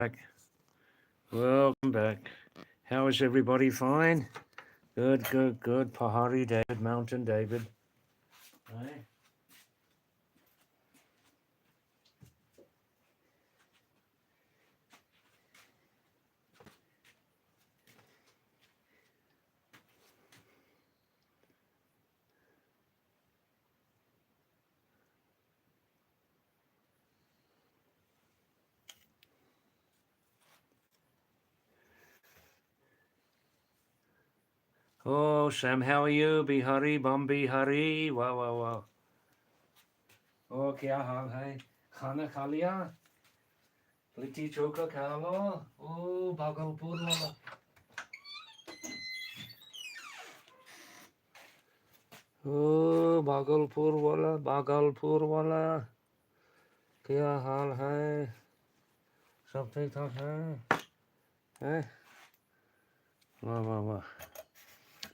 Back. Welcome back. How is everybody? Fine? Good, good, good. Pahadi David, Mountain David. Hey. Oh, Sam, how are you? Bihari, Bombi Hari. Wow, wow, wow. Oh, क्या हाल है? खाना खा लिया? लिट्टी चोखा खा लो? Oh, Bhagalpur वाला. Oh, Bhagalpur वाला. क्या हाल है? सब ठीक ठाक है? हैं? वाह, वाह, वाह.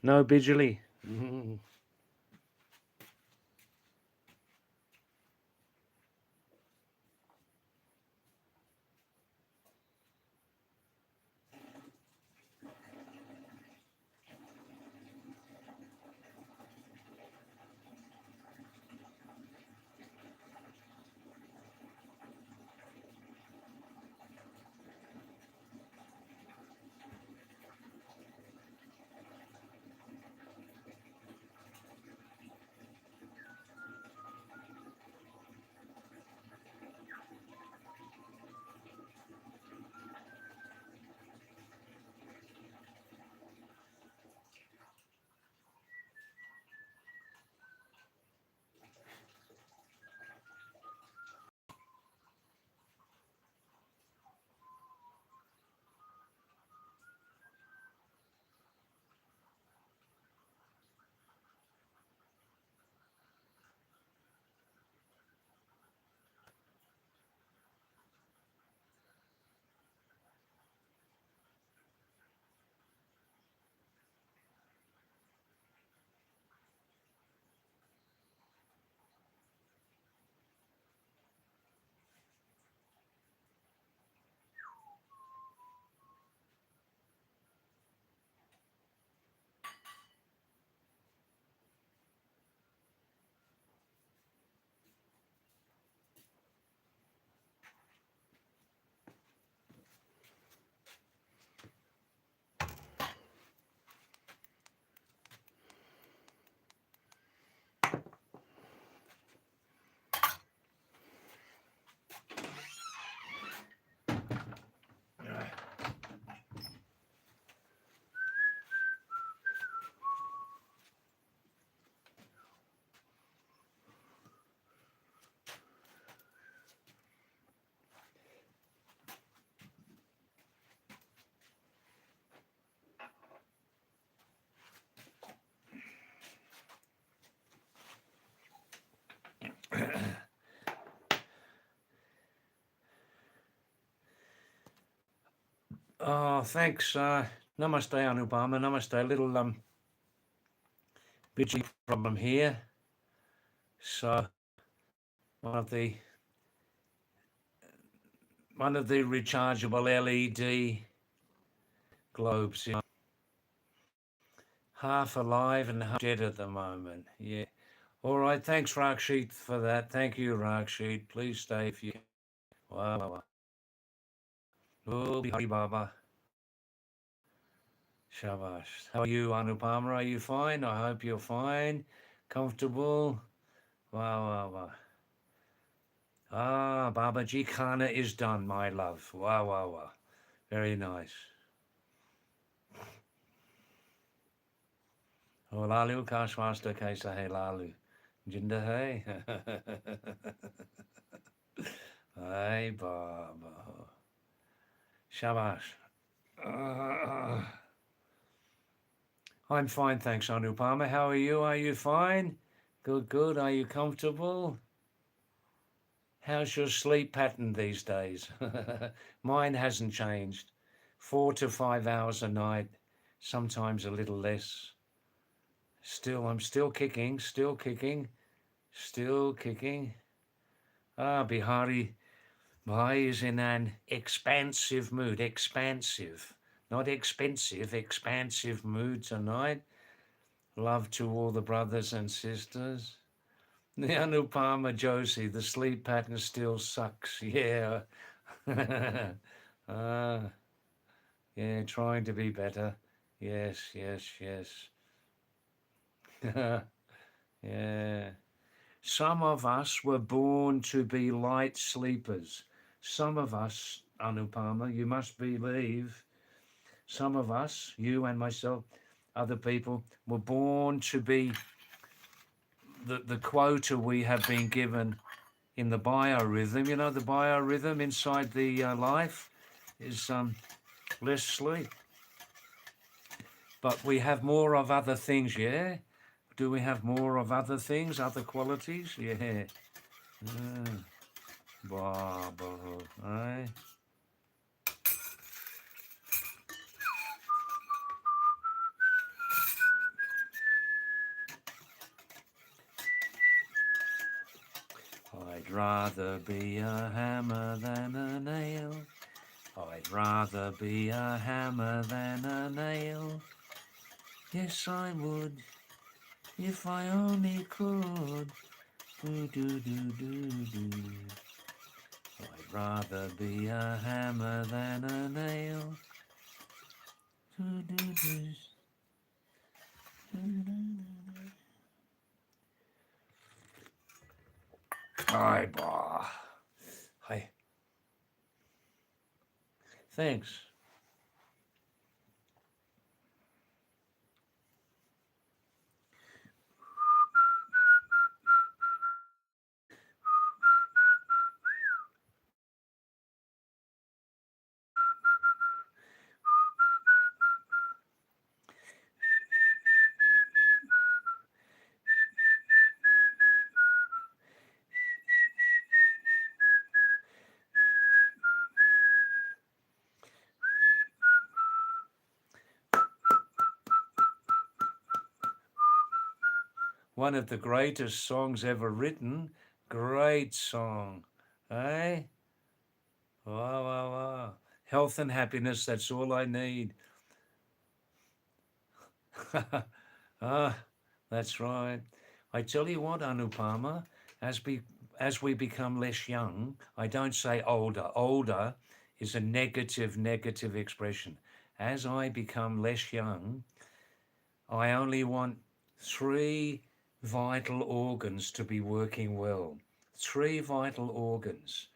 No bijli. Oh, thanks. Namaste, Anubama. Namaste. Little bitchy problem here. So one of the rechargeable LED globes, half alive and half dead at the moment. Yeah. All right. Thanks, Rakshit, for that. Thank you, Rakshit. Please stay if you can. Wow, wow, wow. Oh, Bihari Baba. Shabash. How are you, Anupama? Are you fine? I hope you're fine. Comfortable? Wow, wow, wow. Ah, Babaji Khana is done, my love. Wow, wow, wow. Very nice. Oh, Lalu Kashwasta Kaisa Hey Lalu. Jinda Hey. Hey, Baba. Shabash. I'm fine, thanks, Anupama. How are you? Are you fine? Good, good. Are you comfortable? How's your sleep pattern these days? Mine hasn't changed. 4 to 5 hours a night, sometimes a little less. I'm still kicking, still kicking, still kicking. Ah, Bihari I is in an expansive mood, expansive, not expensive, expansive mood tonight. Love to all the brothers and sisters. The Anupama Josie, the sleep pattern still sucks. Yeah. uh, yeah, trying to be better. Yes, yes, yes. Yeah. Some of us were born to be light sleepers. Some of us, Anupama, you must believe, some of us, you and myself, other people, were born to be the quota we have been given in the biorhythm. You know, the biorhythm inside the life is less sleep. But we have more of other things, yeah? Do we have more of other things, other qualities? Yeah. Aye. I'd rather be a hammer than a nail. I'd rather be a hammer than a nail. Yes, I would, if I only could. Do, do, do, do, do. I'd rather be a hammer than a nail. Do, do, do. Aye, bah. Hi. Thanks. One of the greatest songs ever written. Great song. Eh? Wow, wow, wow. Health and happiness, that's all I need. Ah, that's right. I tell you what, Anupama, as we as we become less young, I don't say older. Older is a negative expression. As I become less young, I only want 3 vital organs to be working well. 3 vital organs,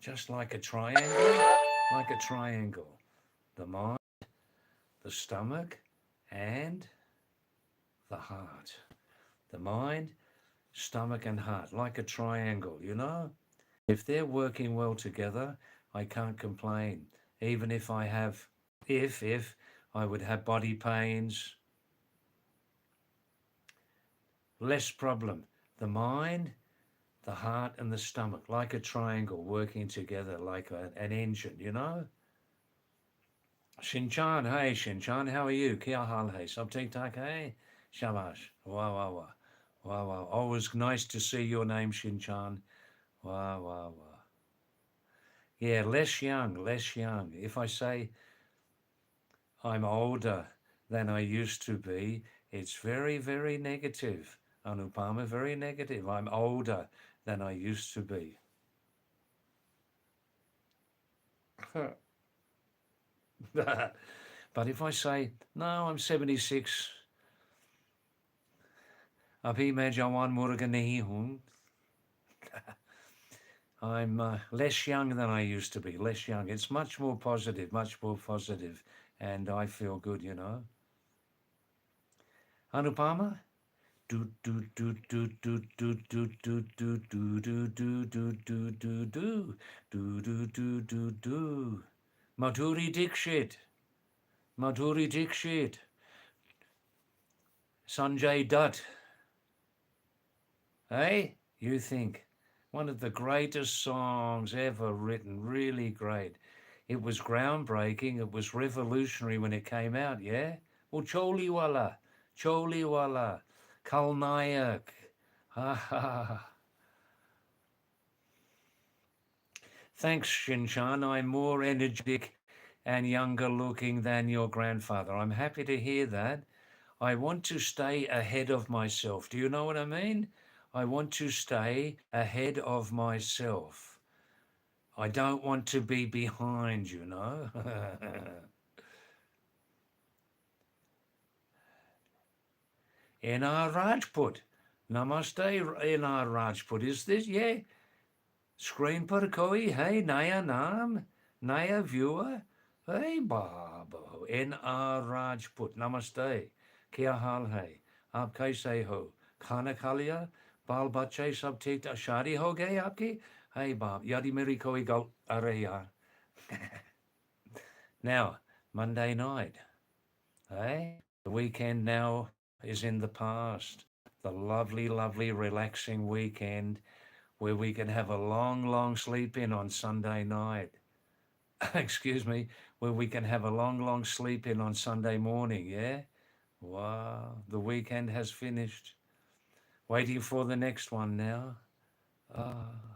just like a triangle, like a triangle. The mind, the stomach, and the heart. The mind, stomach and heart, like a triangle, you know? If they're working well together, I can't complain. Even if I have, if I would have body pains, less problem. The mind, the heart and the stomach, like a triangle working together like an engine, you know? Shinchan, hey Shinchan, how are you? Kia hal hey, sab tik tak hey? Shabash. Wow, wow, wow. Wow, wow. Always nice to see your name, Shinchan. Wow, wow, wow. Yeah, less young, less young. If I say I'm older than I used to be, it's very negative. Anupama, very negative. I'm older than I used to be. But if I say, no, I'm 76, abhi main jawan murga nahi hoon, I'm less young than I used to be, less young. It's much more positive, and I feel good, you know. Anupama? Do do do do do do do do do do do do do do do do do do do do. Madhuri Dixit, Madhuri Dixit, Sanjay Dutt. Hey, you think one of the greatest songs ever written, really great. It was groundbreaking, it was revolutionary when it came out, yeah? Well, Choliwala, Choliwala, Kalnayak. Ha ha. Thanks, Shinchan. I'm more energetic and younger looking than your grandfather. I'm happy to hear that. I want to stay ahead of myself. Do you know what I mean? I want to stay ahead of myself. I don't want to be behind, you know. N.R. Rajput. Namaste, N.R. Rajput. Is this? Yeah. Screen पर कोई है नया नाम नया viewer? Hey बाबू N.R. Rajput. Namaste. क्या हाल है? आप कैसे हो? खाना खा लिया? बाल बच्चे सब ठीक ठाक? शादी हो गई आपकी? Hey बाब यादी मेरी कोई गल अरे यार. Now, Monday night. Hey? The weekend now is in the past. The lovely, lovely, relaxing weekend where we can have a long, long sleep in on Sunday night. Excuse me, where we can have a long, long sleep in on Sunday morning. Yeah. Wow. The weekend has finished. Waiting for the next one now. Ah.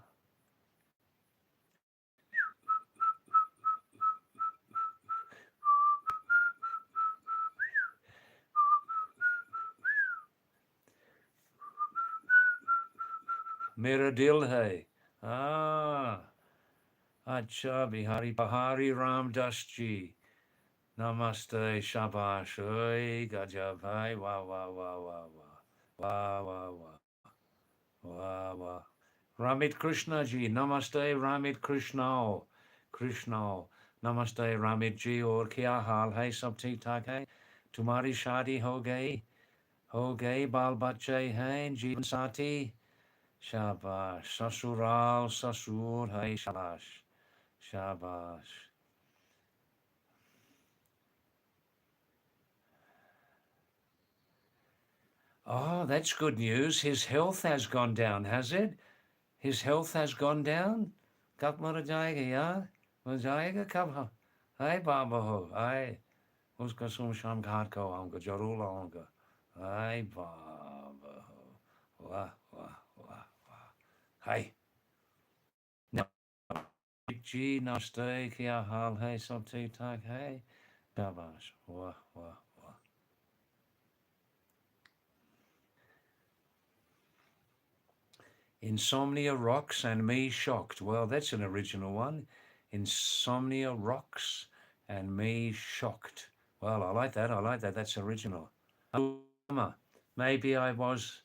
मेरा दिल है. Ah. अच्छा Bihari Pahari Ram Das ji. Namaste, shabash, oi, gajab, hai, wah, wah, wah, wah, wah, wah, wah, wah, wah, wah. Ramit Krishna ji, namaste, Ramit Krishna, Krishna, namaste, Ramit ji, और क्या हाल है? सब ठीक ठाक है? तुम्हारी शादी हो गई, बाल बच्चे हैं, जीवन साथी, शाबाश, ससुराल, ससुर है, शाबाश, शाबाश. Oh, that's good news. His health has gone down, has it? His health has gone down? कब मर जाएगा यार? मर जाएगा कब? हाय बाबा हो, हाय उसका शमशान घाट को आऊँगा, जरूर आऊँगा. हाय बाबा हो, वाह वाह वाह वाह. हाय जी नमस्ते, क्या हाल है? सब ठीक ठाक है? शाबाश, वाह वाह वाह. Insomnia rocks and me shocked. Well, that's an original one. Insomnia rocks and me shocked. Well, I like that. I like that. That's original. Maybe I was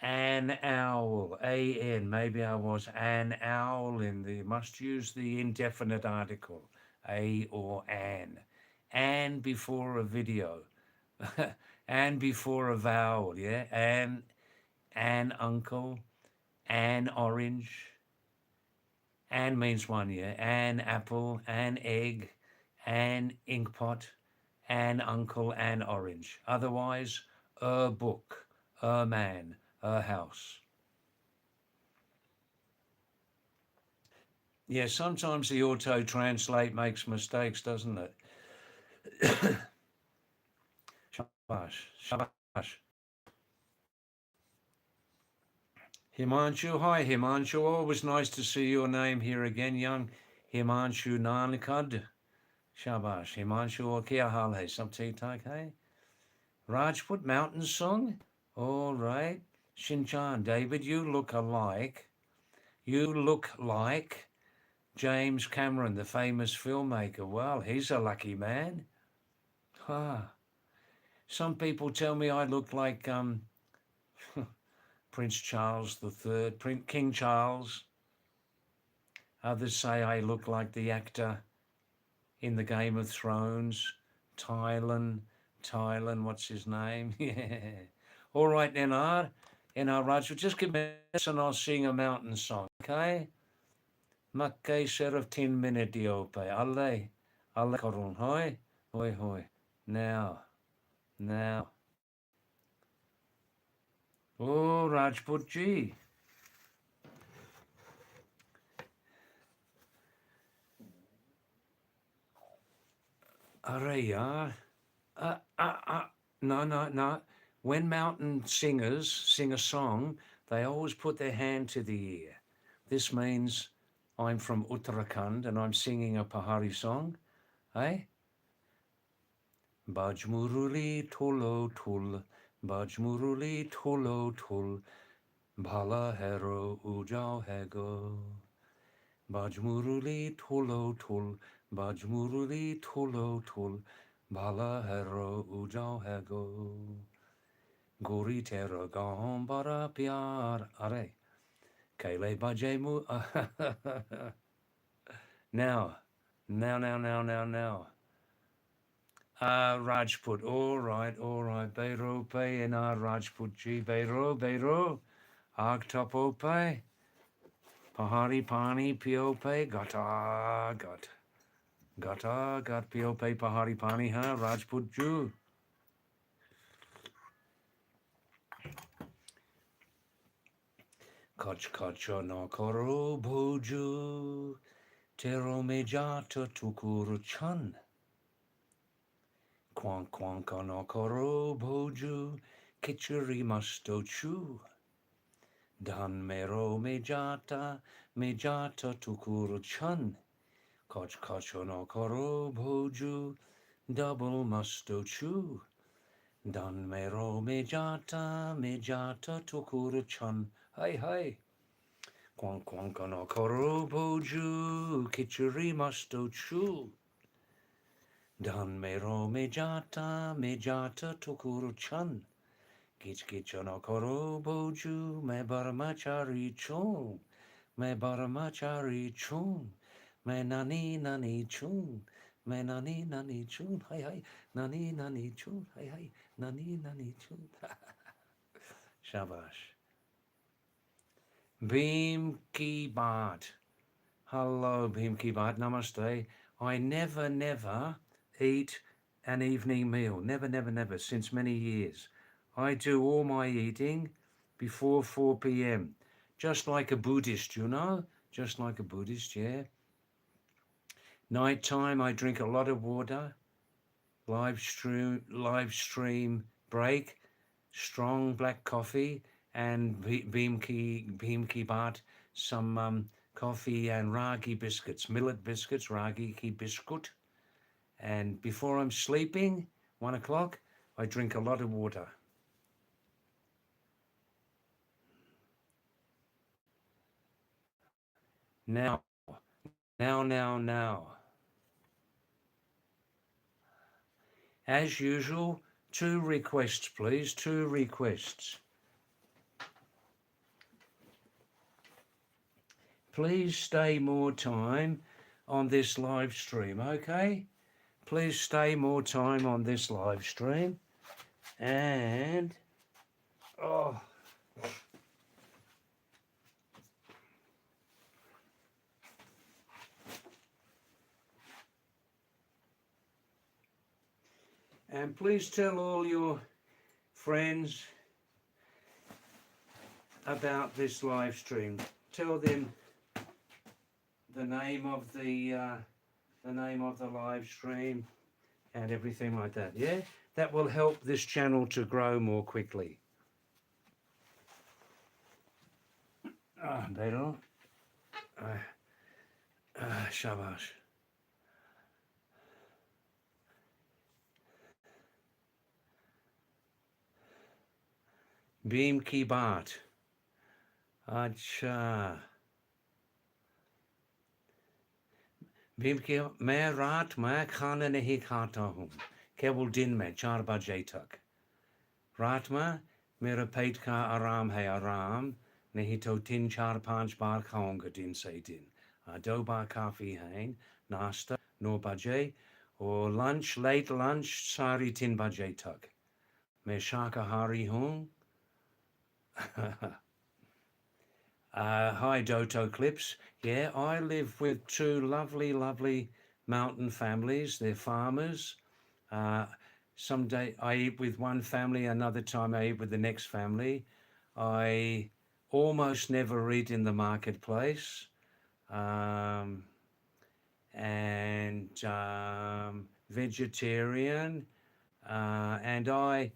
an owl. A-N. Maybe I was an owl in the. Must use the indefinite article. A or an. And before a video. And before a vowel. Yeah. An uncle. An orange. An means one, yeah. An apple, an egg, an inkpot, an uncle, an orange. Otherwise, a book, a man, a house. Yeah, sometimes the auto translate makes mistakes, doesn't it? Shabash, shabash. Himanshu, hi Himanshu. Always nice to see your name here again, young Himanshu Nankad. Shabash, Himanshu, और क्या हाल है? सब ठीक ठाक है? Rajput Mountain Song? All right. Shinchan, David, you look alike. You look like James Cameron, the famous filmmaker. Well, he's a lucky man. Ah. Some people tell me I look like Prince Charles III, King Charles. Others say I look like the actor in the Game of Thrones, Tylan, what's his name? Yeah. All right, NR Raj, just give me this and I'll sing a mountain song, okay? Makke seraf 10 minute diope. Alle korun, hoi, hoi, hoi. Now. Oh, Rajput ji. Arey yaar. No. When mountain singers sing a song, they always put their hand to the ear. This means I'm from Uttarakhand and I'm singing a Pahari song. Eh? Bajmuruli tolo tul, Bajmuruli tolo tul, Bhala hero ujao hego. Bajmuruli tolo tul, Bajmuruli tolo tul, Bhala hero ujao hego. Guri tera gahom bara pyar. Are. Kele bajemu. Now. Now. Rajput, all right, Beiro pe in our Rajput ji, Beiro, Agtapo pe, Pahari pani pio pe, gat pio pe Pahari pani ha, Rajput ju. Koch no koro boju, tero mejata tukuru chan. Kwan no koro boju, kichuri masto chu. Dan mero mejata tukuru chan. Koch no koro boju, double musto chu. Dan mero mejata tukuru chan. Hey. Kwan no koro boju, kichuri musto chu. Dan mero mejata tukuru chan. Kich no koro boju, me baramachari chun. Me baramachari chun. Me nani chun. Me nani chun. Hey. Nani chun. Hey. Nani chun. Shabash. Bhim ki baat. Hello, Bhim ki baat. Namaste. I never eat an evening meal. Never, since many years. I do all my eating before 4 p.m. Just like a Buddhist, you know? Just like a Buddhist, yeah. Nighttime, I drink a lot of water. Live stream break, strong black coffee, and Bhim ki baat, some coffee and ragi biscuits, millet biscuits, ragi ki biscuit. And before I'm sleeping, 1 o'clock, I drink a lot of water. Now. As usual, 2 requests, please. 2 requests. Please stay more time on this live stream, okay? Please stay more time on this live stream. And, and please tell all your friends about this live stream. Tell them the name of the live stream and everything like that, yeah? That will help this channel to grow more quickly. Better. Shabash. Bhim ki baat. अच्छा भीम की मैं रात में खाना नहीं खाता हूँ, केवल दिन में 4 बजे तक. रात में मेरा पेट का आराम है, आराम नहीं तो 3, 4, 5 बार खाऊंगा दिन से दिन. 2 बार काफ़ी है. नाश्ता 9 बजे और लंच, लेट लंच 3:30 बजे तक. मैं शाकाहारी हूँ. Hi Doto Clips. Yeah, I live with 2 lovely mountain families. They're farmers. Some day I eat with one family, another time I eat with the next family. I almost never eat in the marketplace. Vegetarian. And I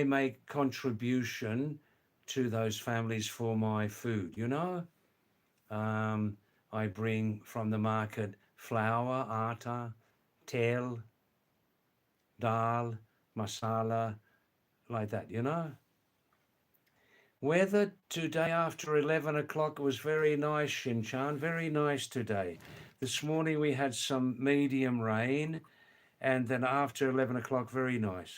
make contribution to those families for my food, you know. I bring from the market flour, atta, tel, dal, masala, like that, you know. Weather today after 11 o'clock was very nice, Shinchan, very nice today. This morning we had some medium rain, and then after 11 o'clock, very nice.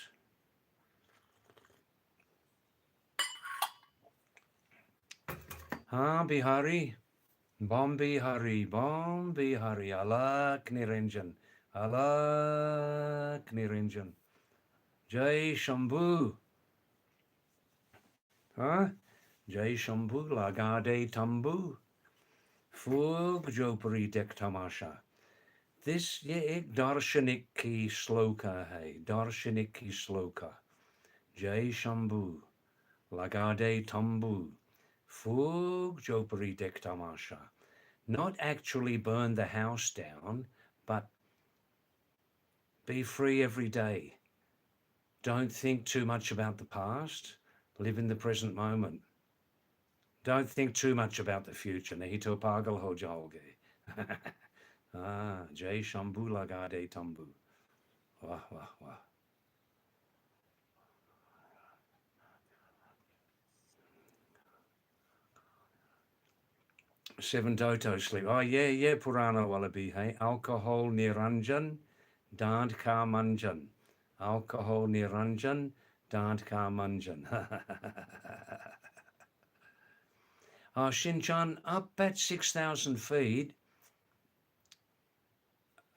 Ha, Bihari. Bombi Hari, Bombi Hari, Alak Niranjan, Alak Niranjan. Jai Shambhu. Huh? Jai Shambhu, Lagade Tambu. Fug Jopari Dek Tamasha. This ye ek darshanik ki sloka hai, darshanik ki sloka. Jai Shambhu, Lagade Tambu. Fug Jopari Dek Tamasha. Not actually burn the house down, but be free every day. Don't think too much about the past. Live in the present moment. Don't think too much about the future. Nahi to pagal ho jaoge. Ah, Jai Shambhu Lagade Tambu. Wah, wah, wah. Seven doto sleep. Oh, yeah, Purana Wallaby. Hey, alcohol niranjan, dant ka manjan. Alcohol niranjan, dant ka manjan. Shinchan, up at 6,000 feet,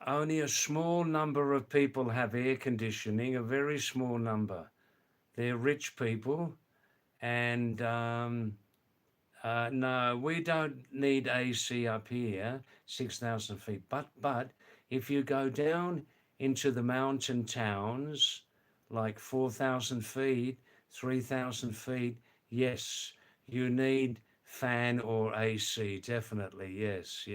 only a small number of people have air conditioning, a very small number. They're rich people, and no, we don't need AC up here, 6,000 feet. But if you go down into the mountain towns, like 4,000 feet, 3,000 feet, yes, you need fan or AC, definitely, yes.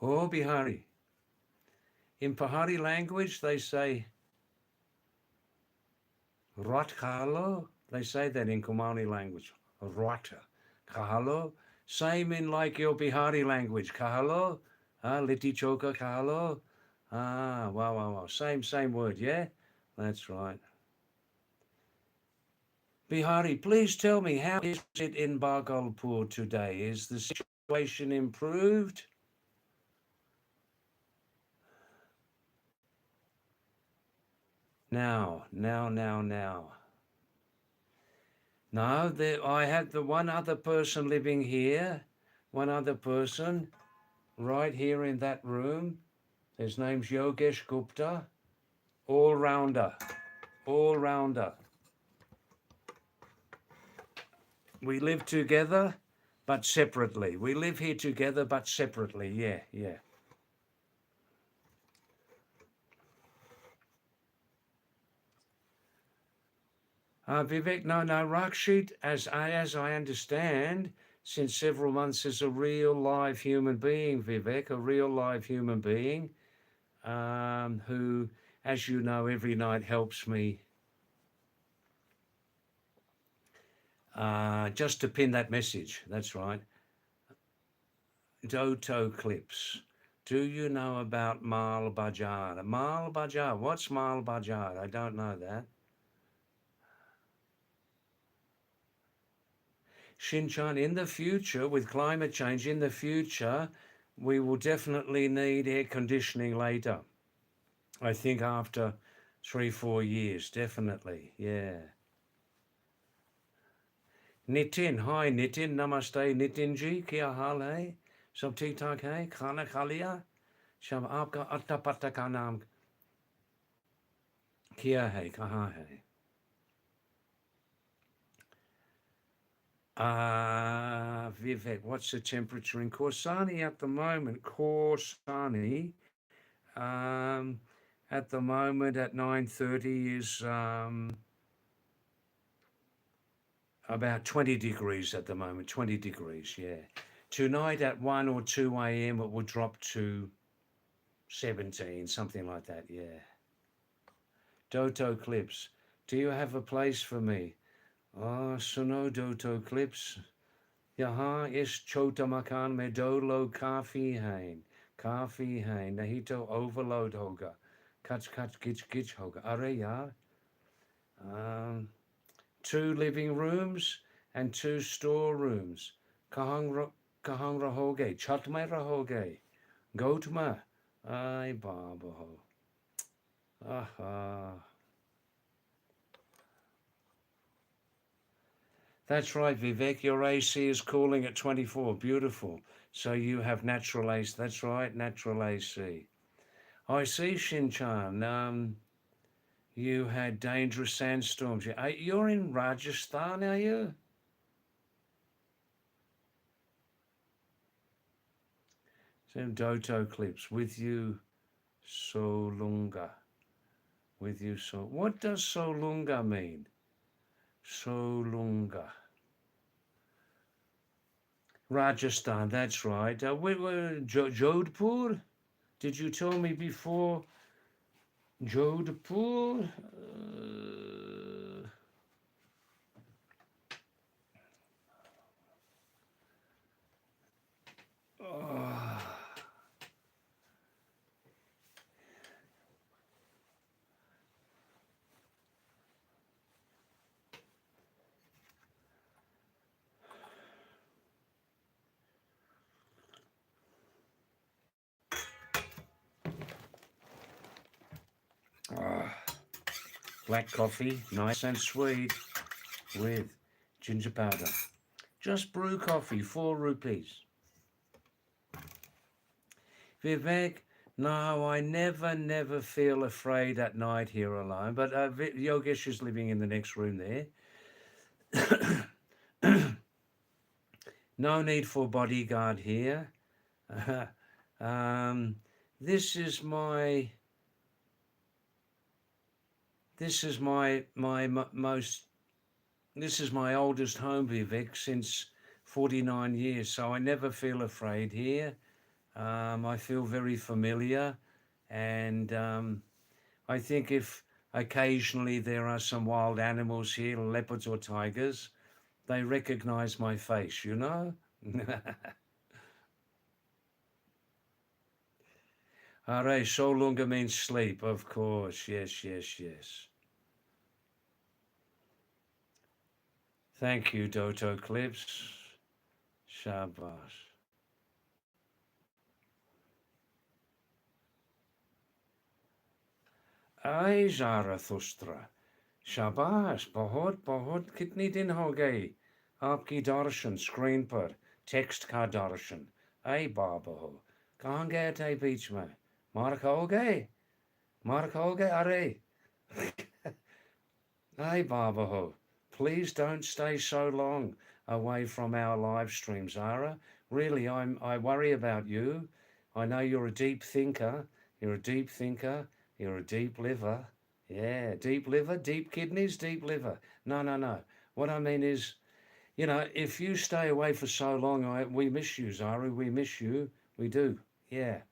Oh, Bihari. In Pahadi language, they say, Rat kahalo. They say that in Kumani language. Rata. Kahalo. Same in like your Bihari language. Kahalo. Liti choka kahalo. Wow. Same word, yeah? That's right. Bihari, please tell me, how is it in Bhagalpur today? Is the situation improved? Now. No, I had the one other person living here, one other person right here in that room. His name's Yogesh Gupta, all-rounder. We live together, but separately. We live here together, but separately, yeah. Vivek, no, Rakshit, as I understand, since several months is a real live human being, Vivek, a real live human being, who, as you know, every night helps me just to pin that message. That's right. Doto clips. Do you know about Mal Bajar? Mal Bajar, what's Mal Bajar? I don't know that. Shinchan, in the future, with climate change, in the future, we will definitely need air conditioning later. I think after 3-4 years, definitely, yeah. Nitin, hi Nitin, namaste Nitin ji, क्या हाल है? सब ठीक ठाक है? खाना खा लिया? शब आपका अट्टा पट्टा का नाम क्या है? कहाँ है? Vivek, what's the temperature in Corsani at the moment? Corsani, at the moment at 9:30 is about 20 degrees at the moment, 20 degrees, yeah. Tonight at 1 or 2 a.m. it will drop to 17, something like that, yeah. Doto Clips, do you have a place for me? Suno doto clips. Yaha is chota makan me dolo kafi hain. Kafi hain. Nahito overload hoga. Kach kach gich gich hoga. Are ya. Um, 2 living rooms and 2 storerooms. Kahang rahoge. Chatme rahoge. Gotma. Ay babaho. Aha. That's right, Vivek. Your AC is cooling at 24. Beautiful. So you have natural AC. That's right, natural AC. I see, Shinchan. You had dangerous sandstorms. You're in Rajasthan, are you? Some Doto clips with you, Solunga. With you, so. What does Solunga mean? Solunga. Rajasthan, that's right. Jodhpur? Did you tell me before? Jodhpur? Oh. Black coffee, nice and sweet, with ginger powder. Just brew coffee, 4 rupees. Vivek, no, I never feel afraid at night here alone. But Yogesh is living in the next room there. No need for bodyguard here. This is my most. This is my oldest home, Vivek, since 49 years. So I never feel afraid here. I feel very familiar, and I think if occasionally there are some wild animals here, leopards or tigers, they recognize my face, you know? Are Solunga means sleep, of course. Yes. Thank you, Doto Clips. Shabash. Ay Zarathustra. शाबाश बहुत बहुत कितनी दिन हो गई आपकी दर्शन screen पर text का दर्शन ऐ बाबा हो कहाँ गए थे बीच में मार खाओगे अरे ऐ बाबा हो please don't stay so long away from our live stream, Zara. Really, I worry about you. I know you're a deep thinker. You're a deep thinker. You're a deep liver. Yeah, deep liver, deep kidneys, deep liver. No. What I mean is, you know, if you stay away for so long, we miss you, Zara. We miss you. We do. Yeah.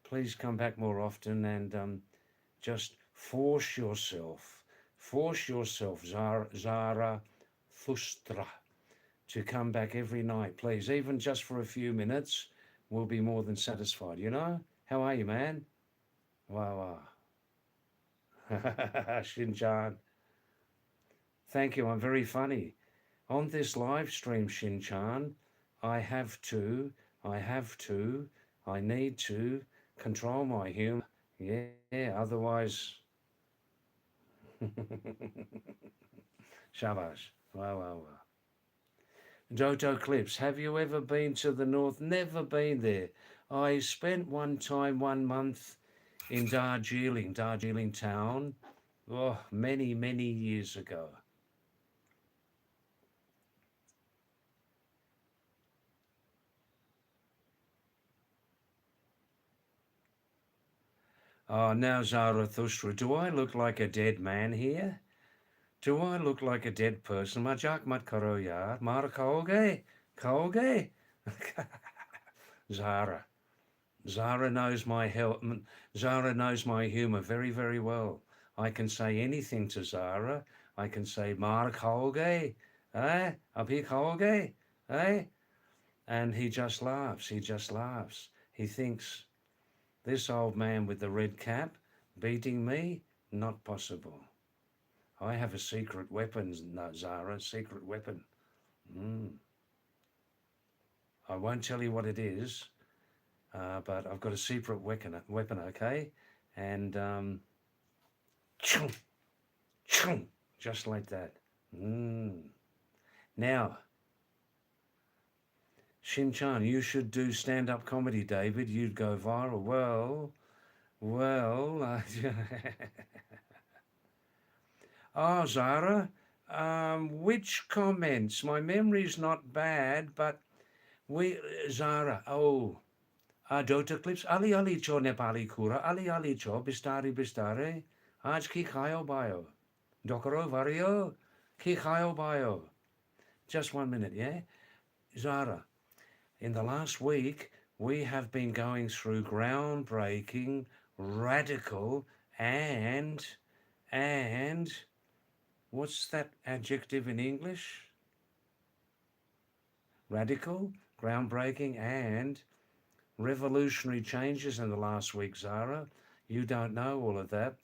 Please come back more often and just force yourself, Zara Thustra, to come back every night, please. Even just for a few minutes, we'll be more than satisfied. You know? How are you, man? Wow. Shinchan. Thank you. I'm very funny. On this live stream, Shinchan, I need to control my humor. Yeah, otherwise. Shabash. Wow. Doto Clips, have you ever been to the north? Never been there. I spent one time, 1 month in Darjeeling town, many years ago. Oh, now Zarathustra, do I look like a dead man here? Do I look like a dead person? Majak mat karo yaar. Maar Kaoge? Zara. Zara knows my Zara knows my humor very well. I can say anything to Zara. I can say Maar Kaoge. Abhi khaoge? Eh? And he just laughs. He just laughs. He thinks, this old man with the red cap beating me? Not possible. I have a secret weapon, Zara, secret weapon. I won't tell you what it is, but I've got a secret weapon, okay? And chung, chung, just like that. Now, Shin-chan, you should do stand-up comedy, David. You'd go viral. Well. Oh, Zara, which comments? My memory's not bad, but Zara, Dota clips, Ali cho Nepali kura, Ali cho bistari, Aj ki khayo bio. Dokoro vario, ki khayo bio. Just 1 minute, yeah? Zara, in the last week, we have been going through groundbreaking, radical, and what's that adjective in English? Radical, groundbreaking, and revolutionary changes in the last week, Zara. You don't know all of that.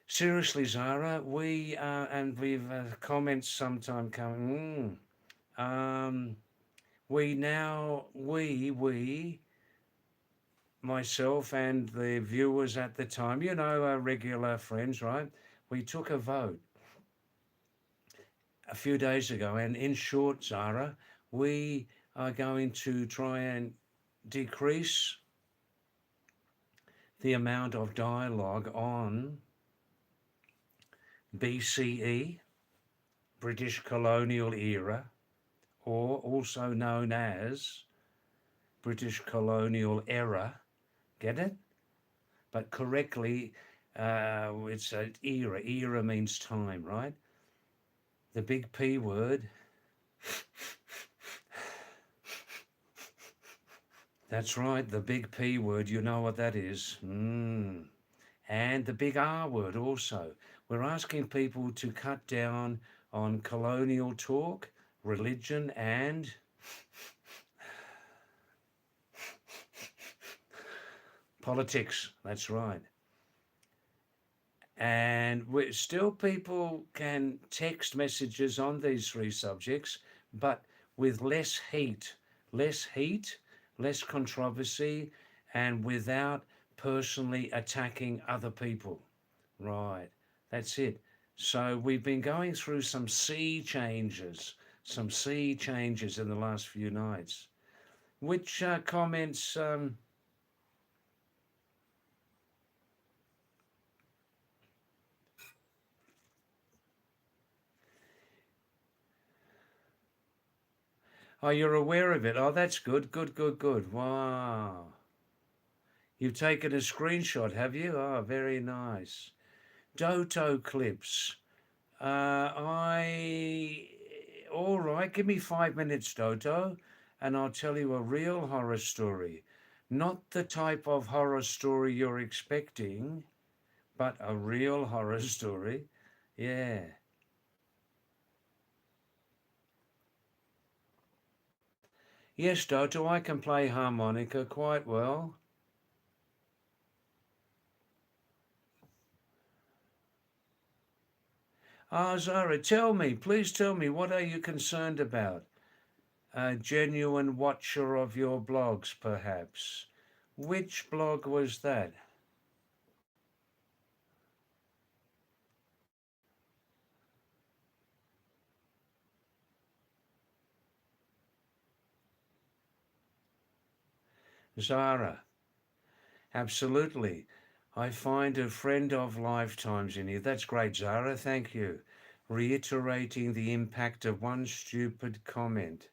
Seriously, Zara, we and we've comments sometime coming. We myself and the viewers at the time, you know, our regular friends, right? We took a vote a few days ago, and in short, Zara, we are going to try and decrease the amount of dialogue on BCE, British colonial era, or also known as British colonial era. Get it? But correctly, it's an era. Era means time, right? The big P word. That's right, the big P word, you know what that is. And the big R word also. We're asking people to cut down on colonial talk, religion, and politics. That's right. And still people can text messages on these three subjects, but with less heat, less controversy, and without personally attacking other people. Right, that's it. So we've been going through some sea changes in the last few nights. Which comments? Oh, you're aware of it. Oh, that's good. Good. Wow. You've taken a screenshot, have you? Oh, very nice. Doto clips. All right, give me 5 minutes, Doto, and I'll tell you a real horror story. Not the type of horror story you're expecting, but a real horror story. Yeah. Yes, Doto, I can play harmonica quite well. Ah, Zara, please tell me, what are you concerned about? A genuine watcher of your blogs, perhaps. Which blog was that? Zara, absolutely. I find a friend of lifetimes in you. That's great, Zara. Thank you. Reiterating the impact of one stupid comment.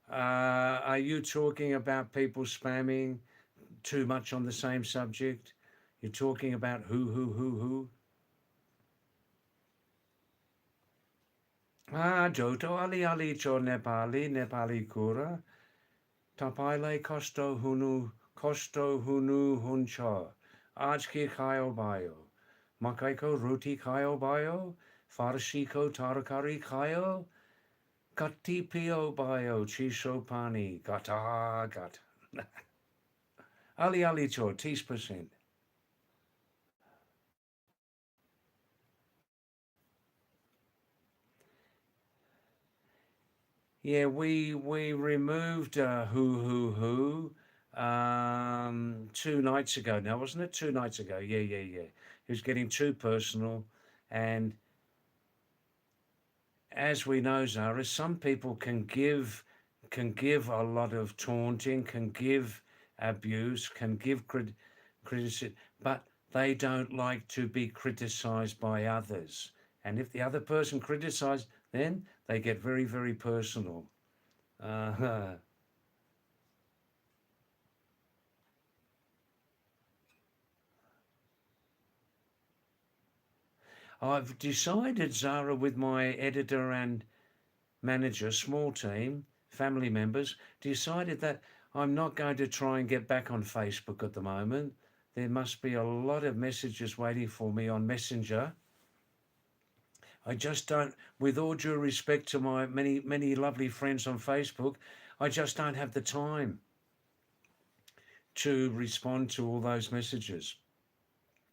Are you talking about people spamming too much on the same subject? You're talking about who? Joto ali cho Nepali kura. Tapaile kosto hunu huncho. Aj ki khayo bio. Makaiko ruti khayo bio. Farshiko tarakari kayo. Katipio bio chisho pani. Gata gat. Ali ali cho, 10%. Yeah, we removed who 2 nights ago now, wasn't it? 2 nights ago. Yeah. It was getting too personal, and as we know, Zara, some people can give a lot of taunting, can give abuse, can give criticism, but they don't like to be criticized by others. And if the other person criticizes, then they get very, very personal. Uh, I've decided, Zara, with my editor and manager, small team, family members, decided that I'm not going to try and get back on Facebook at the moment. There must be a lot of messages waiting for me on Messenger. I just don't, with all due respect to my many, many lovely friends on Facebook, I just don't have the time to respond to all those messages.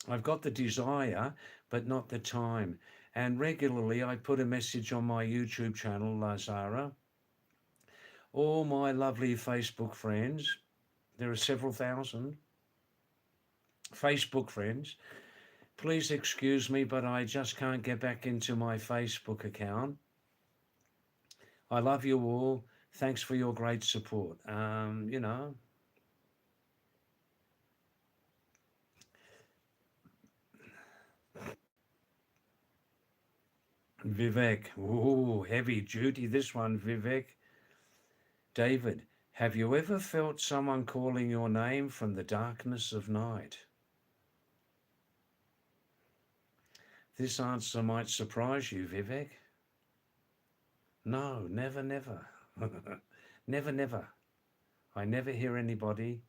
I've got the desire, but not the time. And regularly I put a message on my YouTube channel, Lazara. All my lovely Facebook friends, there are several thousand Facebook friends. Please excuse me, but I just can't get back into my Facebook account. I love you all. Thanks for your great support. Vivek. Ooh, heavy duty this one, Vivek. David, have you ever felt someone calling your name from the darkness of night? This answer might surprise you, Vivek. No, never, never. Never, never. I never hear anybody.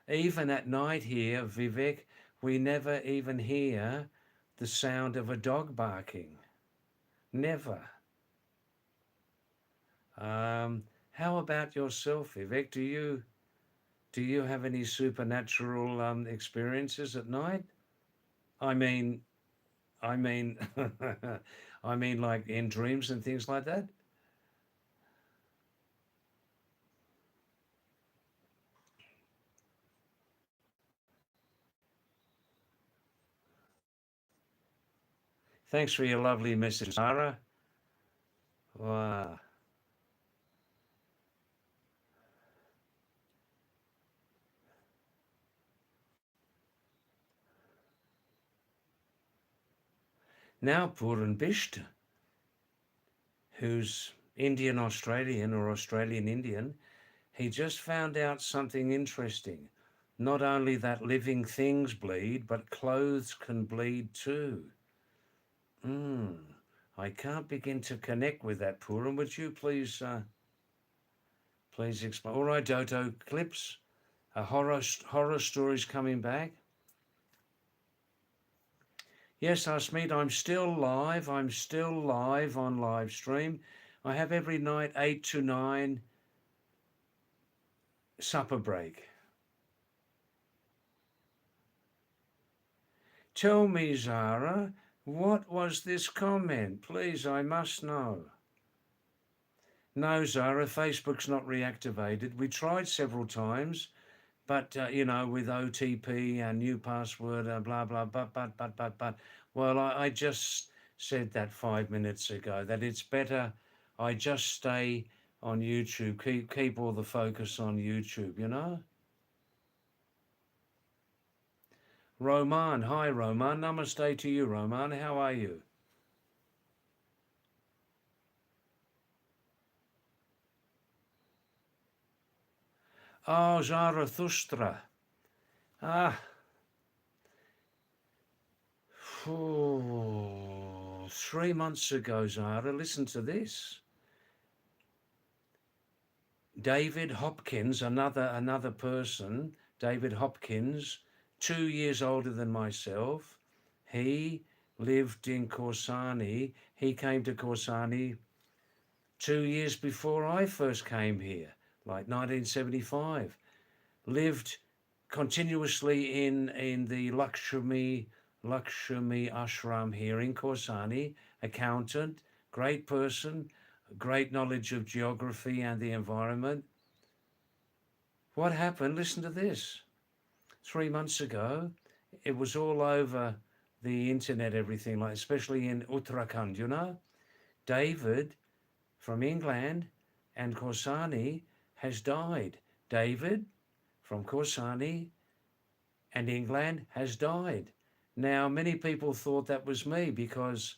Even at night here, Vivek, we never even hear the sound of a dog barking. Never. How about yourself, Vivek? Do you have any supernatural experiences at night? I mean, I mean, I mean, like in dreams and things like that. Thanks for your lovely message, Sarah. Wow. Now, Puran Bisht, who's Indian Australian or Australian Indian, he just found out something interesting. Not only that living things bleed, but clothes can bleed too. I can't begin to connect with that, Puran. Would you please explain? All right, Doto clips. Horror stories coming back. Yes, Asmeet, I'm still live. I'm still live on live stream. I have every night 8 to 9 supper break. Tell me, Zara, what was this comment? Please, I must know. No, Zara, Facebook's not reactivated. We tried several times, but, with OTP and new password and blah, blah, but. Well, I just said that 5 minutes ago, that it's better I just stay on YouTube, keep all the focus on YouTube. Roman, hi, Roman. Namaste to you, Roman. How are you? Oh, Zarathustra. Ah, 3 months ago, Zara, listen to this. David Hopkins, another person, David Hopkins, 2 years older than myself. He lived in Corsani. He came to Corsani 2 years before I first came here, like 1975. Lived continuously in the Lakshmi ashram here in Corsani. Accountant, great person, great knowledge of geography and the environment. What happened? Listen to this. 3 months ago, it was all over the internet, everything, like especially in Uttarakhand, David from England and Corsani has died. David from Corsani and England has died. Now, many people thought that was me because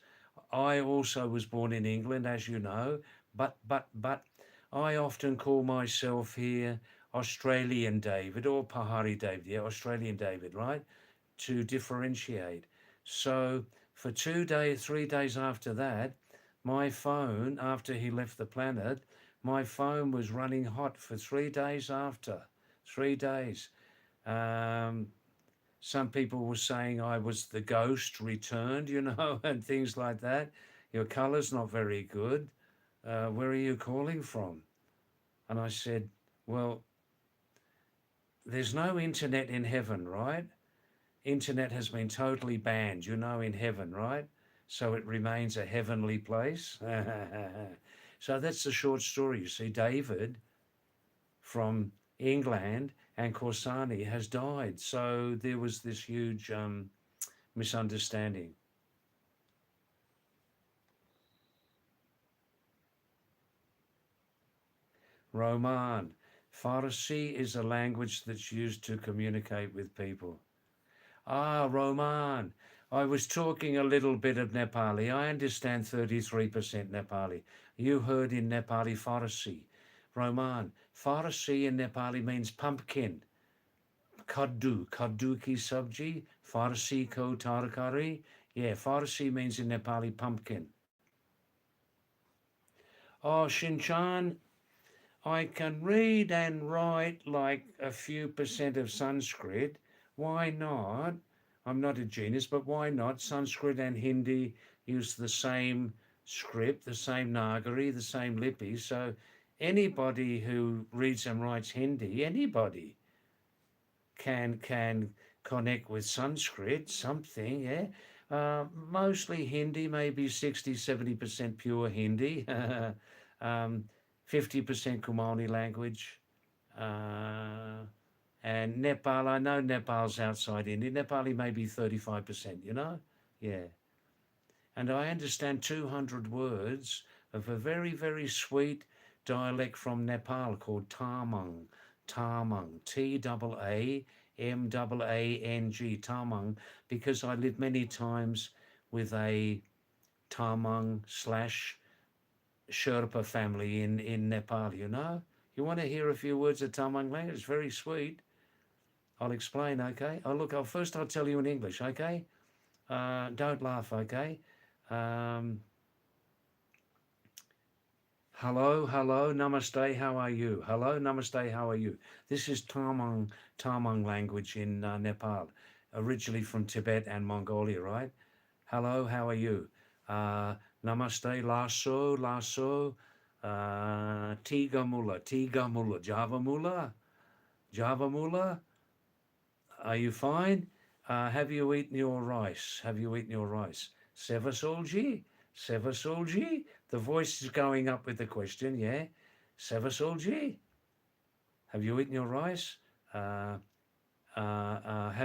I also was born in England, as you know, but I often call myself here Australian David or Pahadi David, yeah, Australian David, right? To differentiate. So for 2 days, 3 days after that, my phone, after he left the planet, my phone was running hot for 3 days after. 3 days. Um, some people were saying I was the ghost returned, and things like that. Your color's not very good. Where are you calling from? And I said, well, there's no internet in heaven, right? Internet has been totally banned, in heaven, right? So it remains a heavenly place. So that's the short story. You see, David from England and Corsani has died. So there was this huge misunderstanding. Roman. Farsi is a language that's used to communicate with people. Ah, Roman. I was talking a little bit of Nepali. I understand 33% Nepali. You heard in Nepali Farsi. Roman. Farsi in Nepali means pumpkin. Kaddu ki sabji. Farsi ko tarkari. Yeah, Farsi means in Nepali pumpkin. Oh, Shinchan, I can read and write like a few percent of Sanskrit. Why not? I'm not a genius, but why not? Sanskrit and Hindi use the same script, the same Nagari, the same Lipi. So anybody who reads and writes Hindi, anybody can connect with Sanskrit, something, yeah. Mostly Hindi, maybe 60-70% pure Hindi, 50% Kumani language. And Nepal, I know Nepal's outside India. Nepali maybe 35%, Yeah. And I understand 200 words of a very, very sweet dialect from Nepal called Tamang. Tamang, Taamang, Tamang, because I lived many times with a Tamang slash Sherpa family in Nepal, You want to hear a few words of Tamang language? It's very sweet. I'll explain, okay? I'll tell you in English, okay? Don't laugh, okay? Um, Hello, namaste, how are you? Hello, namaste, how are you? This is Tamang language in Nepal, originally from Tibet and Mongolia, right? Hello, how are you? Namaste, lasso, tiga mula, Java mula. Are you fine? Have you eaten your rice? Sevasolji? The voice is going up with the question, yeah? Sevasolji? Have you eaten your rice? Have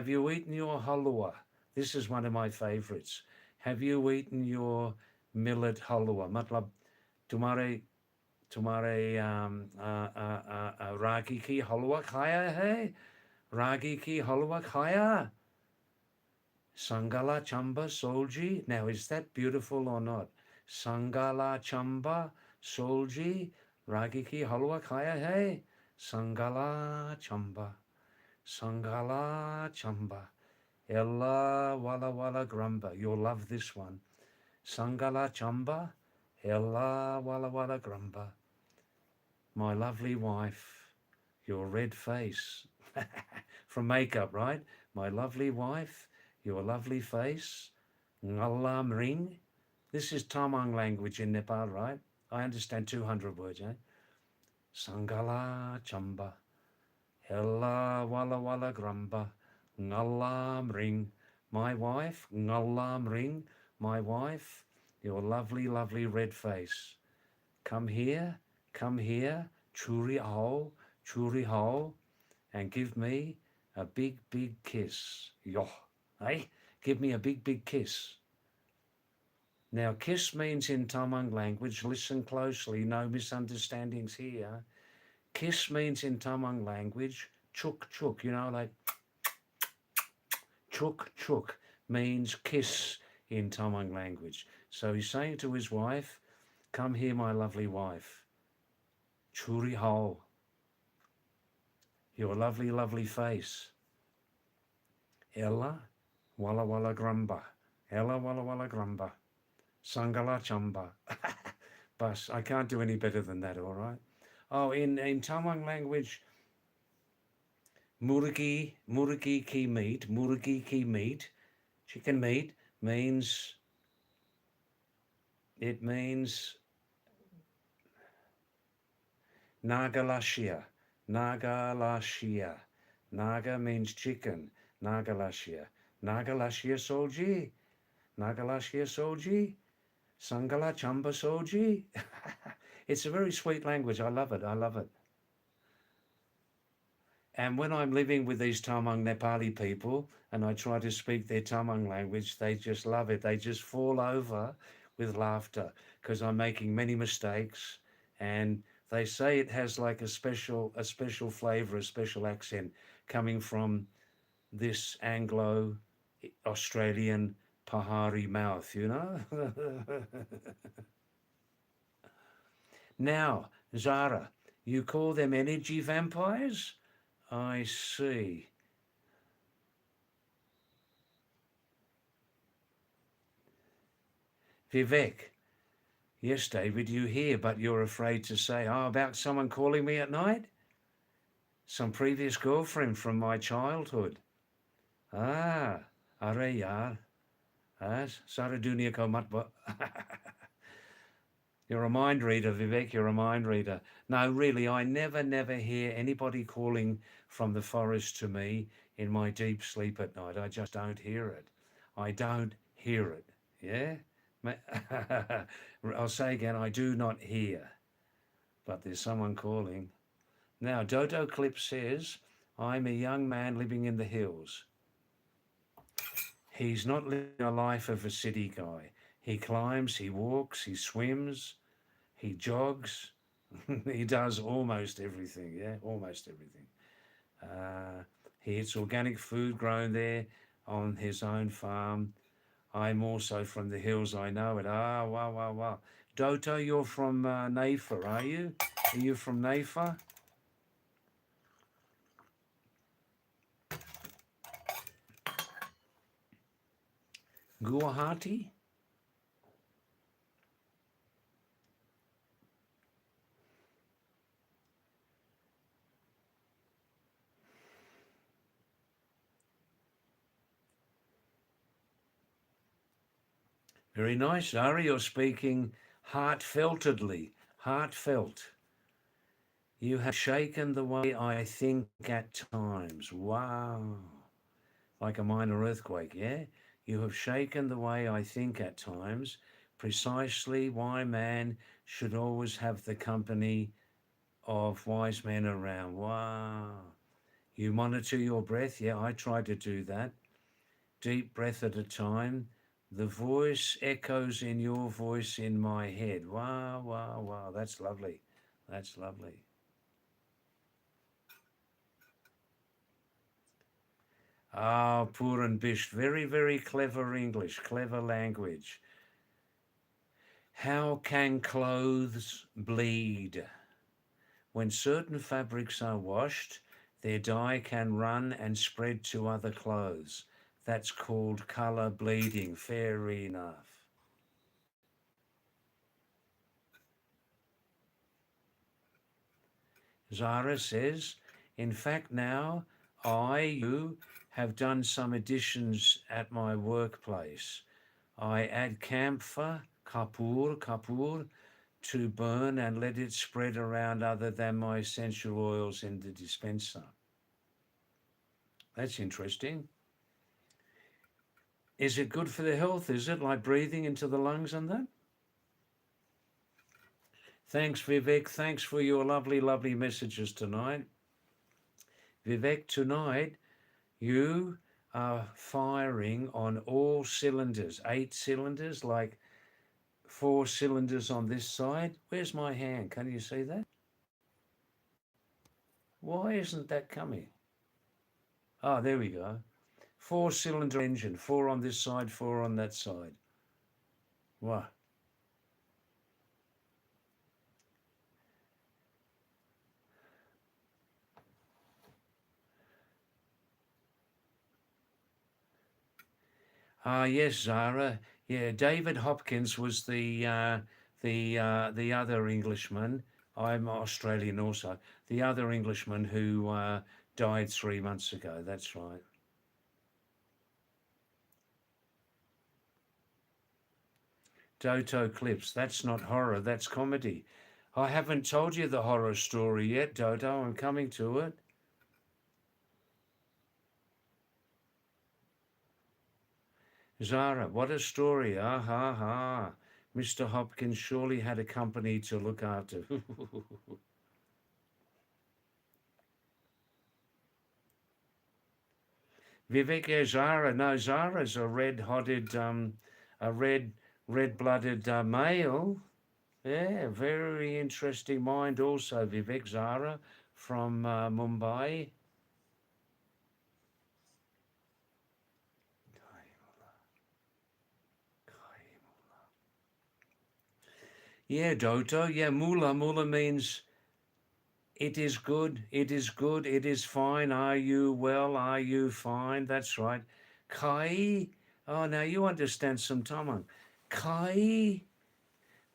you eaten your halwa? This is one of my favorites. Have you eaten your millet halwa? Matlab, tumhare ragi ki halwa khaya hai? Ragi ki halwa khaya? Sangala Chamba Solji. Now, is that beautiful or not? Sangala Chamba Solji. Ragiki Halwa Kaya Hey. Sangala Chamba. Sangala Chamba. Ella Wala Wala Grumba. You'll love this one. Sangala Chamba. Ella Wala Wala Grumba. My lovely wife. Your red face. From makeup, right? My lovely wife. Your lovely face, Ngalam ring. This is Tamang language in Nepal, right? I understand 200 words, eh? Sangala chamba. Hella walla walla grumba. Ngalam ring. My wife. Ngalam ring. My wife. Your lovely, lovely red face. Come here. Come here. Churi ho, and give me a big, big kiss. Yo, hey, give me a big, big kiss. Now, kiss means in Tamang language, listen closely, no misunderstandings here. Kiss means in Tamang language, chuk chuk, you know, like chuk chuk means kiss in Tamang language. So he's saying to his wife, come here, my lovely wife. Churi ho, your lovely, lovely face. Ella walla walla grumba. Ella walla walla grumba. Sangala chamba. Bus. I can't do any better than that, all right? Oh, in Tamang language, murgi ki meat, chicken meat means, it means nagalashia. Naga means chicken. Nagalashia. Nagalashia soji. Nagalashia soji. Sangala chamba soji. It's a very sweet language. I love it. I love it. And when I'm living with these Tamang Nepali people and I try to speak their Tamang language, they just love it. They just fall over with laughter because I'm making many mistakes. And they say it has like a special flavor, a special accent coming from this Anglo-Australian Pahari mouth, you know? Now, Zara, you call them energy vampires? I see. Vivek, yes, David, you hear, but you're afraid to say, oh, about someone calling me at night? Some previous girlfriend from my childhood. Ah, are yaar. Sara dunia ko mat ba. You're a mind reader, Vivek, you're a mind reader. No, really, I never hear anybody calling from the forest to me in my deep sleep at night. I just don't hear it. I don't hear it. Yeah? I'll say again, I do not hear, but there's someone calling. Now, Dodo Clip says, I'm a young man living in the hills. He's not living a life of a city guy. He climbs, he walks, he swims, he jogs. He does almost everything, yeah, almost everything. He eats organic food grown there on his own farm. I'm also from the hills, I know it. Ah, wow, wow, wow. Doto, you're from Nafa, are you? Are you from Nafa? Guwahati? Very nice, Zara. You're speaking heartfeltedly. Heartfelt. You have shaken the way I think at times. Wow. Like a minor earthquake, yeah? You have shaken the way I think at times. Precisely why man should always have the company of wise men around. Wow. You monitor your breath. Yeah, I try to do that. Deep breath at a time. The voice echoes in your voice in my head. Wow, wow, wow. That's lovely. That's lovely. Ah, Puran Bish. Very, very clever English, clever language. How can clothes bleed? When certain fabrics are washed, their dye can run and spread to other clothes. That's called colour bleeding. Fair enough. Zara says, in fact, now you have done some additions at my workplace. I add camphor, kapur, to burn and let it spread around other than my essential oils in the dispenser. That's interesting. Is it good for the health? Is it like breathing into the lungs and that? Thanks, Vivek. Thanks for your lovely, lovely messages tonight. Vivek, tonight you are firing on all cylinders, 8 cylinders, like 4 cylinders on this side. Where's my hand? Can you see that? Why isn't that coming? Ah, there we go. 4-cylinder engine, 4 on this side, 4 on that side. Wow. Ah, yes, Zara. Yeah, David Hopkins was the other Englishman. I'm Australian also. The other Englishman who died 3 months ago. That's right. Doto clips. That's not horror. That's comedy. I haven't told you the horror story yet, Dodo. I'm coming to it. Zara, what a story. Ah ha ha. Mr. Hopkins surely had a company to look after. Vivek, yeah, Zara. No, Zara's a red-hotted, a red-blooded male. Yeah, very interesting mind also, Vivek. Zara from Mumbai. Yeah, Doto. Yeah, Mula. Mula means it is good, it is good, it is fine. Are you well? Are you fine? That's right. Kai. Oh, now you understand some Tamang. Kai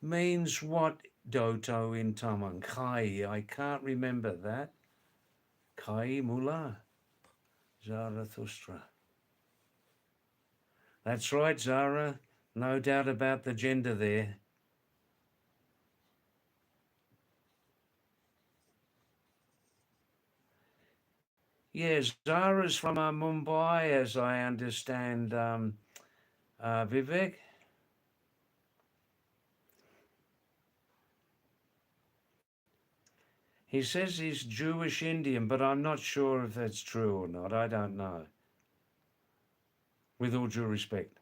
means what, Doto, in Tamang? Kai. I can't remember that. Kai Mula. Zarathustra. That's right, Zara. No doubt about the gender there. Yes, Zara's from Mumbai, as I understand, Vivek. He says he's Jewish Indian, but I'm not sure if that's true or not. I don't know. With all due respect.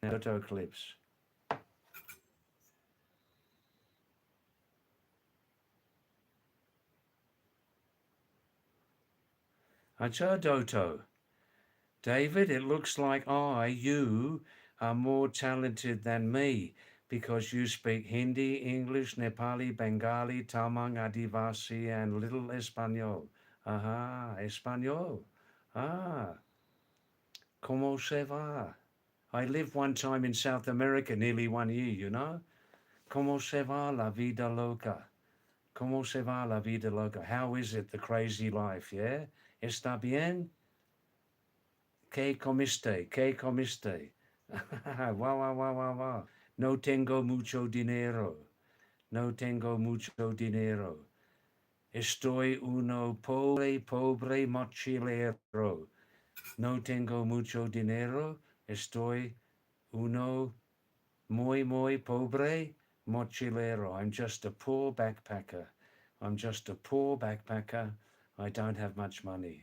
Photo clips. Acha Doto. David, it looks like you are more talented than me because you speak Hindi, English, Nepali, Bengali, Tamang, Adivasi, and little Espanol. Aha, Espanol. Ah, como se va? I lived one time in South America, nearly 1 year, you know. Como se va la vida loca? Como se va la vida loca? How is it, the crazy life, yeah? ¿Está bien? ¿Qué comiste? ¿Qué comiste? Wow, wow, wow, wow, wow. No tengo mucho dinero. No tengo mucho dinero. Estoy uno pobre mochilero. No tengo mucho dinero. Estoy uno muy pobre mochilero. I'm just a poor backpacker. I'm just a poor backpacker. I don't have much money.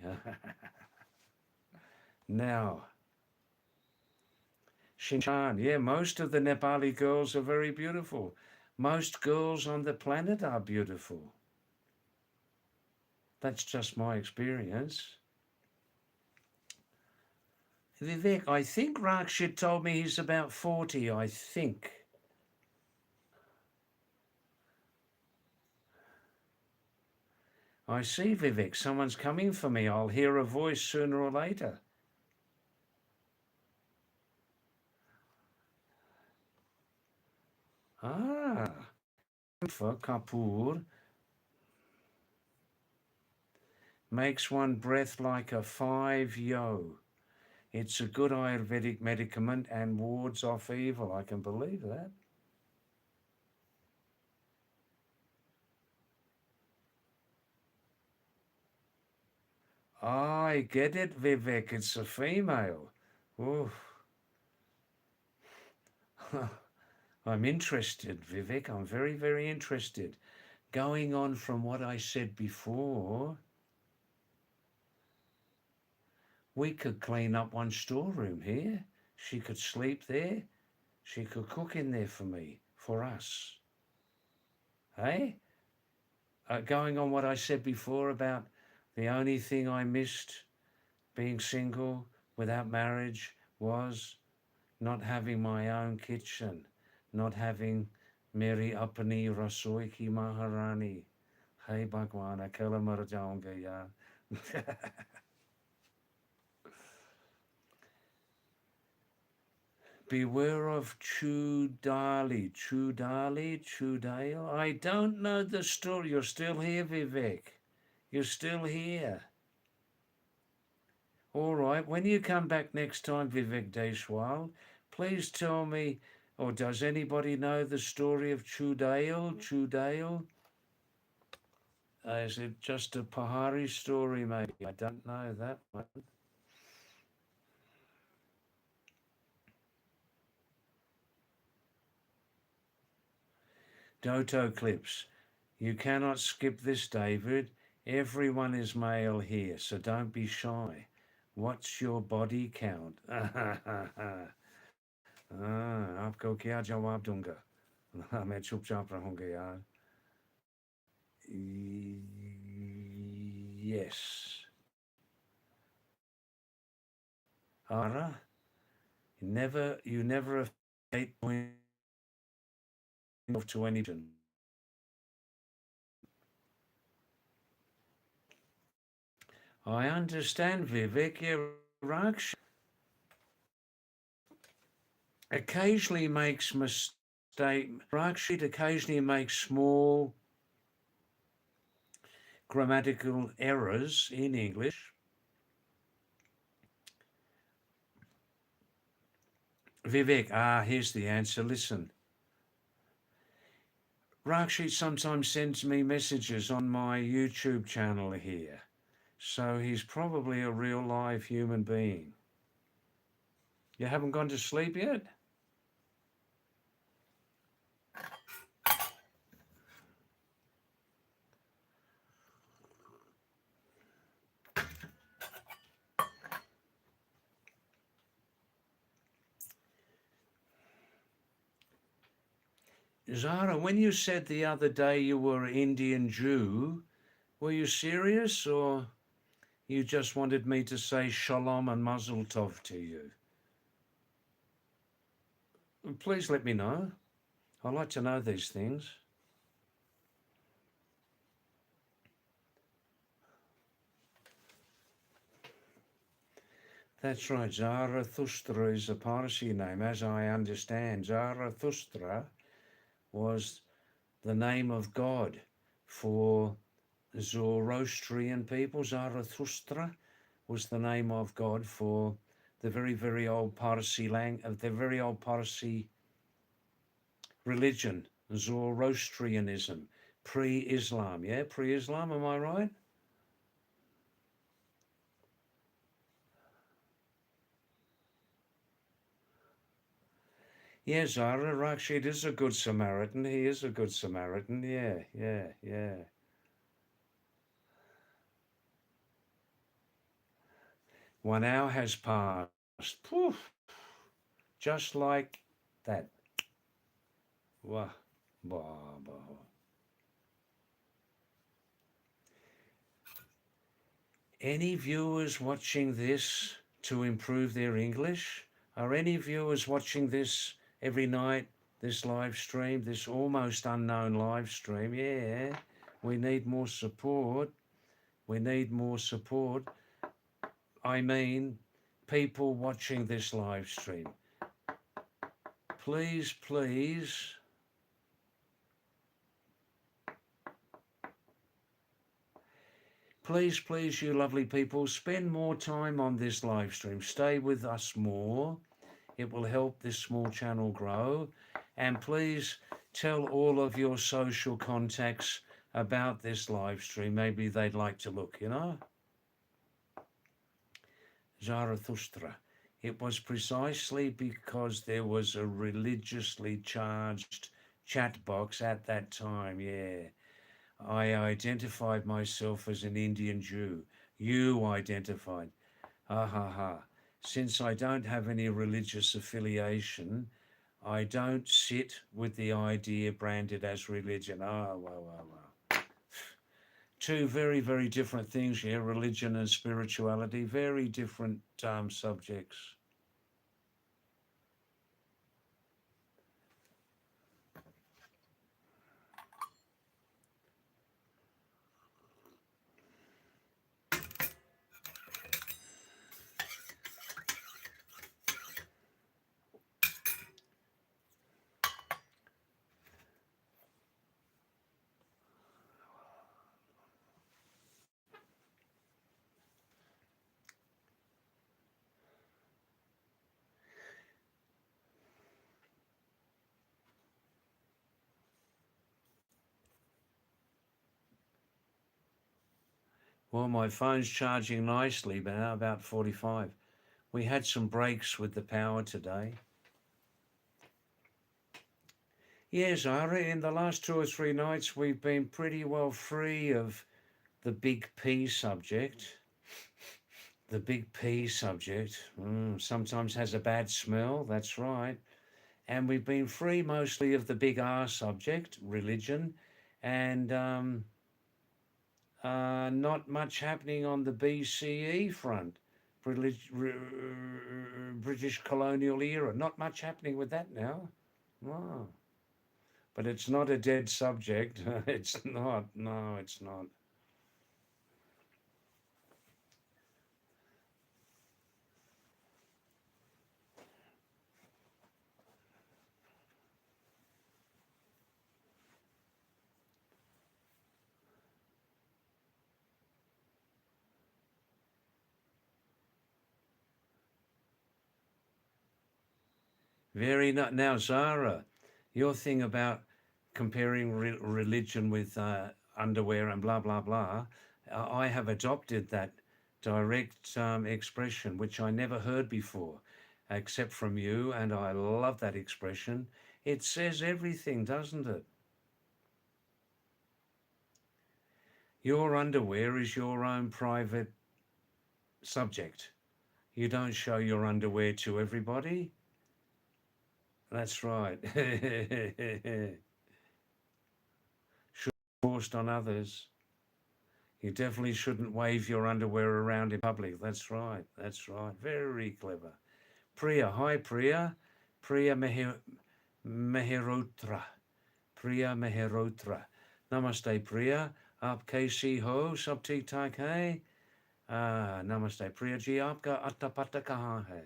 Now, Shinchan, yeah, most of the Nepali girls are very beautiful. Most girls on the planet are beautiful. That's just my experience. Vivek, I think Rakshit told me he's about 40, I think. I see, Vivek, someone's coming for me. I'll hear a voice sooner or later. Ah, for Kapoor makes one breath like a 5 yo. It's a good Ayurvedic medicament and wards off evil. I can believe that. I get it, Vivek. It's a female. Oof. I'm interested, Vivek. I'm very, very interested. Going on from what I said before, we could clean up one storeroom here. She could sleep there. She could cook in there for me, for us. Hey? Going on what I said before about the only thing I missed being single without marriage was not having my own kitchen, not having Meri Apani Rasoi Ki Maharani. Hey Bhagwan, akela mar jaunga ya. Beware of Chudali, Chudale. I don't know the story. You're still here, Vivek. You're still here. All right. When you come back next time, Vivek Deshwal, please tell me, or does anybody know the story of Chudale? Chudale? Is it just a Pahari story, maybe? I don't know that one. Doto clips. You cannot skip this, David. Everyone is male here, so don't be shy. What's your body count? आपको क्या जवाब दूंगा? मैं चुपचाप रहूंगा यार. Yes. Ara, you never have 8 point to any. I understand, Vivek. Raksh occasionally makes mistake. Rakshit occasionally makes small grammatical errors in English. Vivek, here's the answer. Listen. Rakshit sometimes sends me messages on my YouTube channel here. So he's probably a real live human being. You haven't gone to sleep yet? Zara, when you said the other day you were an Indian Jew, were you serious or you just wanted me to say shalom and mazel tov to you? Please let me know. I like to know these things. That's right. Zarathustra is a Parsi name, as I understand. Zarathustra was the name of God for Zoroastrian people. Zarathustra was the name of God for the very, very old Parsi the very old Parsi religion, Zoroastrianism, pre-Islam. Yeah, pre-Islam. Am I right? Yeah, Zara Rakshid is a good Samaritan. He is a good Samaritan. Yeah, yeah, yeah. 1 hour has passed. Poof, just like that. Wah, bah, bah. Any viewers watching this to improve their English? Are any viewers watching this every night, this live stream, this almost unknown live stream? Yeah, we need more support. We need more support. I mean, people watching this live stream. Please, please. Please, please, you lovely people, spend more time on this live stream. Stay with us more. It will help this small channel grow. And please tell all of your social contacts about this live stream. Maybe they'd like to look, you know? Zarathustra. It was precisely because there was a religiously charged chat box at that time, yeah. I identified myself as an Indian Jew. You identified. Ha ha ha. Since I don't have any religious affiliation, I don't sit with the idea branded as religion. Oh, wow. Two very, very different things here, religion and spirituality, very different subjects. Well, my phone's charging nicely, but now about 45. We had some breaks with the power today. Yes, Zara, in the last 2 or 3 nights, we've been pretty well free of the big P subject. The big P subject sometimes has a bad smell, that's right. And we've been free mostly of the big R subject, religion, and not much happening on the BCE front, British colonial era. Not much happening with that now. Wow. But it's not a dead subject. It's not. No, it's not. Very not. Now, Zara, your thing about comparing religion with underwear and blah, blah, blah, I have adopted that direct expression, which I never heard before, except from you, and I love that expression. It says everything, doesn't it? Your underwear is your own private subject. You don't show your underwear to everybody. That's right. Should be forced on others. You definitely shouldn't wave your underwear around in public. That's right. That's right. Very clever. Priya. Hi, Priya. Priya Meherotra. Priya Meherotra. Namaste, Priya. Aap kaisi ho? Sab theek thak hai? Namaste. Priya ji, aapka atta patta kahan hai?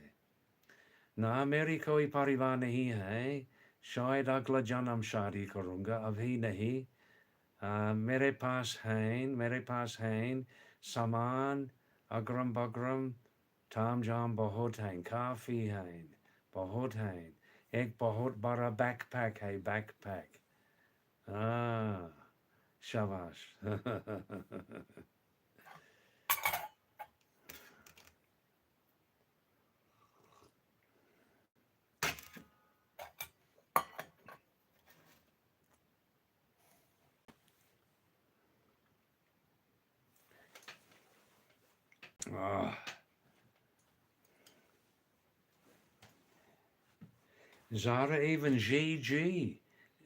ना मेरी कोई परिवार नहीं है शायद अगला जन्म शादी करूँगा अभी नहीं मेरे पास हैं सामान अग्रम बग्रम ताम झाम बहुत हैं काफ़ी हैं बहुत हैं एक बहुत बड़ा बैकपैक है बैकपैक शाबाश Zara, even GG,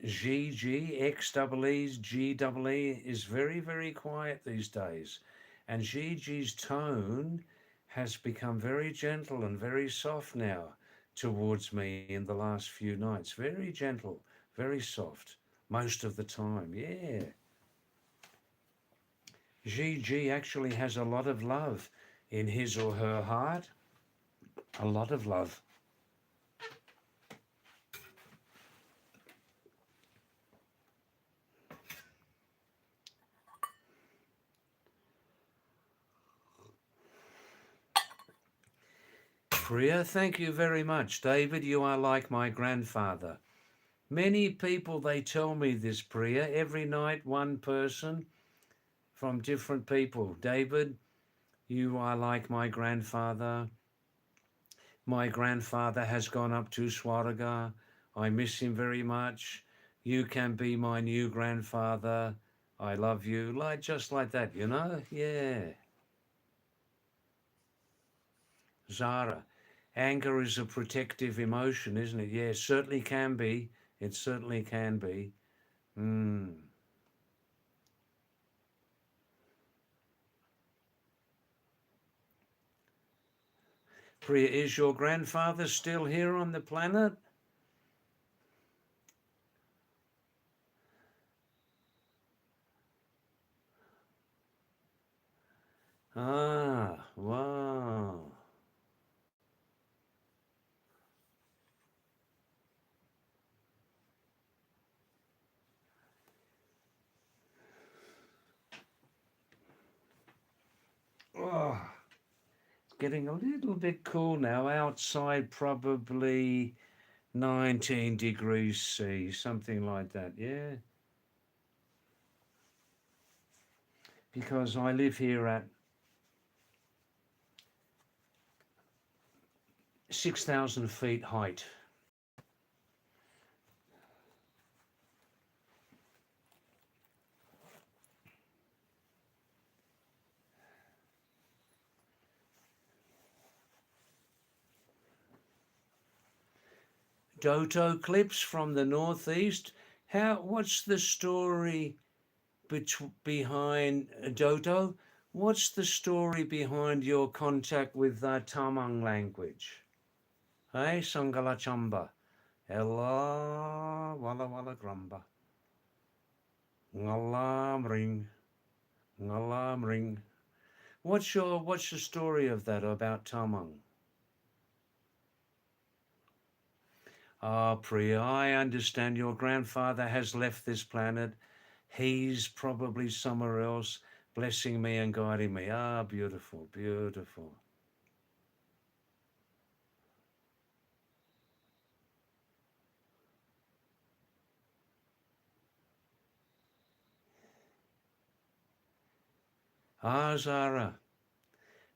XEE's, GEE is very, very quiet these days. And GG's tone has become very gentle and very soft now towards me in the last few nights. Very gentle, very soft, most of the time, yeah. GG actually has a lot of love in his or her heart, a lot of love. Priya, thank you very much. David, you are like my grandfather. Many people, they tell me this, Priya. Every night, one person from different people. David, you are like my grandfather. My grandfather has gone up to Swarga. I miss him very much. You can be my new grandfather. I love you. Like just like that, you know? Yeah. Zara. Anger is a protective emotion, isn't it? Yeah, it certainly can be. It certainly can be. Mm. Priya, is your grandfather still here on the planet? Ah, wow. Oh, it's getting a little bit cool now. Outside, probably 19 degrees C, something like that, yeah? Because I live here at 6,000 feet height. Dodo clips from the northeast. What's the story behind Dodo? What's the story behind your contact with the Tamang language? Hey, Sangala Chamba. Ella Walla Walla Grumba. Ngalam ring. Ngalam ring. What's the story of that about Tamang? Ah, Priya, I understand your grandfather has left this planet. He's probably somewhere else, blessing me and guiding me. Ah, beautiful, beautiful. Ah, Zara,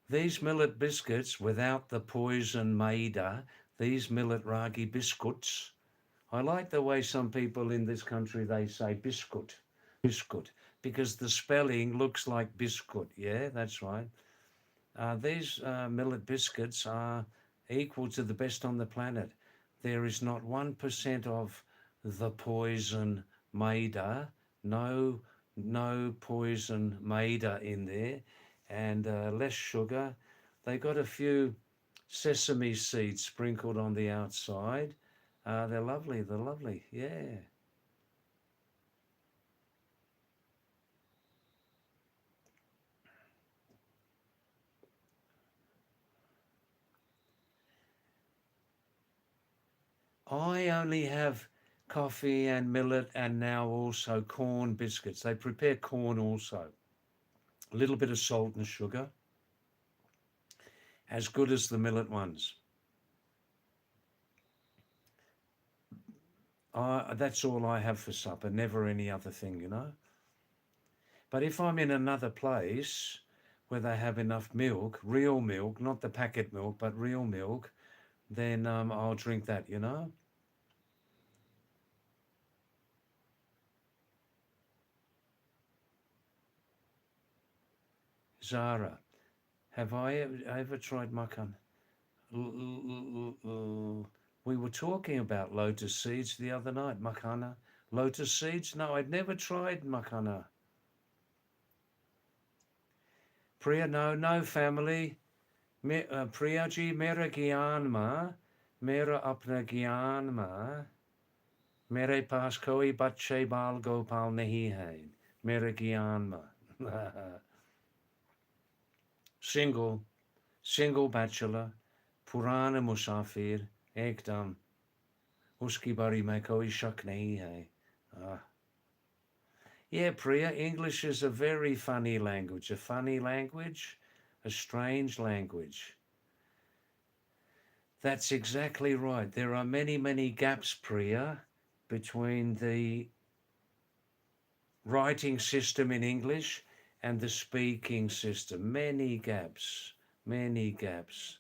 these millet biscuits without the poison maida, these millet ragi biscuits. I like the way some people in this country, they say biscuit, biscuit, because the spelling looks like biscuit. Yeah, that's right. These millet biscuits are equal to the best on the planet. There is not 1% of the poison maida, no, no poison maida in there, and less sugar. They got a few sesame seeds sprinkled on the outside. They're lovely, yeah. I only have coffee and millet and now also corn biscuits. They prepare corn also. A little bit of salt and sugar, as good as the millet ones. That's all I have for supper, never any other thing, you know. But if I'm in another place where they have enough milk, real milk, not the packet milk, but real milk, then I'll drink that, you know. Zara, have I ever tried makan? We were talking about lotus seeds the other night, makana. Lotus seeds? No, I'd never tried makana. Priya, no, no family. Priya ji, mera gyan ma, mera apna gyan ma, mere paas koi bache bal gopal nahi hai. Mera gyan ma. Single, single bachelor, purana musafir, ekdam. Uski bari mein koi shak nahi hai. Ah. Yeah, Priya, English is a very funny language, a strange language. That's exactly right. There are many, many gaps, Priya, between the writing system in English and the speaking system. Many gaps, many gaps.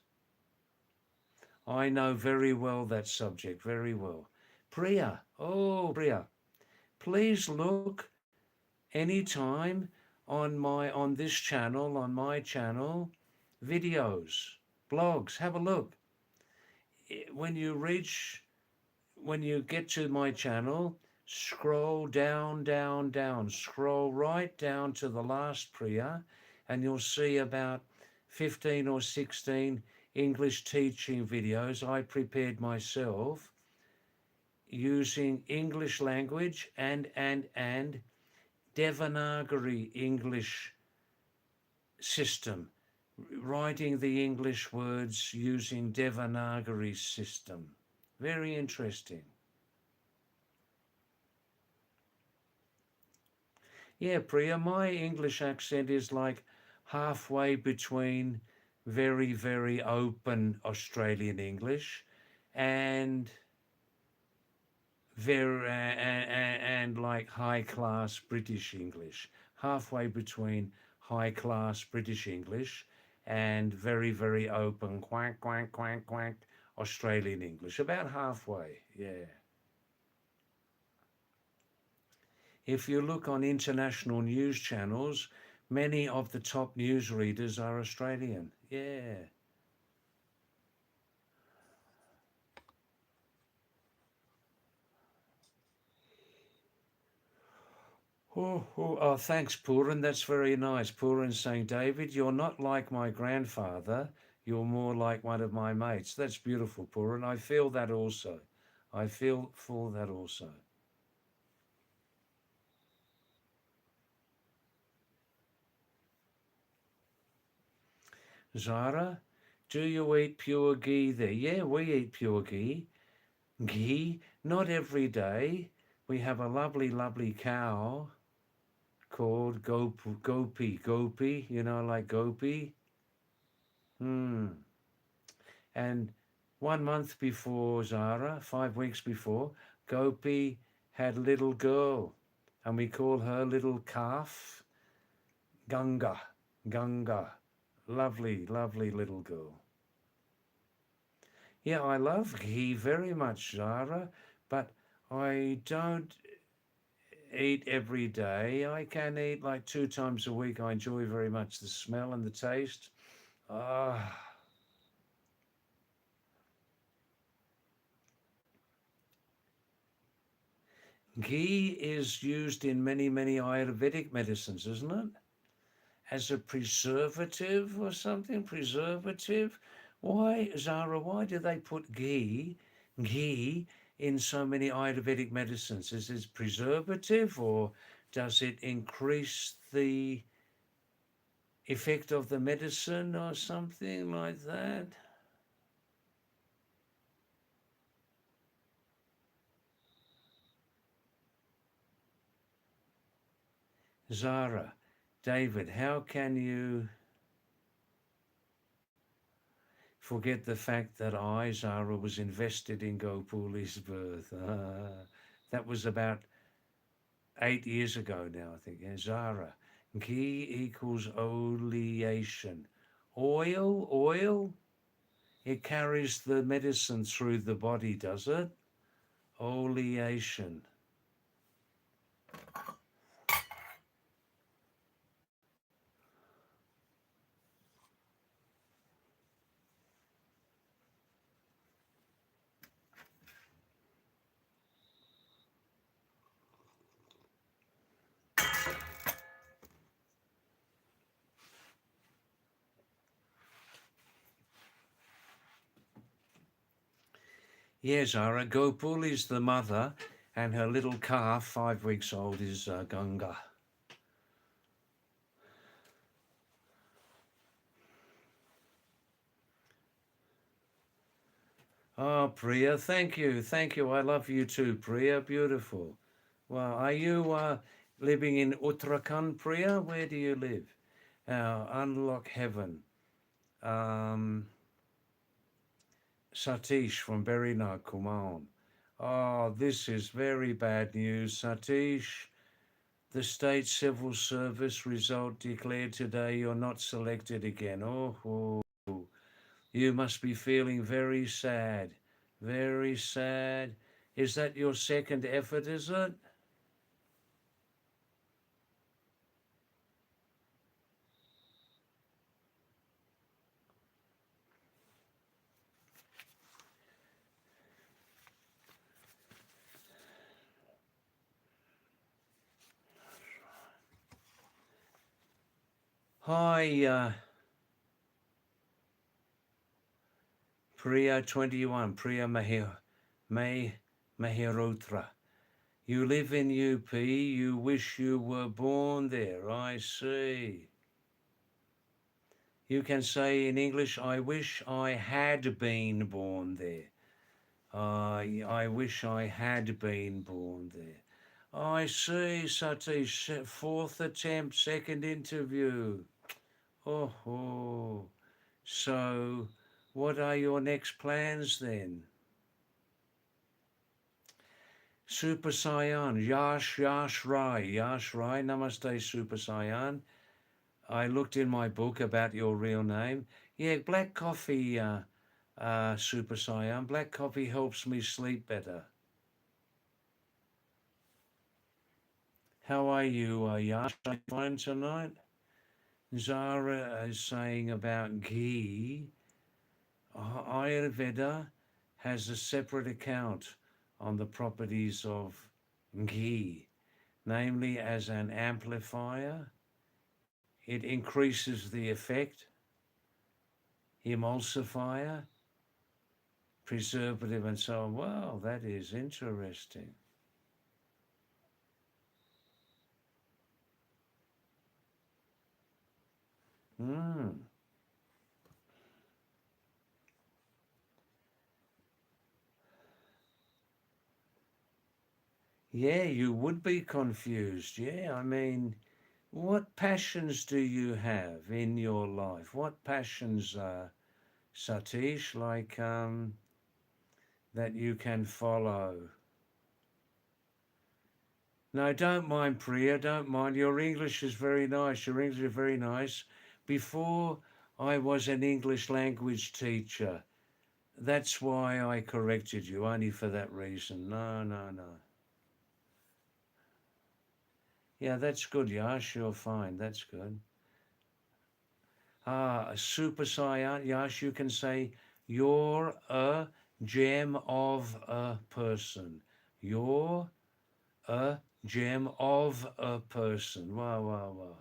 I know very well that subject, very well. Priya, oh, Priya, please look anytime on this channel, on my channel, videos, blogs. Have a look. When you reach, when you get to my channel, scroll down, down, down, scroll right down to the last Priya, and you'll see about 15 or 16 English teaching videos I prepared myself using English language and Devanagari English system, writing the English words using Devanagari system. Very interesting. Yeah, Priya, my English accent is like halfway between very, very open Australian English and very and like high class British English, halfway between high class British English and very, very open quack, quack, quack, quack Australian English, about halfway. Yeah. If you look on international news channels, many of the top news readers are Australian. Yeah. Oh, thanks, Puran. That's very nice. Puran saying, David, you're not like my grandfather. You're more like one of my mates. That's beautiful, Puran. I feel that also. I feel for that also. Zara, do you eat pure ghee there? Yeah, we eat pure ghee. Ghee, not every day. We have a lovely, lovely cow called Gopi, like Gopi. Hmm. And 1 month before Zara, 5 weeks before, Gopi had a little girl, and we call her little calf Ganga. Ganga. Lovely, lovely little girl. Yeah, I love ghee very much, Zara, but I don't eat every day. I can eat like 2 times a week. I enjoy very much the smell and the taste. Ah. Ghee is used in many, many Ayurvedic medicines, isn't it? As a preservative or something? Preservative? Why, Zara, why do they put ghee in so many Ayurvedic medicines? Is it preservative or does it increase the effect of the medicine or something like that? Zara, David, how can you forget the fact that I, Zara, was invested in Gopuli's birth? That was about 8 years ago now, I think. Yeah, Zara, ghee equals oleation. Oil, it carries the medicine through the body, does it? Oleation. Yeah, Zara, Gopul is the mother, and her little calf, 5 weeks old, is Ganga. Oh, Priya, thank you, thank you. I love you too, Priya. Beautiful. Well, are you living in Uttarakhand, Priya? Where do you live? Unlock heaven. Um, Satish from Berrina, Kumaon. Oh, this is very bad news, Satish. The state civil service result declared today you're not selected again. Oh, you must be feeling very sad. Very sad. Is that your second effort, is it? Hi, Priya 21, Priya Mahirotra. You live in UP, you wish you were born there. I see. You can say in English, I wish I had been born there. I wish I had been born there. I see, Satish. Fourth attempt, second interview. Oh. So, what are your next plans then? Super Saiyan, Yash Rai, Namaste Super Saiyan. I looked in my book about your real name. Yeah, black coffee, Super Saiyan. Black coffee helps me sleep better. How are you, Yash? Are you fine tonight? Zara is saying about ghee. Ayurveda has a separate account on the properties of ghee, namely as an amplifier. It increases the effect, emulsifier, preservative, and so on. Wow, that is interesting. Hmm. Yeah, you would be confused. Yeah, I mean, what passions do you have in your life? What passions, Satish, like that you can follow? No, don't mind, Priya, don't mind. Your English is very nice. Your English is very nice. Before I was an English language teacher. That's why I corrected you, only for that reason. No. Yeah, that's good, Yash. You're fine. That's good. A super saiyan, Yash, you can say, you're a gem of a person. You're a gem of a person. Wow.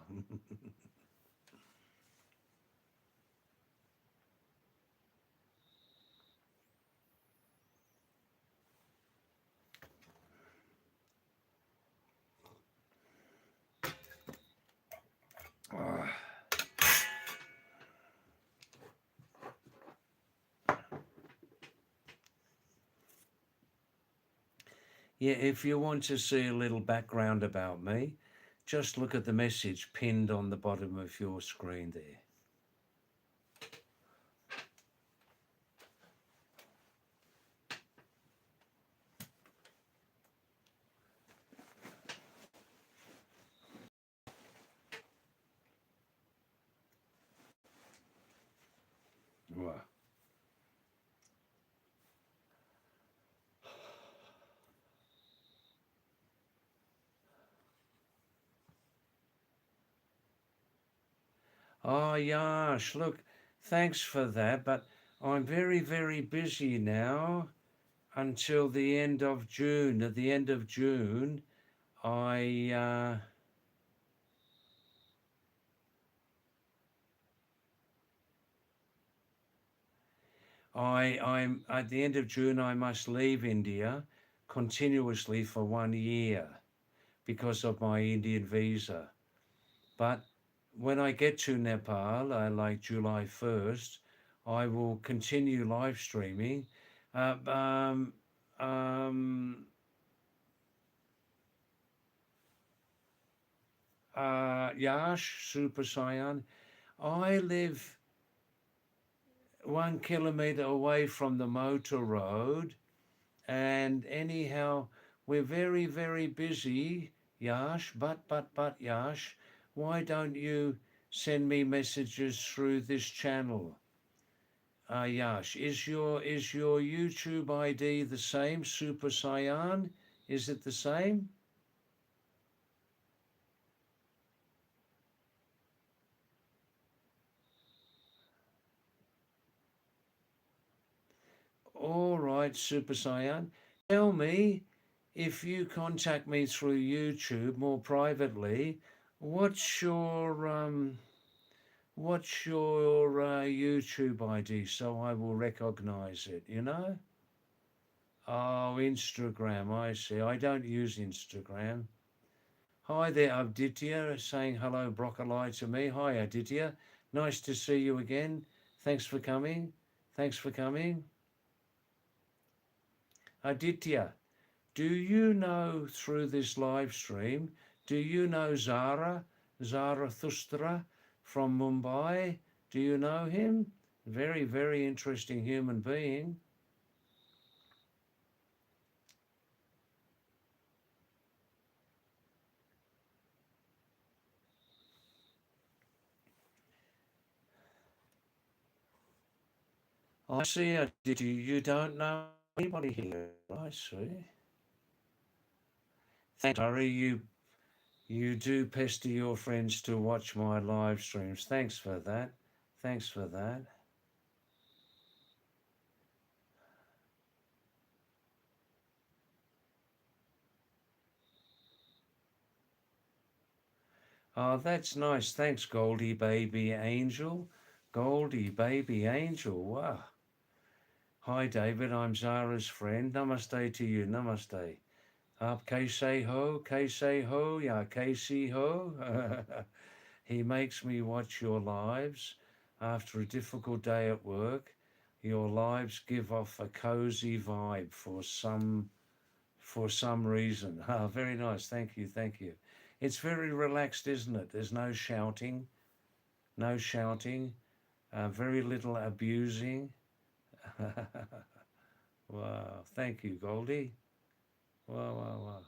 Yeah, if you want to see a little background about me, just look at the message pinned on the bottom of your screen there. Wow. Oh, Yash, look, thanks for that, but I'm very busy now until the end of June. At the end of June, I, uh, I'm at the end of June. I must leave India continuously for 1 year because of my Indian visa. But when I get to Nepal, like July 1st, I will continue live streaming. Uh, um, um, Yash Super Saiyan, I live 1 kilometre away from the motor road. And anyhow, we're very, very busy, Yash. But, Yash, why don't you send me messages through this channel? Yash, is your YouTube ID the same? Super Cyan? Is it the same? All right, Super Cyan. Tell me, if you contact me through YouTube more privately, what's your YouTube ID so I will recognize it, you know? Oh, Instagram, I see. I don't use Instagram. Hi there, Aditya, saying hello, broccoli to me. Hi, Aditya. Nice to see you again. Thanks for coming. Thanks for coming. Aditya, do you know through this live stream, do you know Zarathustra from Mumbai? Do you know him? Very, very interesting human being. I see, Aditya, you don't know anybody here. I see. Thanks, Harry. You do pester your friends to watch my live streams. Thanks for that. Thanks for that. Oh, that's nice. Thanks, Goldie Baby Angel. Goldie Baby Angel. Wow. Hi, David. I'm Zara's friend. Namaste to you. Namaste. Kaise ho, kaise ho, ya kaise ho. He makes me watch your lives after a difficult day at work. Your lives give off a cozy vibe for some reason. Ah, very nice. Thank you. Thank you. It's very relaxed, isn't it? There's no shouting, no shouting, very little abusing. Wow. Thank you, Goldie. Wow, wow, wow.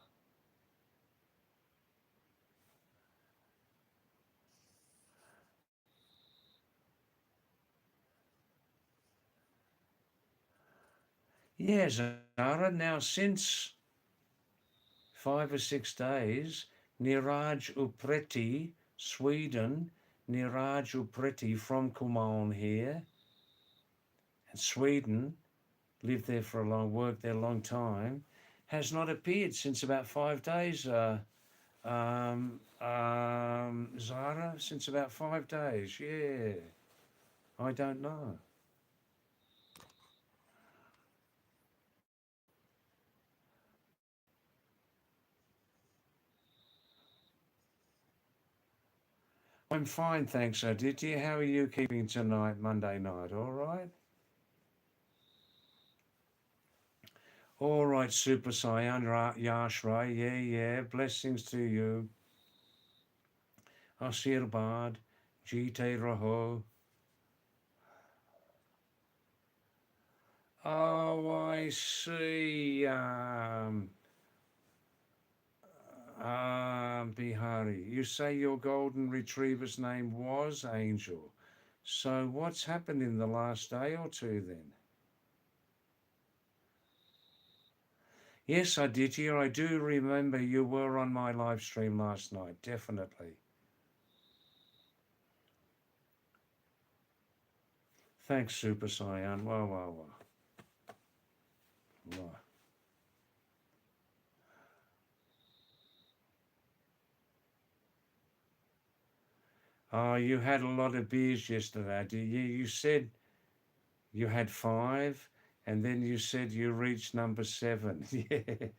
Yes, Zara. Now, since 5 or 6 days, Niraj Upreti, Sweden, Niraj Upreti from Kumaon here, and Sweden, lived there for a long, worked there a long time, has not appeared since about 5 days. Zara, since about 5 days. Yeah, I don't know. I'm fine, thanks, Aditya. How are you keeping tonight, Monday night? All right? All right, Super Saiyan Yashra. Yeah, yeah. Blessings to you. Asirbad. Jite Raho. Oh, I see. Bihari, you say your golden retriever's name was Angel. So what's happened in the last day or two then? Yes, Aditya, I do remember you were on my live stream last night, definitely. Thanks, Super Saiyan. Wow, wow, wow. Wow. Oh, you had a lot of beers yesterday. You said you had five, and then you said you reached number seven. Yeah.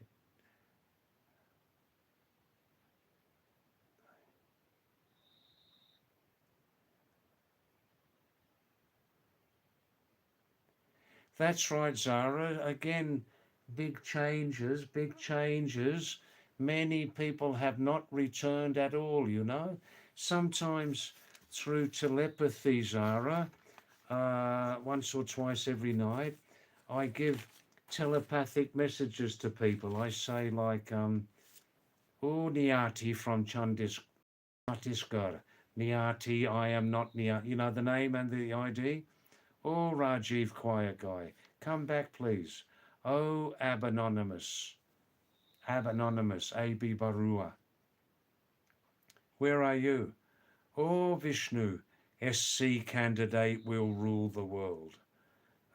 That's right, Zara. Again, big changes, big changes. Many people have not returned at all, you know. Sometimes through telepathy, Zara, once or twice every night, I give telepathic messages to people. I say like, "Oh, Niati from Chhattisgarh. Niati, I am not Niati." You know the name and the ID? Oh, Rajiv, quiet guy. Come back, please. Oh, Abanonymous. Abanonymous, A.B. Barua. Where are you? Oh, Vishnu. SC candidate will rule the world.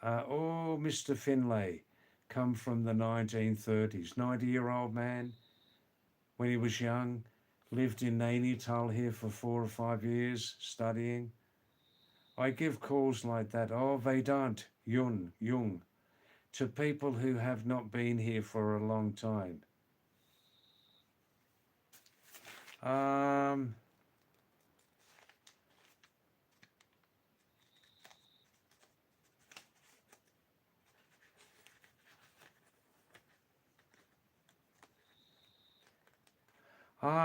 Oh, Mr. Finlay. Come from the 1930s. 90-year-old man. When he was young. Lived in Nainital here for 4 or 5 years studying. I give calls like that. Oh, Vedant, Jung, to people who have not been here for a long time.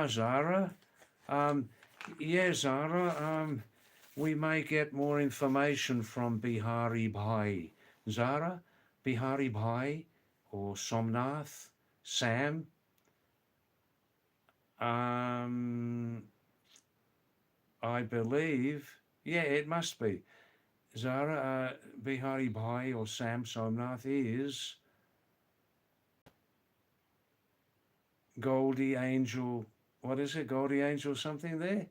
Zara. Yeah, Zara. We may get more information from Bihari Bhai. Zara, Bihari Bhai, or Somnath, Sam. I believe, yeah, it must be. Zara, Bihari Bhai or Sam Somnath is Goldie Angel. What is it? Goldie Angel something there?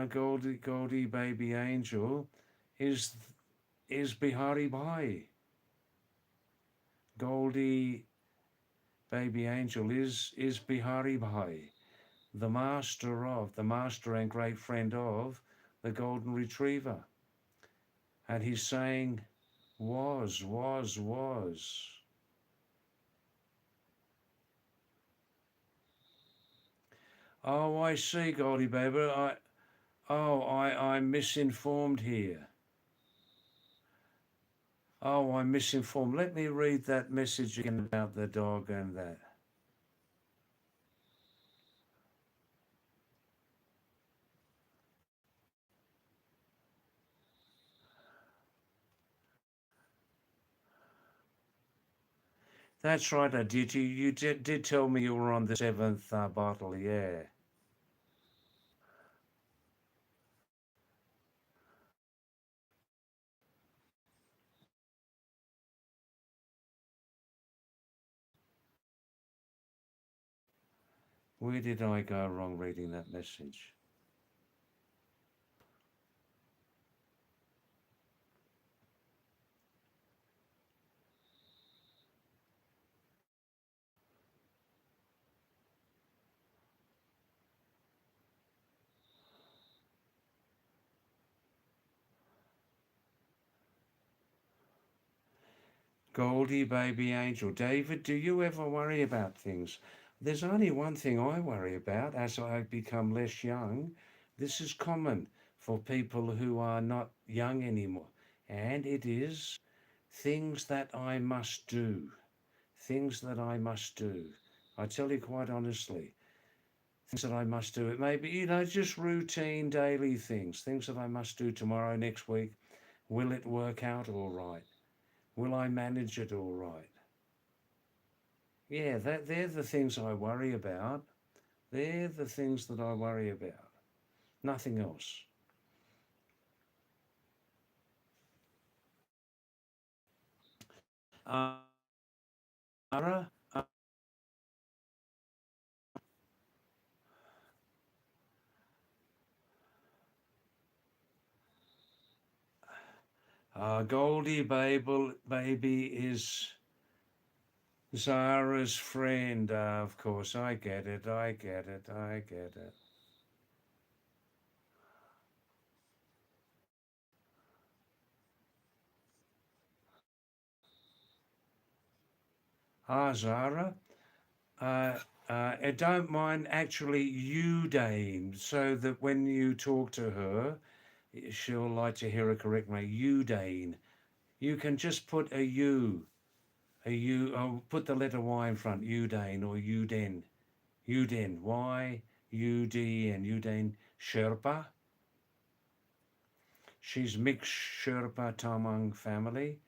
Goldie Baby Angel is Bihari Bhai. Goldie Baby Angel is Bihari Bhai, the master and great friend of the Golden Retriever. And he's saying, was. Oh, I see, Goldie Baby. I'm misinformed here. Oh, I'm misinformed. Let me read that message again about the dog and that. That's right, I did. You did tell me you were on the 7th bottle, yeah. Where did I go wrong reading that message? Goldie, baby angel. David, do you ever worry about things? There's only one thing I worry about as I become less young. This is common for people who are not young anymore. And it is things that I must do. Things that I must do. I tell you quite honestly, things that I must do. It may be, just routine daily things that I must do tomorrow, next week. Will it work out all right? Will I manage it all right? Yeah, they're the things I worry about. They're the things that I worry about. Nothing else. Ara, Goldie baby is Zara's friend. Of course, I get it. I get it. I get it. Zara, I don't mind actually you, Dane, so that when you talk to her, she'll like to hear it correctly. You, Dane. You can just put a U, put the letter Y in front, Udane or Uden, Y, U, D, and Udane Sherpa. She's mixed Sherpa Tamang family.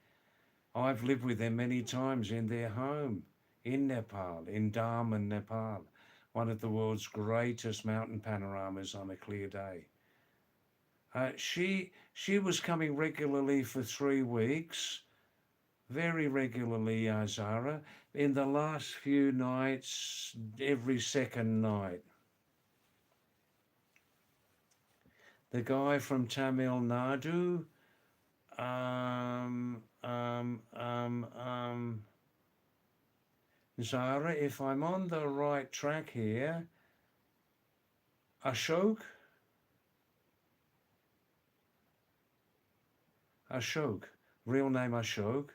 I've lived with them many times in their home in Nepal, in Daman, Nepal, one of the world's greatest mountain panoramas on a clear day. She was coming regularly for 3 weeks, very regularly, Zara. In the last few nights, every second night. The guy from Tamil Nadu, um, um, um, um, Zara, if I'm on the right track here, Ashok, Ashok, real name Ashok.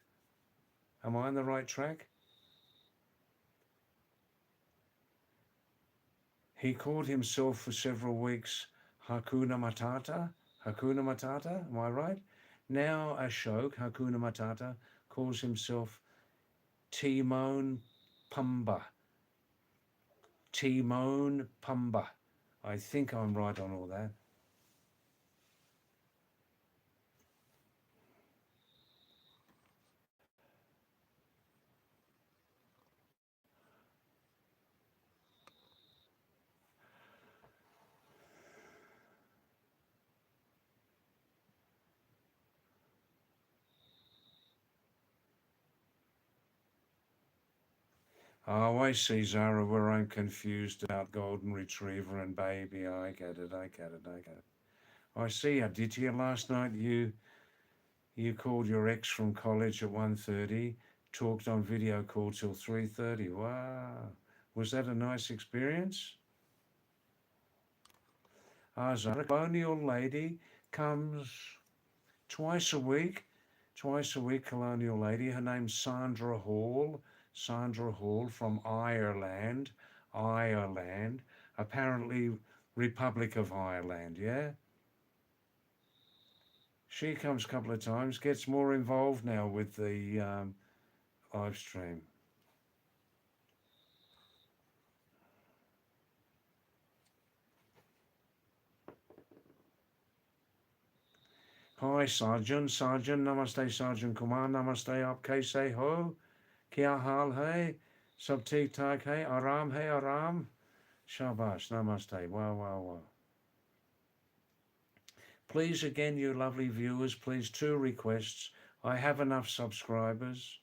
Am I on the right track? He called himself for several weeks Hakuna Matata. Hakuna Matata, am I right? Now Ashok, Hakuna Matata, calls himself Timon Pumba. Timon Pumba. I think I'm right on all that. Oh, I see, Zara, where I'm confused about golden retriever and baby. I get it, I get it, I get it. I see. I did hear last night you called your ex from college at 1:30, talked on video call till 3:30. Wow. Was that a nice experience? Zara, colonial lady comes twice a week. Twice a week, colonial lady. Her name's Sandra Hall. Sandra Hall from Ireland. Ireland. Apparently, Republic of Ireland, yeah? She comes a couple of times, gets more involved now with the live stream. Hi, Sergeant. Sergeant, namaste, Sergeant Kumar. Namaste, aap kaise ho? Kya haal hai? Sab theek thaak hai? Aram hai, aram? Shabash, namaste. Wow, wow, wow. Please, again, you lovely viewers, please, 2 requests. I have enough subscribers.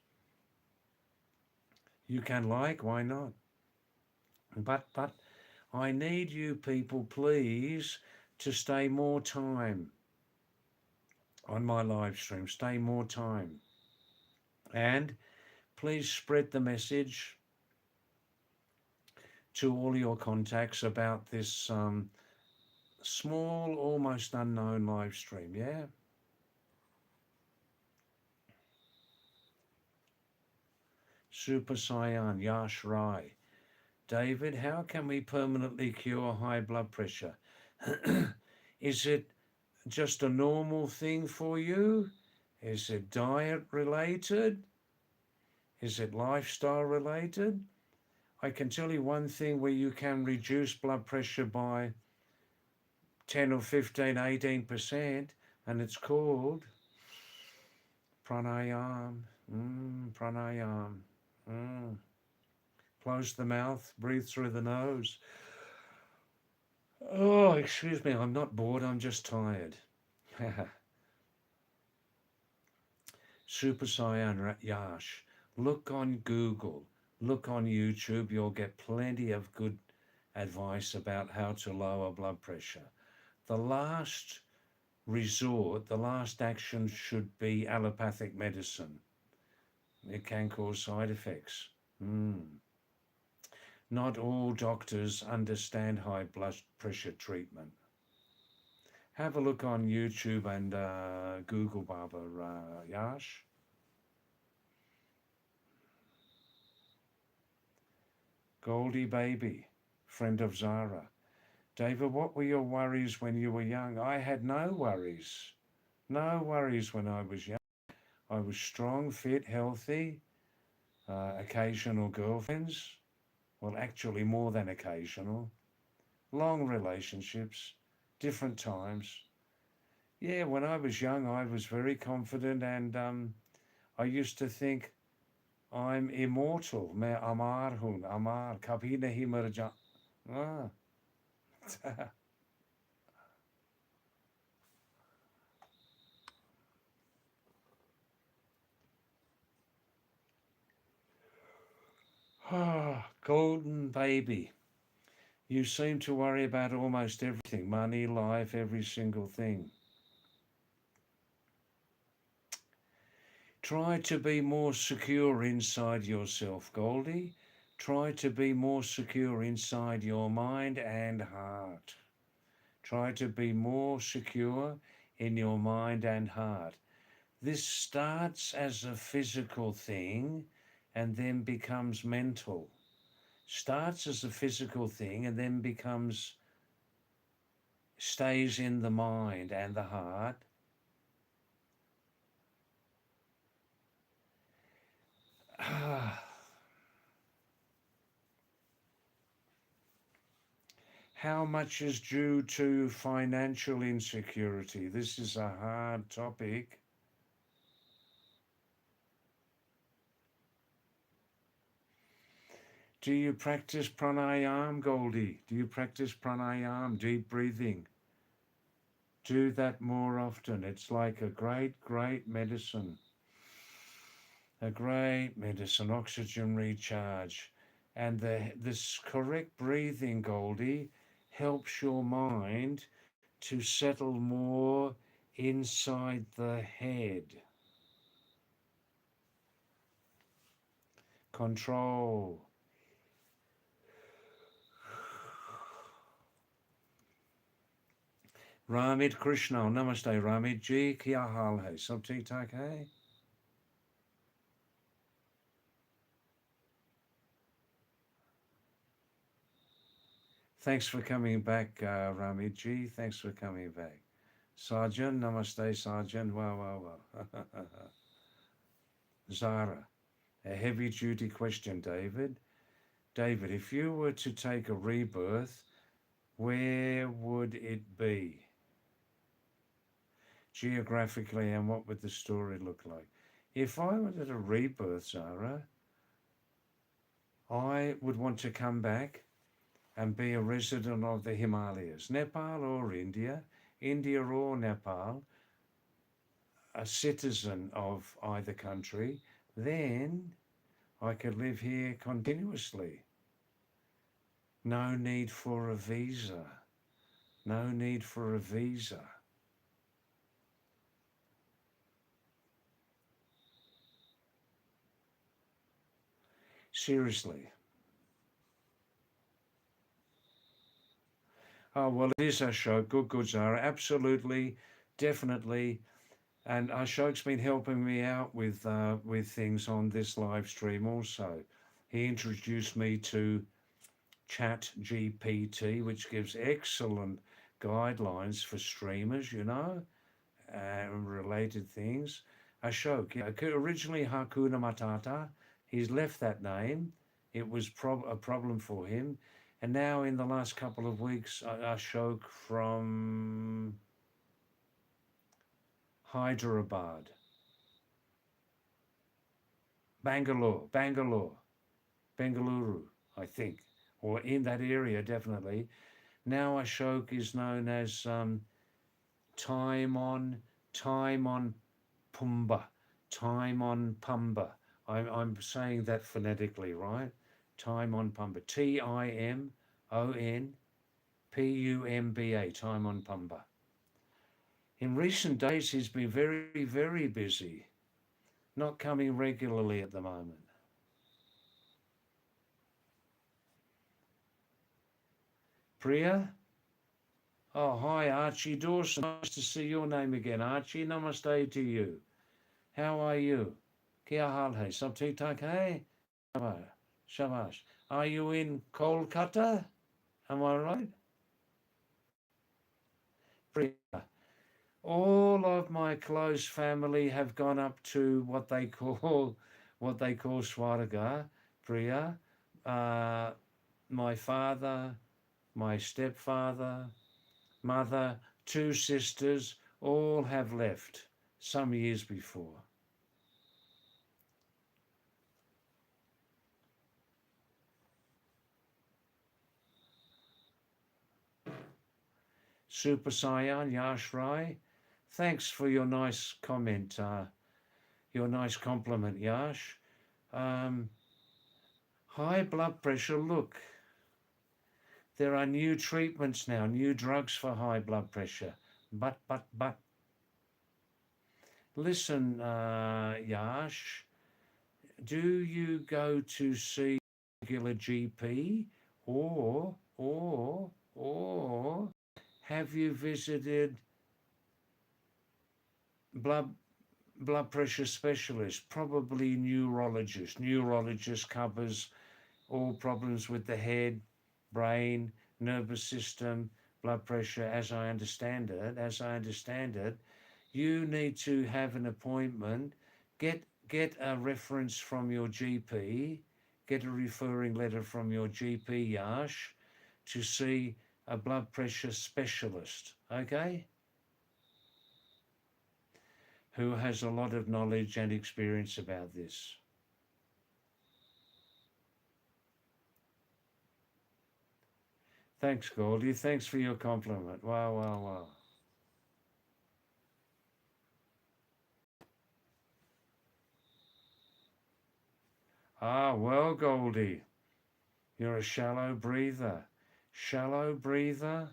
You can like, why not? But I need you people, please, to stay more time on my live stream. Stay more time. And please spread the message to all your contacts about this small, almost unknown live stream, yeah? Super Saiyan, Yash Rai. David, how can we permanently cure high blood pressure? Is it just a normal thing for you? Is it diet related? Is it lifestyle related? I can tell you one thing where you can reduce blood pressure by 10 or 15, 18%, and it's called pranayam. Pranayam. Close the mouth, breathe through the nose. Oh, excuse me, I'm not bored, I'm just tired. Super Saiyan Yash. Look on Google, look on YouTube, you'll get plenty of good advice about how to lower blood pressure. The last resort, the last action should be allopathic medicine. It can cause side effects. Not all doctors understand high blood pressure treatment. Have a look on YouTube and Google, Baba Yash. Goldie Baby, friend of Zara. David, what were your worries when you were young? I had no worries. No worries when I was young. I was strong, fit, healthy, occasional girlfriends. Well, actually, more than occasional. Long relationships, different times. Yeah, when I was young, I was very confident, and I used to think I'm immortal. मैं अमर हूँ, अमर कभी नहीं मर जा. Ah. Golden baby. You seem to worry about almost everything, money, life, every single thing. Try to be more secure inside yourself, Goldie. Try to be more secure inside your mind and heart. Try to be more secure in your mind and heart. This starts as a physical thing and then becomes mental. Starts as a physical thing and then stays in the mind and the heart. How much is due to financial insecurity? This is a hard topic. Do you practice pranayam, Goldie? Do you practice pranayam, deep breathing? Do that more often. It's like a great, great medicine. A great medicine, oxygen recharge. And this correct breathing, Goldie, helps your mind to settle more inside the head. Control. Ramit Krishna, Namaste Ramit Ji, Kya Hal Hai? Sab theek thak hai? Thanks for coming back, Ramit Ji. Thanks for coming back. Sarjan, Namaste Sarjan. Wow, wow, wow. Zara, a heavy duty question, David. David, if you were to take a rebirth, where would it be? Geographically, and what would the story look like? If I wanted a rebirth, Zara, I would want to come back and be a resident of the Himalayas, Nepal or India, India or Nepal, a citizen of either country, then I could live here continuously. No need for a visa. No need for a visa. Seriously. Oh, well, it is Ashok. Good, good, Zara. Absolutely, definitely. And Ashok's been helping me out with things on this live stream also. He introduced me to Chat GPT, which gives excellent guidelines for streamers, and related things. Ashok, yeah, originally Hakuna Matata, he's left that name. It was a problem for him. And now, in the last couple of weeks, Ashok from Hyderabad, Bengaluru, I think, or in that area, definitely. Now Ashok is known as Timon, Timon Pumba, Timon Pumba. I'm saying that phonetically, right? Timon Pumba, Timon Pumba, Timon Pumba. In recent days, he's been very, very busy, not coming regularly at the moment. Priya? Oh, hi, Archie Dawson. Nice to see your name again, Archie. Namaste to you. How are you? Kya hal hai? Sab theek thak hai? Shabash. Shabash. Are you in Kolkata? Am I right? Priya. All of my close family have gone up to what they call Swarga, Priya. Uh, my father, my stepfather, mother, two sisters, all have left some years before. Super Saiyan Yash Rai, thanks for your nice comment, your nice compliment, Yash. High blood pressure, look, there are new treatments now, new drugs for high blood pressure. But, listen, Yash, do you go to see a regular GP or have you visited blood pressure specialist, probably neurologist? Neurologist covers all problems with the head, brain, nervous system, blood pressure. As I understand it, you need to have an appointment, get a reference from your GP, get a referring letter from your GP, Yash, to see a blood pressure specialist, okay? Who has a lot of knowledge and experience about this. Thanks, Goldie. Thanks for your compliment. Wow, wow, wow. Ah, well, Goldie, you're a shallow breather. Shallow breather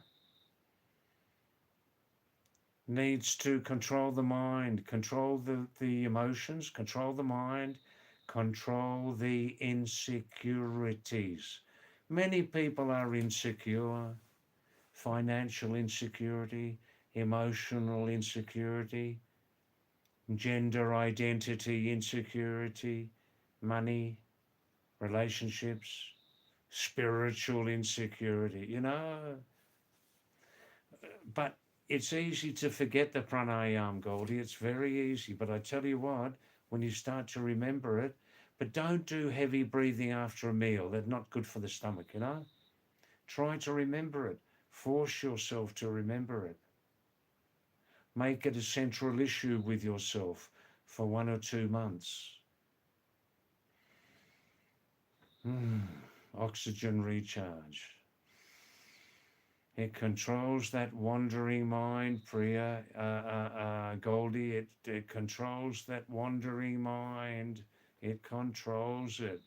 needs to control the mind, control the emotions, control the mind, control the insecurities. Many people are insecure, financial insecurity, emotional insecurity, gender identity insecurity, money, relationships, spiritual insecurity, but it's easy to forget the pranayam, Goldie. It's very easy. But I tell you what, when you start to remember it, but don't do heavy breathing after a meal. That's not good for the stomach, Try to remember it. Force yourself to remember it. Make it a central issue with yourself for 1 or 2 months. Oxygen recharge. It controls that wandering mind, Priya, Goldie. It controls that wandering mind. It controls it.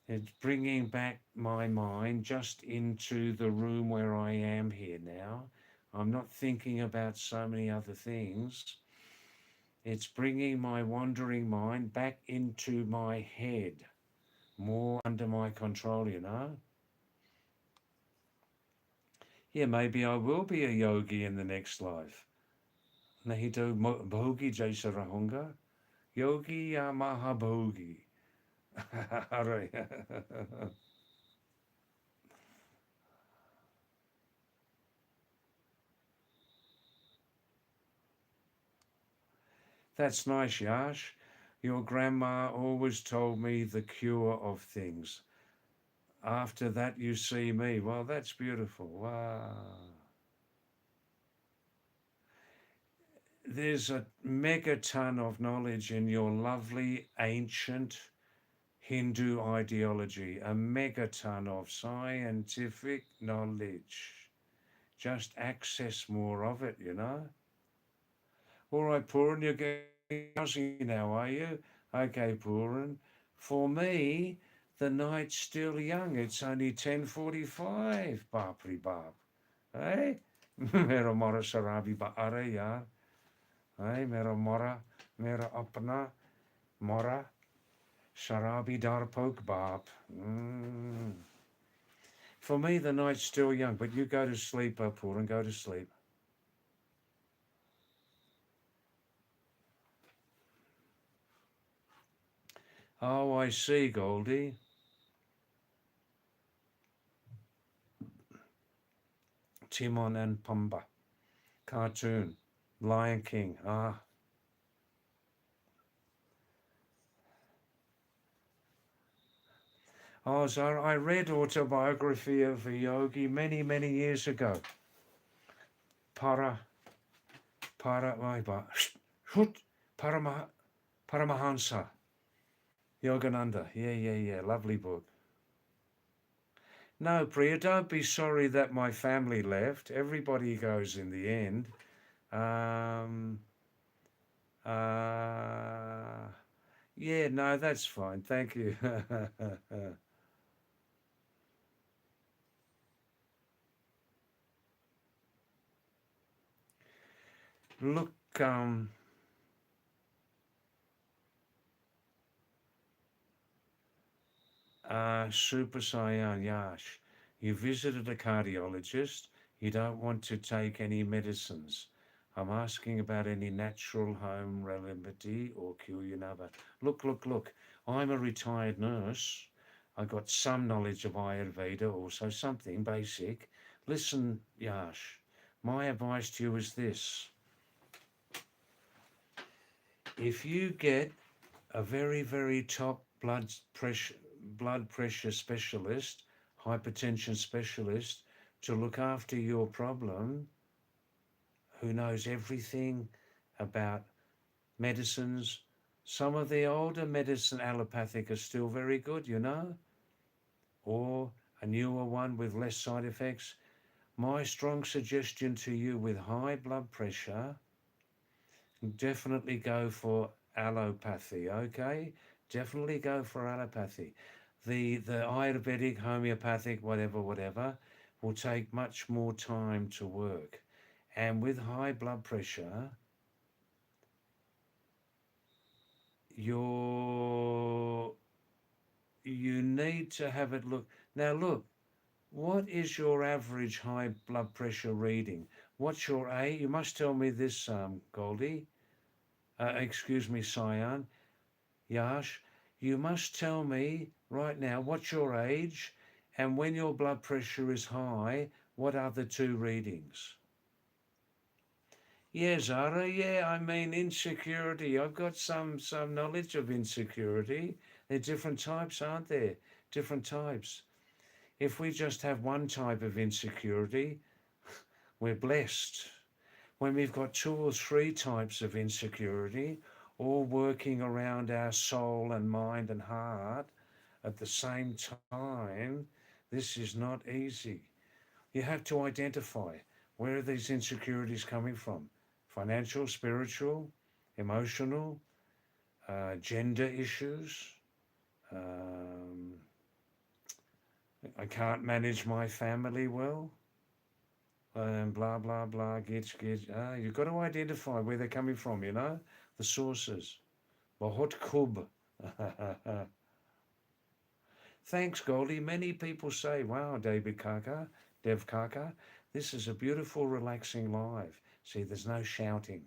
It's bringing back my mind just into the room where I am here now. I'm not thinking about so many other things. It's bringing my wandering mind back into my head, more under my control, Yeah, maybe I will be a yogi in the next life. Nahito bhogi jaisa rahunga. Yogi ya mahabhogi. That's nice, Yash. Your grandma always told me the cure of things. After that, you see me. Well, that's beautiful. Wow. There's a megaton of knowledge in your lovely ancient Hindu ideology, a megaton of scientific knowledge. Just access more of it, All right, Pooran, you're getting housing now, are you? Okay, Pooran. For me, the night's still young. It's only 10:45, Bapri Bap. Hey? Mera mora sarabi ba are yaar. Hey, mera apna mora sharabi dar poke bap. For me, the night's still young, but you go to sleep, Pooran, go to sleep. Oh, I see, Goldie. Timon and Pumbaa. Cartoon. Lion King. Ah. Oh, so I read autobiography of a yogi many, many years ago. Para, Parama, Paramahansa, Yogananda. Yeah. Lovely book. No, Priya, don't be sorry that my family left. Everybody goes in the end. Um, uh, yeah, no, that's fine. Thank you. Look, Super Saiyan Yash, you visited a cardiologist. You don't want to take any medicines. I'm asking about any natural home remedy or cure you know about. Look. I'm a retired nurse. I got some knowledge of Ayurveda, also something basic. Listen, Yash, my advice to you is this. If you get a very, very top blood pressure specialist, hypertension specialist to look after your problem, who knows everything about medicines. Some of the older medicine allopathic are still very good, you know, or a newer one with less side effects. My strong suggestion to you with high blood pressure, definitely go for allopathy, okay? Definitely go for allopathy. The Ayurvedic, homeopathic, whatever, will take much more time to work. And with high blood pressure, you're, you need to have it look. Now, look, what is your average high blood pressure reading? What's your A? You must tell me this, Goldie. Excuse me, Cyan. Yash, you must tell me right now what's your age and when your blood pressure is high, what are the two readings? Yeah, Zara, yeah, I mean insecurity. I've got some knowledge of insecurity. They're different types, aren't there? Different types. If we just have one type of insecurity, we're blessed. When we've got two or three types of insecurity, all working around our soul and mind and heart at the same time, this is not easy. You have to identify where are these insecurities coming from? Financial, spiritual, emotional, gender issues. Um, I can't manage my family well. And blah blah blah, git. You've got to identify where they're coming from. You know the sources. Bahut khub. Thanks, Goldie. Many people say, "Wow, Dev Kaka, this is a beautiful, relaxing live." See, there's no shouting,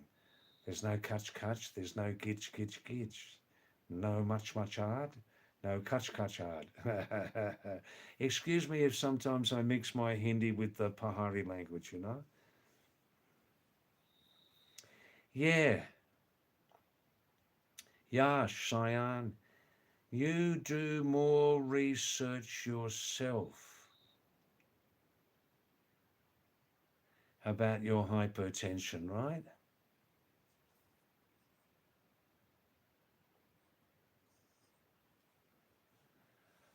there's no kach, there's no gitch. No much hard, no kach hard. Excuse me if sometimes I mix my Hindi with the Pahari language. You know. Yeah, Yash, Cyan, you do more research yourself about your hypertension, right?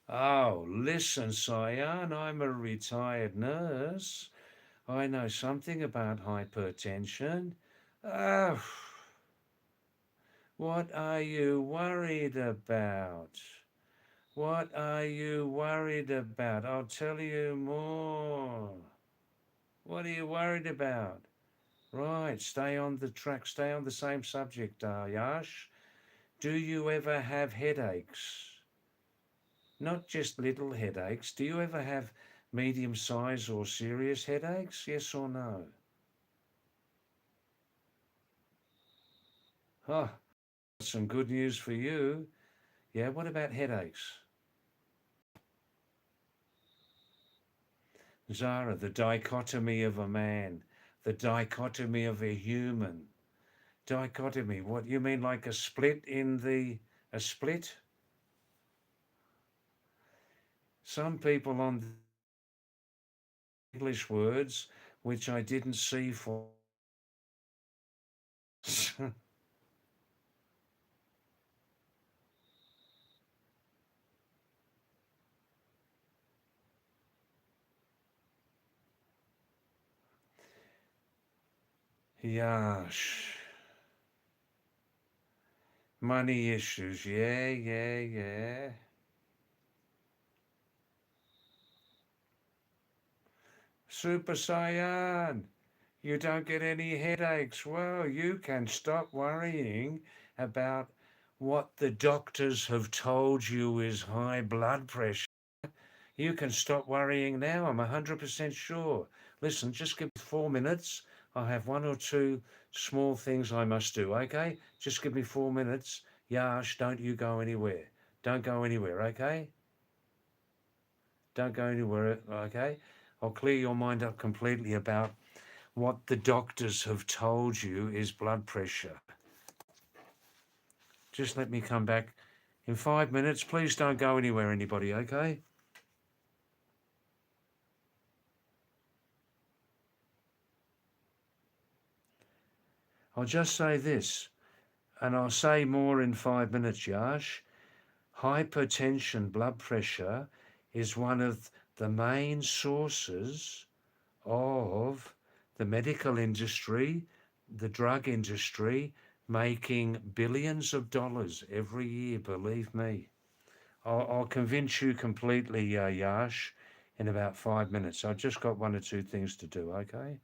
Oh, listen, Cyan, I'm a retired nurse. I know something about hypertension. Oh, what are you worried about? What are you worried about? I'll tell you more. What are you worried about? Right, stay on the track, stay on the same subject, Yash. Do you ever have headaches? Not just little headaches. Do you ever have medium size or serious headaches? Yes or no? Oh, some good news for you. Yeah, what about headaches? Zara, the dichotomy of a man, the dichotomy of a human. Dichotomy, what you mean like a split in the, a split? Some people on the English words which I didn't see for. Yash. Money issues. Yeah, yeah, yeah. Super Saiyan. You don't get any headaches. Well, you can stop worrying about what the doctors have told you is high blood pressure. You can stop worrying now. I'm 100% sure. Listen, just give me 4 minutes. I have one or two small things I must do, okay? Just give me 4 minutes. Yash, don't you go anywhere. Don't go anywhere, okay? Don't go anywhere, okay? I'll clear your mind up completely about what the doctors have told you is blood pressure. Just let me come back in 5 minutes. Please don't go anywhere, anybody, okay? I'll just say this, and I'll say more in 5 minutes, Yash. Hypertension, blood pressure, is one of the main sources of the medical industry, the drug industry, making billions of dollars every year, believe me. I'll convince you completely, Yash, in about 5 minutes. I've just got one or two things to do, okay?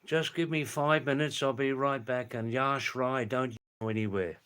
Just give me 5 minutes. I'll be right back. And Yash Rai, don't you go anywhere.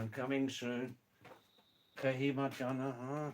I'm coming soon. Kahimachana, ha.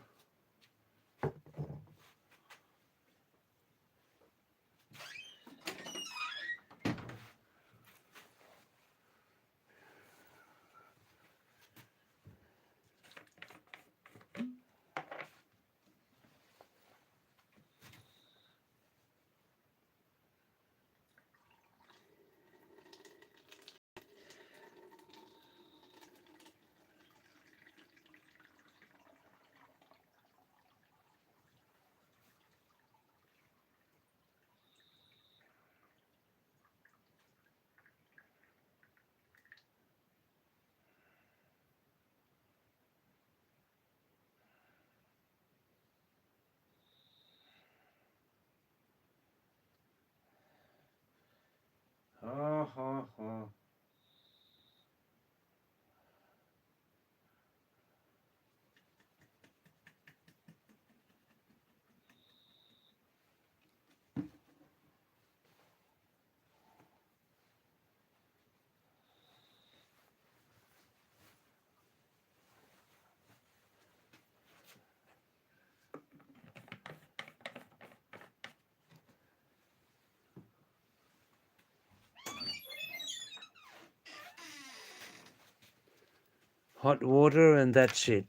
Hot water and that's it.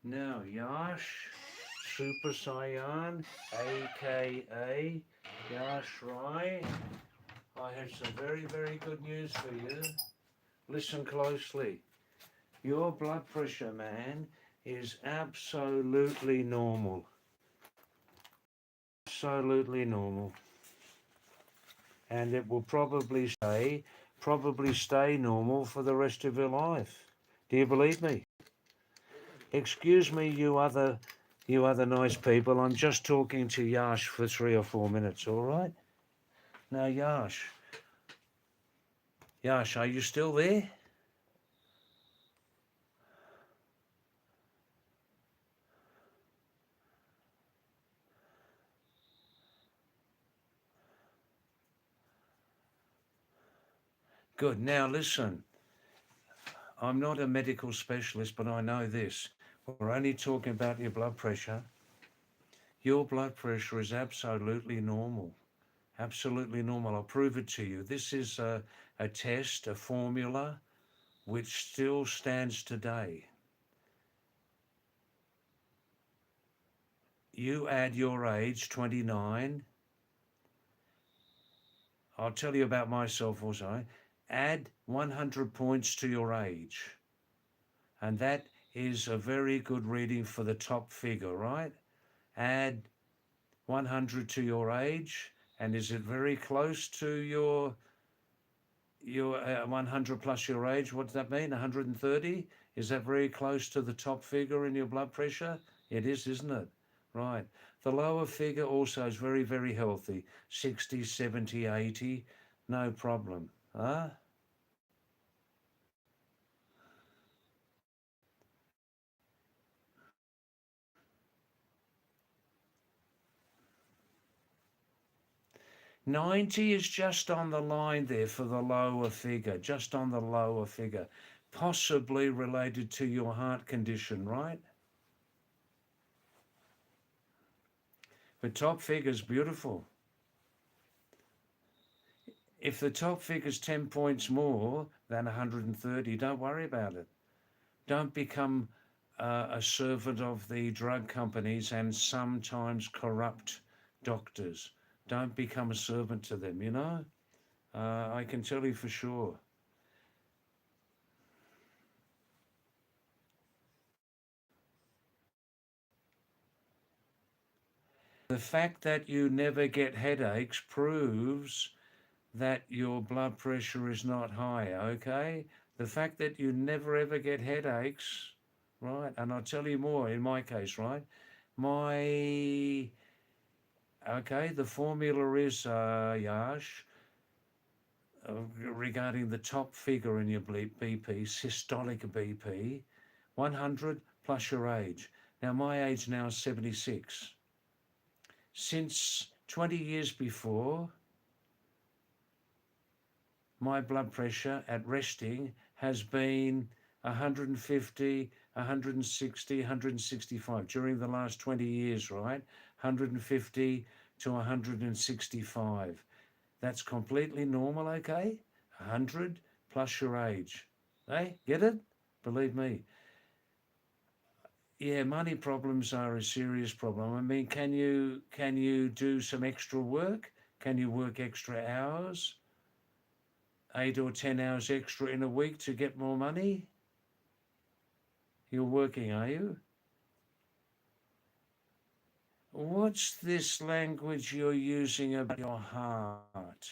Now Yash, Super Saiyan, aka Yash, right? I have some very, very good news for you. Listen closely. Your blood pressure, man, is absolutely normal. Absolutely normal. And it will probably stay normal for the rest of your life. Do you believe me? Excuse me, you other nice people. I'm just talking to Yash for 3 or 4 minutes, all right? Now, Yash, are you still there? Good. Now, listen, I'm not a medical specialist, but I know this. We're only talking about your blood pressure. Your blood pressure is absolutely normal. Absolutely normal. I'll prove it to you. This is a test, a formula, which still stands today. You add your age, 29. I'll tell you about myself also. Add 100 points to your age. And that is a very good reading for the top figure, right? Add 100 to your age. And is it very close to your 100 plus your age? What does that mean? 130? Is that very close to the top figure in your blood pressure? It is, isn't it? Right. The lower figure also is very, very healthy. 60, 70, 80, no problem. Huh? 90 is just on the line there for the lower figure, just on the lower figure, possibly related to your heart condition, right? The top figure's beautiful. If the top figure's 10 points more than 130, don't worry about it. Don't become a servant of the drug companies and sometimes corrupt doctors. Don't become a servant to them, you know? I can tell you for sure. The fact that you never get headaches proves that your blood pressure is not high, okay? The fact that you never ever get headaches, right? And I'll tell you more in my case, right? My, okay, the formula is, Yash, regarding the top figure in your BP, systolic BP, 100 plus your age. Now, my age now is 76. Since 20 years before, my blood pressure at resting has been 150, 160, 165 during the last 20 years, right? 150 to 165. That's completely normal, okay? 100 plus your age. Hey, get it? Believe me. Yeah, money problems are a serious problem. I mean, can you do some extra work? Can you work extra hours? 8 or 10 hours extra in a week to get more money? You're working, are you? What's this language you're using about your heart?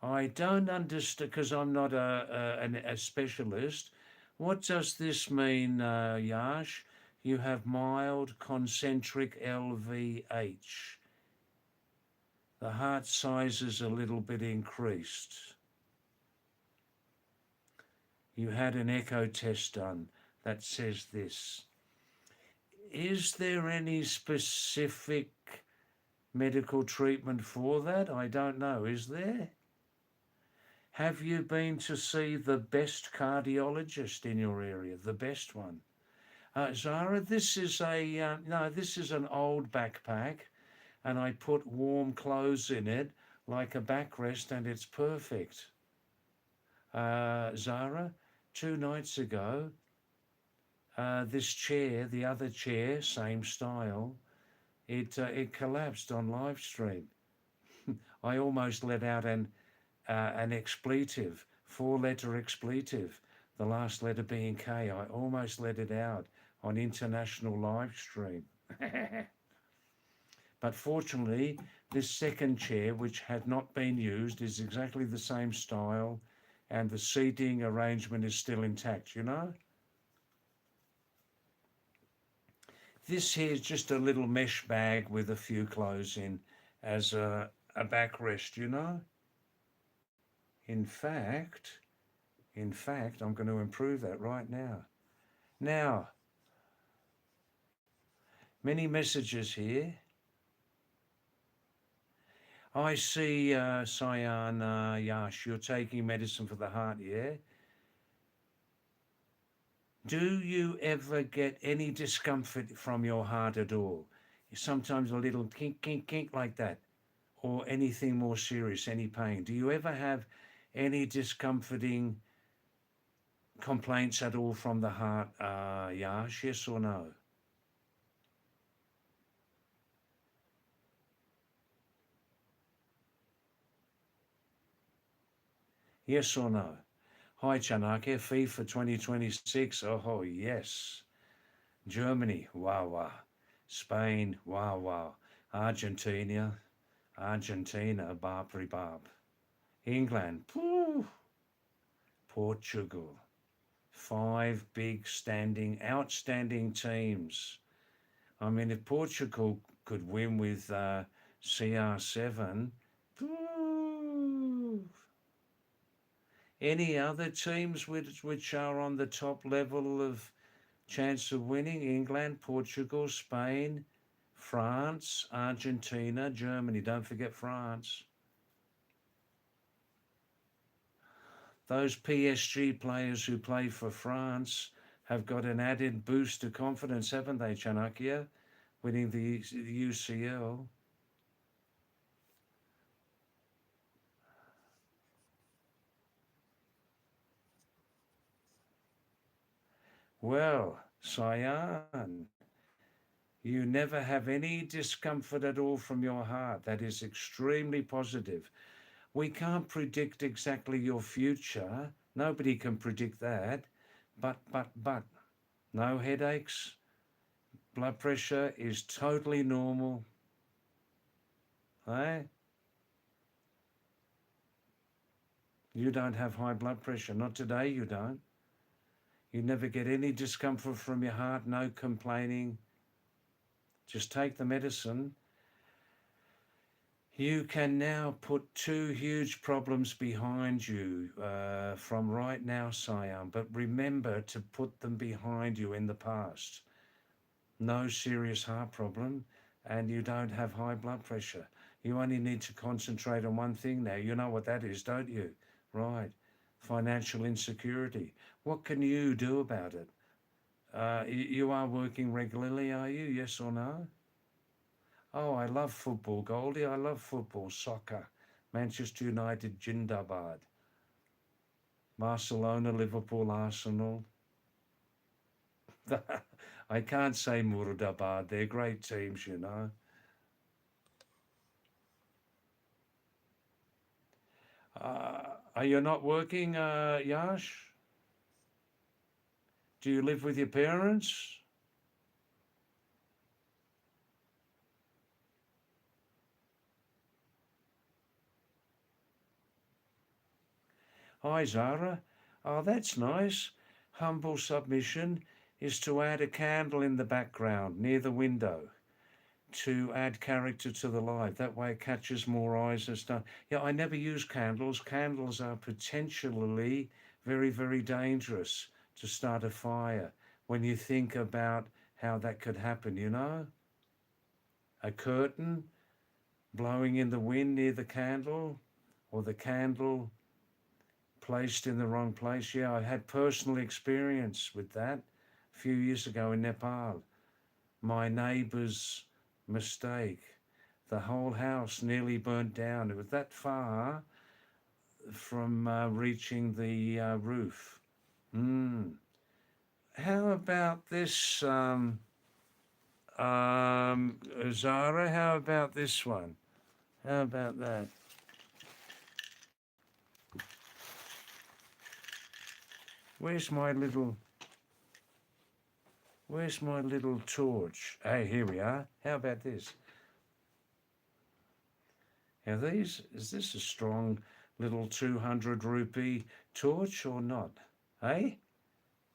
I don't understand because I'm not a specialist. What does this mean, Yash? You have mild concentric LVH. The heart size is a little bit increased. You had an echo test done that says this. Is there any specific medical treatment for that? I don't know. Is there? Have you been to see the best cardiologist in your area? The best one? Zara, this is no, this is an old backpack and I put warm clothes in it like a backrest and it's perfect. Zara, 2 nights ago, this chair, the other chair, same style, It collapsed on live stream. I almost let out an expletive, four-letter expletive, the last letter being K. I almost let it out on international live stream. But fortunately, this second chair, which had not been used, is exactly the same style, and the seating arrangement is still intact, you know? This here is just a little mesh bag with a few clothes in as a backrest, you know? In fact, I'm going to improve that right now. Now, many messages here. I see, Cyan, Yash, you're taking medicine for the heart, yeah? Do you ever get any discomfort from your heart at all? Sometimes a little kink, kink, kink like that, or anything more serious, any pain. Do you ever have any discomforting complaints at all from the heart, Yash? Yes or no? Yes or no? Hi, Chanaka. FIFA 2026. Oh, yes. Germany. Wow, wow. Spain. Wow, wow. Argentina. Barbary Barb. England. Pooh. Portugal. Five big outstanding teams. I mean, if Portugal could win with CR7, pooh. Any other teams which are on the top level of chance of winning? England, Portugal, Spain, France, Argentina, Germany. Don't forget France. Those PSG players who play for France have got an added boost of confidence, haven't they, Chanakya? Winning the UCL. Well, Cyan, you never have any discomfort at all from your heart. That is extremely positive. We can't predict exactly your future. Nobody can predict that. But, no headaches. Blood pressure is totally normal. Eh? You don't have high blood pressure. Not today, you don't. You never get any discomfort from your heart, no complaining. Just take the medicine. You can now put two huge problems behind you from right now, Siam, but remember to put them behind you in the past. No serious heart problem, and you don't have high blood pressure. You only need to concentrate on one thing now. You know what that is, don't you? Right. Financial insecurity. What can you do about it? You are working regularly, are you? Yes or no? Oh, I love football, Goldie. I love football, soccer. Manchester United, Jindabad. Barcelona, Liverpool, Arsenal. I can't say Murdabad. They're great teams, you know. Are you not working, Yash? Do you live with your parents? Hi, Zara. Oh, that's nice. Humble submission is to add a candle in the background near the window to add character to the light. That way it catches more eyes and stuff. Yeah, I never use candles. Candles are potentially very, very dangerous to start a fire when you think about how that could happen, you know? A curtain blowing in the wind near the candle, or the candle placed in the wrong place. Yeah, I had personal experience with that a few years ago in Nepal. My neighbour's mistake. The whole house nearly burnt down. It was that far from reaching the roof. Mm. How about this, Zara, how about this one? How about that? Where's my little Where's my little torch? Hey, here we are. How about this? Now is this a strong little 200 rupee torch or not? Hey,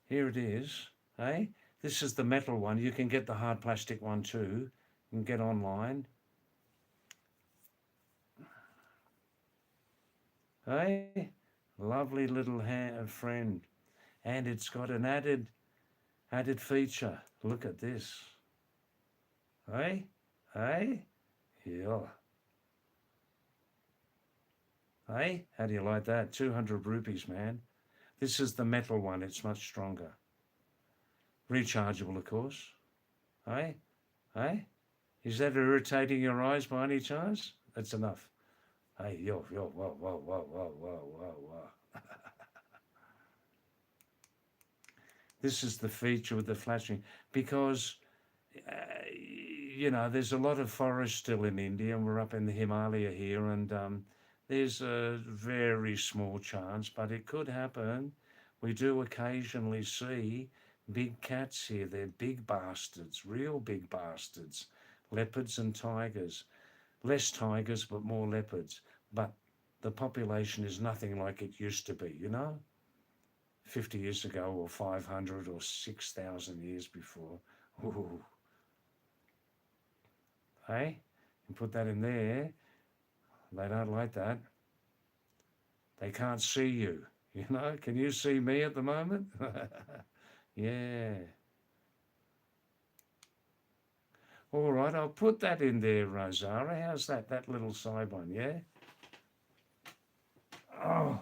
here it is. Hey, this is the metal one. You can get the hard plastic one too. You can get online. Hey, lovely little friend. And it's got an added feature. Look at this. Hey, hey, yeah. Hey, how do you like that? 200 rupees, man. This is the metal one. It's much stronger. Rechargeable, of course. Hey, hey. Is that irritating your eyes by any chance? That's enough. Hey, yo, whoa, whoa, whoa, whoa, whoa, whoa, whoa. This is the feature with the flashing because, there's a lot of forest still in India, and we're up in the Himalaya here, and there's a very small chance, but it could happen. We do occasionally see big cats here. They're big bastards, real big bastards, leopards and tigers. Less tigers, but more leopards. But the population is nothing like it used to be, 50 years ago, or 500 or 6,000 years before. Ooh. Hey, you put that in there. They don't like that. They can't see you. Can you see me at the moment? Yeah. All right, I'll put that in there, Rosara. How's that? That little side one, yeah? Oh.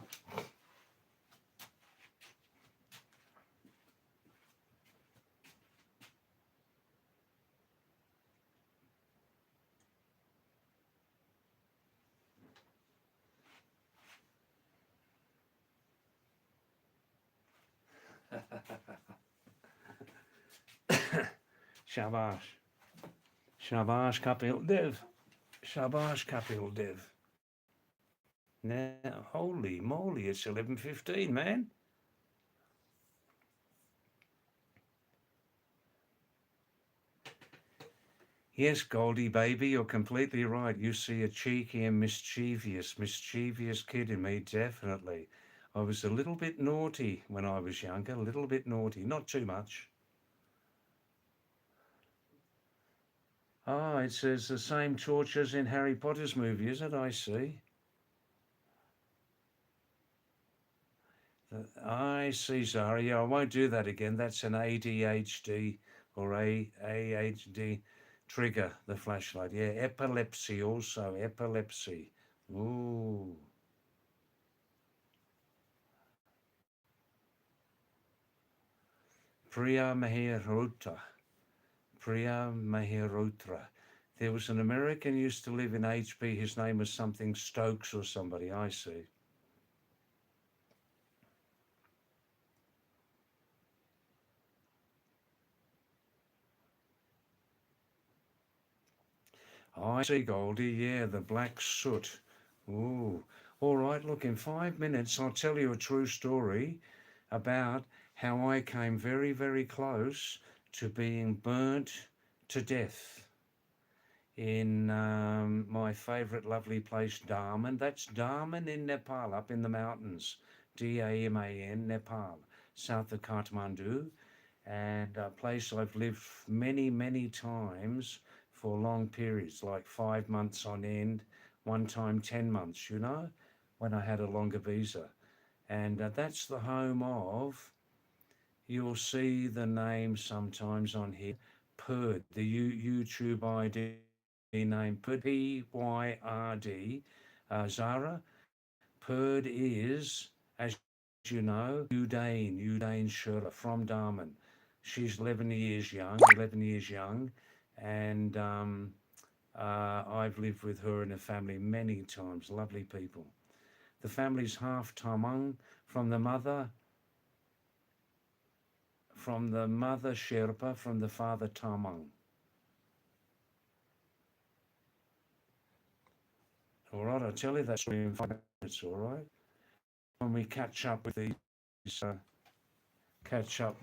Shabash. Shabash Kapil Dev. Shabash Kapil Dev. Now, holy moly, it's 11:15, man. Yes, Goldie baby, you're completely right. You see a cheeky and mischievous kid in me, definitely. I was a little bit naughty when I was younger, a little bit naughty, not too much. Ah, it says the same torch as in Harry Potter's movie, is it? I see. I see, Zara. Yeah, I won't do that again. That's an ADHD or AHD trigger, the flashlight. Yeah, epilepsy also, epilepsy. Ooh. Priya Meherota. Priya Meherota. There was an American used to live in HB. His name was something Stokes or somebody. I see. I see, Goldie. Yeah, the black soot. Ooh. All right, look, in 5 minutes, I'll tell you a true story about how I came very, very close to being burnt to death in my favourite lovely place, Daman. That's Daman in Nepal, up in the mountains. Daman, Nepal, south of Kathmandu, and a place I've lived many, many times for long periods, like 5 months on end, one time 10 months, when I had a longer visa. And that's the home of, you'll see the name sometimes on here, Purd, the YouTube ID name, Purd, Pyrd. Zara, Purd is, as you know, Udain Shurla from Darman. She's 11 years young, and I've lived with her and her family many times. Lovely people. The family's half Tamang from the mother, Sherpa, from the father Tamang. All right, I'll tell you that story in 5 minutes, all right? When we uh, catch up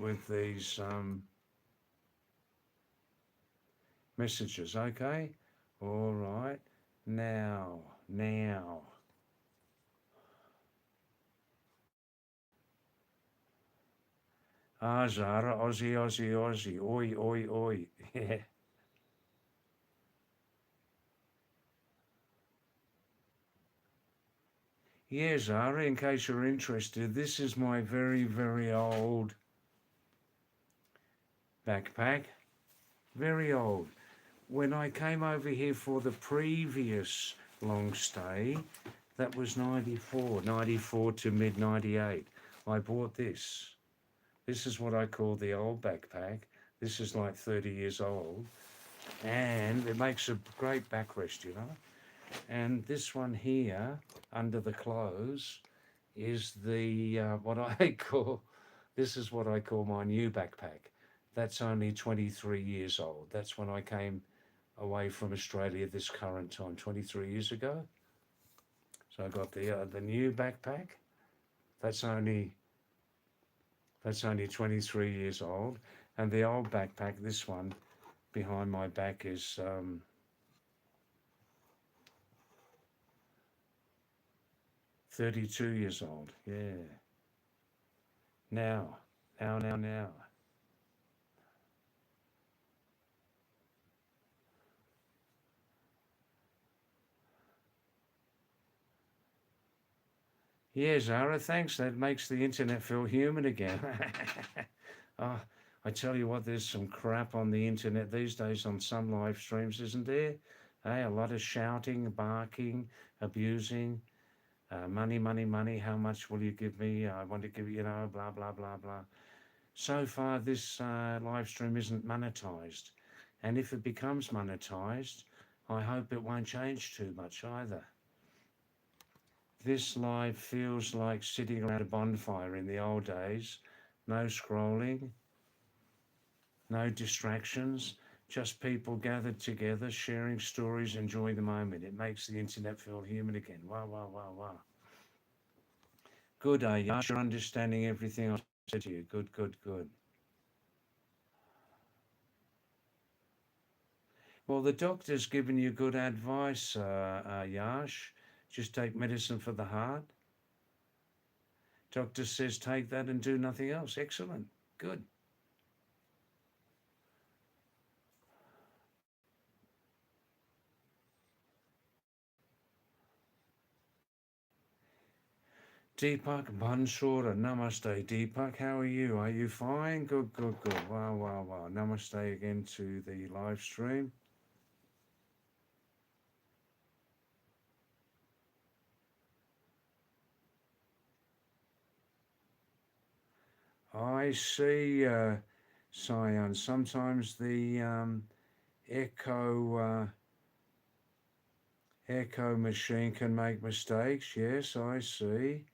with these messages, okay? All right. Now. Ah, Zara, Aussie. Oi. Yeah. Yeah, Zara, in case you're interested, this is my very, very old backpack. Very old. When I came over here for the previous long stay, that was 94 to mid 98. I bought this. This is what I call the old backpack. This is like 30 years old. And it makes a great backrest, you know. And this one here, under the clothes, is the what I call, this is what I call my new backpack. That's only 23 years old. That's when I came away from Australia this current time, 23 years ago. So I got the new backpack. That's only 23 years old, and the old backpack, this one behind my back, is 32 years old. Yeah. Now, now. Yeah, Zara, thanks. That makes the internet feel human again. Oh, I tell you what, there's some crap on the internet these days on some live streams, isn't there? Hey, a lot of shouting, barking, abusing, money. How much will you give me? I want to give you, blah. So far, this live stream isn't monetized. And if it becomes monetized, I hope it won't change too much either. This live feels like sitting around a bonfire in the old days. No scrolling, no distractions, just people gathered together, sharing stories, enjoying the moment. It makes the internet feel human again. Wow. Good, Yash, you're understanding everything I said to you. Good. Well, the doctor's given you good advice, Yash. Just take medicine for the heart. Doctor says take that and do nothing else. Excellent. Good. Deepak Bansura, Namaste. Deepak, how are you? Are you fine? Good. Wow. Namaste again to the live stream. I see, Cyan. Sometimes the echo machine can make mistakes. Yes, I see.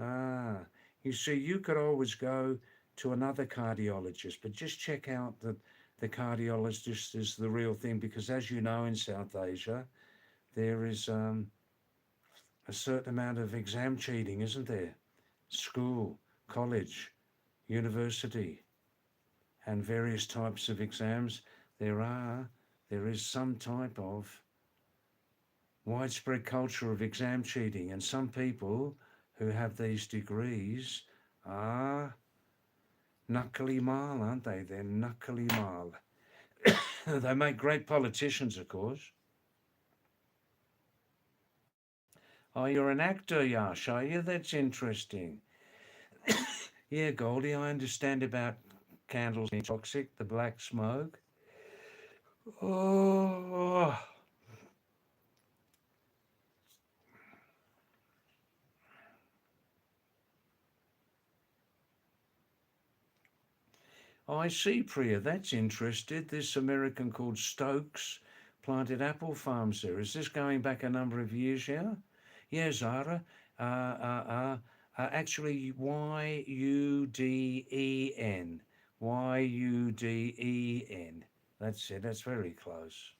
Ah, you see, you could always go to another cardiologist, but just check out that the cardiologist is the real thing, because as you know, in South Asia, there is a certain amount of exam cheating, isn't there? School, college, university, and various types of exams. There is some type of widespread culture of exam cheating, and some people who have these degrees are knuckly mal, aren't they? They're knuckly mal. They make great politicians, of course. Oh, you're an actor, Yash, are you? That's interesting. Yeah, Goldie, I understand about candles being toxic, the black smoke. Oh, I see, Priya. That's interesting. This American called Stokes planted apple farms there. Is this going back a number of years, yeah? Yeah, Zara. Actually, Yuden. Yuden. That's it. That's very close.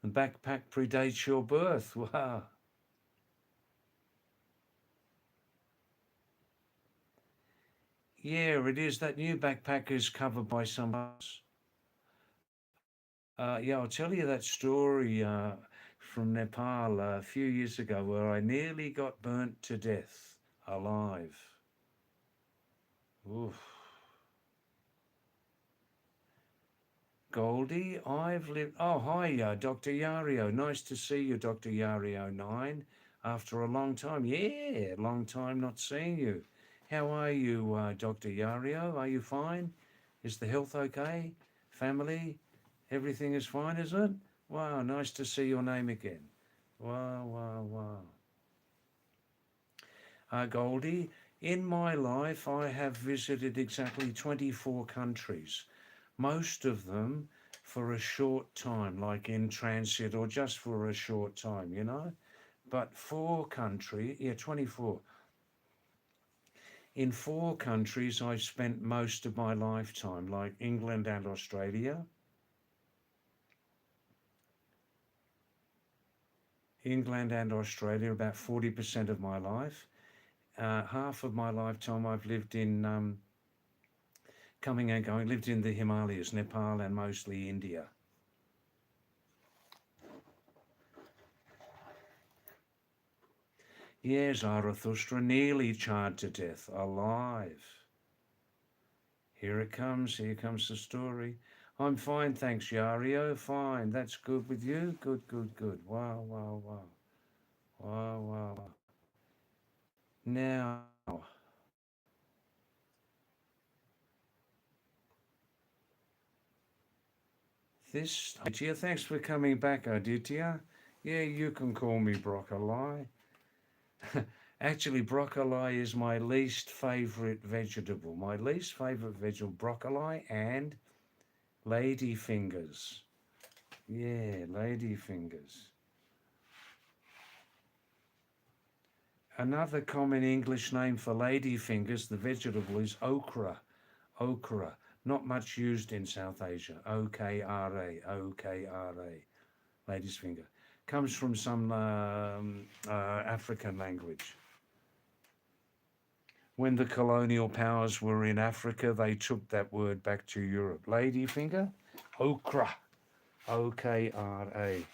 The backpack predates your birth. Wow. Yeah, it is. That new backpack is covered by some. Yeah, I'll tell you that story from Nepal a few years ago where I nearly got burnt to death alive. Oof. Goldie, I've lived. Oh, hi, Dr. Yario. Nice to see you, Dr. Yario9. After a long time. Yeah, long time not seeing you. How are you, Dr. Yario? Are you fine? Is the health okay? Family? Everything is fine, is it? Wow, nice to see your name again. Wow, wow, wow. Goldie, in my life, I have visited exactly 24 countries, most of them for a short time, like in transit or just for a short time, you know. But 24. In 4 countries, I've spent most of my lifetime, like England and Australia. England and Australia, about 40% of my life. Half of my lifetime I've lived in coming and going, lived in the Himalayas, Nepal, and mostly India. Yes, Zarathustra nearly charred to death, alive. Here comes the story. I'm fine, thanks, Yario. Fine, that's good with you. Good, good, good. Wow, wow, wow. Wow, wow, wow. Now, this, Aditya, thanks for coming back, Aditya. Yeah, you can call me broccoli. Actually, broccoli is my least favorite vegetable. My least favorite vegetable, broccoli and lady fingers. Yeah, lady fingers. Another common English name for lady fingers, the vegetable, is okra. Okra. Not much used in South Asia. O-K-R-A. O-K-R-A. Lady's finger. Comes from some African language. When the colonial powers were in Africa, they took that word back to Europe. Lady finger, okra, O-K-R-A.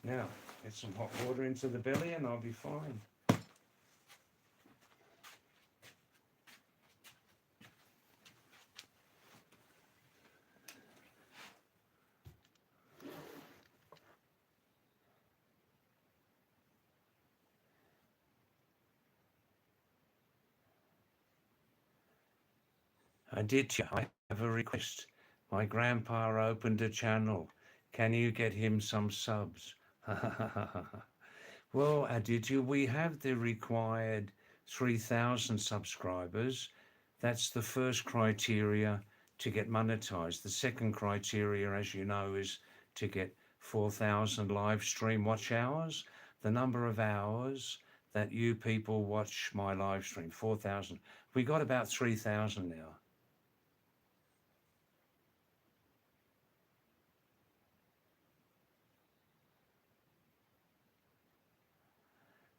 Now, get some hot water into the belly and I'll be fine. Aditya, I have a request. My grandpa opened a channel. Can you get him some subs? Well, Aditya, we have the required 3,000 subscribers. That's the first criteria to get monetized. The second criteria, as you know, is to get 4,000 live stream watch hours. The number of hours that you people watch my live stream, 4,000. We got about 3,000 now.